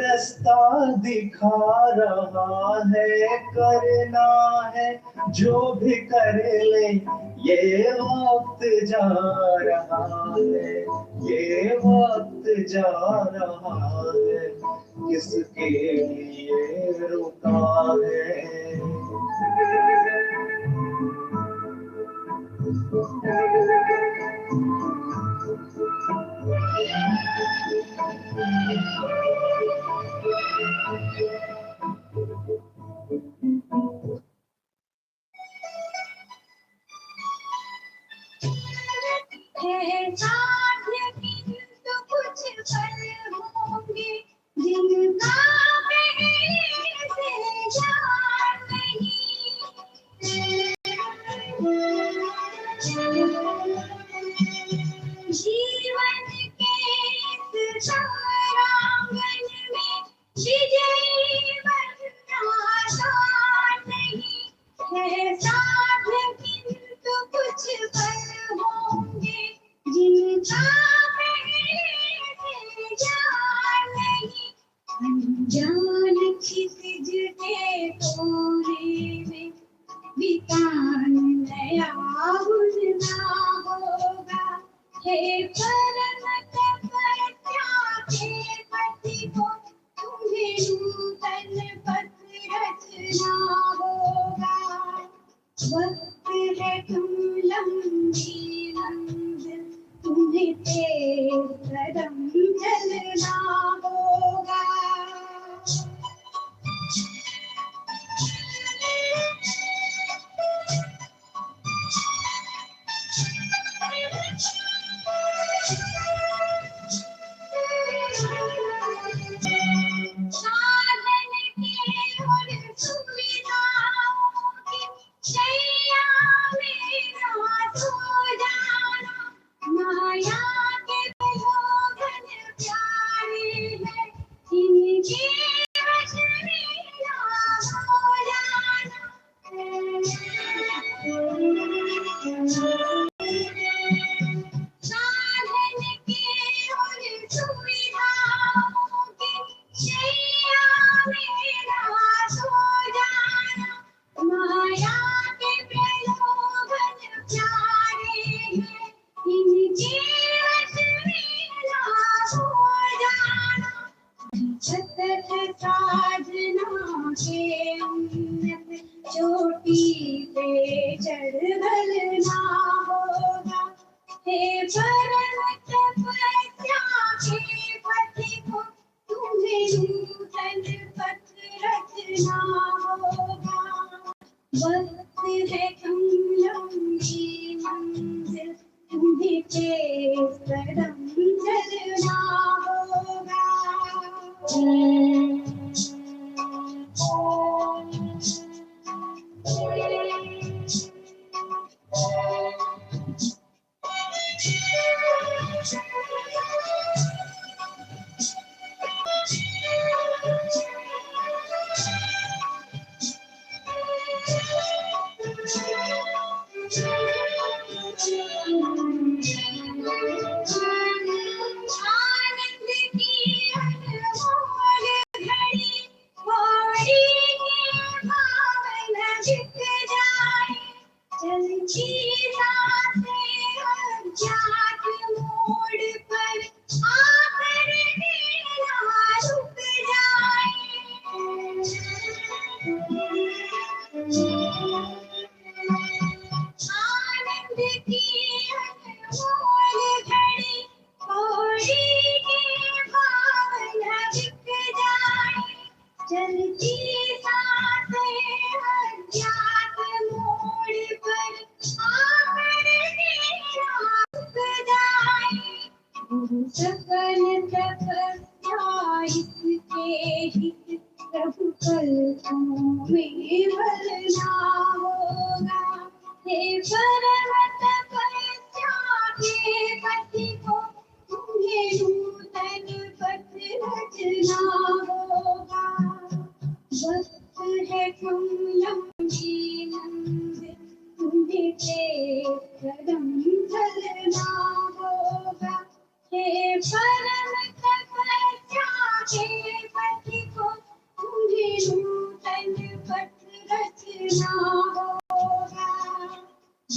रास्ता दिखा रहा है, करना है जो भी कर ले, ये वक्त जा रहा है, ये वक्त जा रहा है, किसके लिए रुका है। तो कुछ पल होंगे जिनका पहले से जान नहीं। जीवन के इस संग्रामन में विजयी बनना आसान नहीं है साथ, किंतु कुछ पल होंगे जिनका पहले से जान नहीं। अनजान क्षितिज के कोने में वितान नया बुझना होगा, हे परम तपस्या के पति को तुम्हें नूतन पथ रचना होगा। वक्त है तुम लंबी मंजिल, तुम्हें तेज कदम चलना होगा। साधन के और सुविधाओं की शैया में ना सो जाना, माया के प्रलोभन प्यारे हैं, इनके वश में ना हो जाना। साधन के और सुविधाओं की शैया में ना सो जाना, माया के प्रलोभन प्यारे हैं, इनके वश में ना हो जाना। सतत साधना के उन्नत चोटी पे चढ़ ढलना होगा, हे परम तपस्या के पति को तुम्हें नूतन पथ रचना होगा। वक्त है तुम लंबी मंजिल, तुम्हें तेज कदम चलना होगा। आनंद की अनमोल घड़ी, घोड़ी के भावन बिक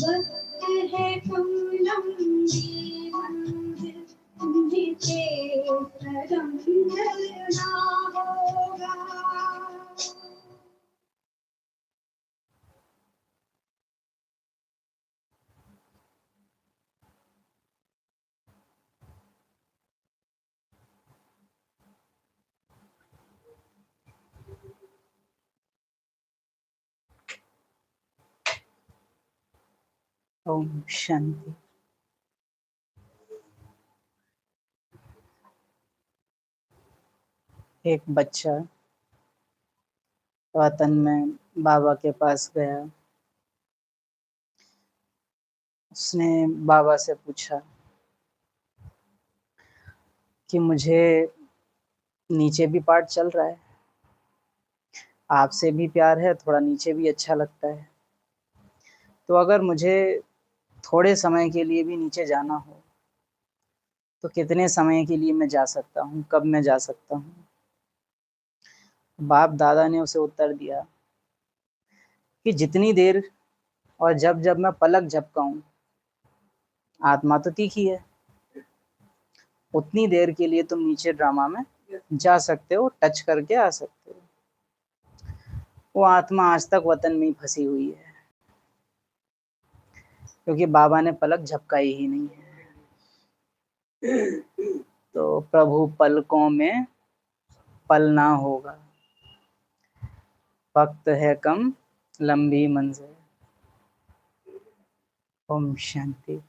वक्त है कम लंबी मंजिल, तुम्हीं के कदम चलना होगा। ओम शांति। एक बच्चा वतन में बाबा के पास गया। उसने बाबा से पूछा कि मुझे नीचे भी पाठ चल रहा है, आपसे भी प्यार है, थोड़ा नीचे भी अच्छा लगता है, तो अगर मुझे थोड़े समय के लिए भी नीचे जाना हो तो कितने समय के लिए मैं जा सकता हूँ, कब मैं जा सकता हूँ? बाप दादा ने उसे उत्तर दिया कि जितनी देर और जब जब मैं पलक झपकाऊं, आत्मा तो तीखी है, उतनी देर के लिए तुम नीचे ड्रामा में जा सकते हो, टच करके आ सकते हो। वो आत्मा आज तक वतन में ही फंसी हुई है, क्योंकि बाबा ने पलक झपकाई ही नहीं है। तो प्रभु पलकों में पलना होगा, वक्त है कम लंबी मंजिल। ओम शांति।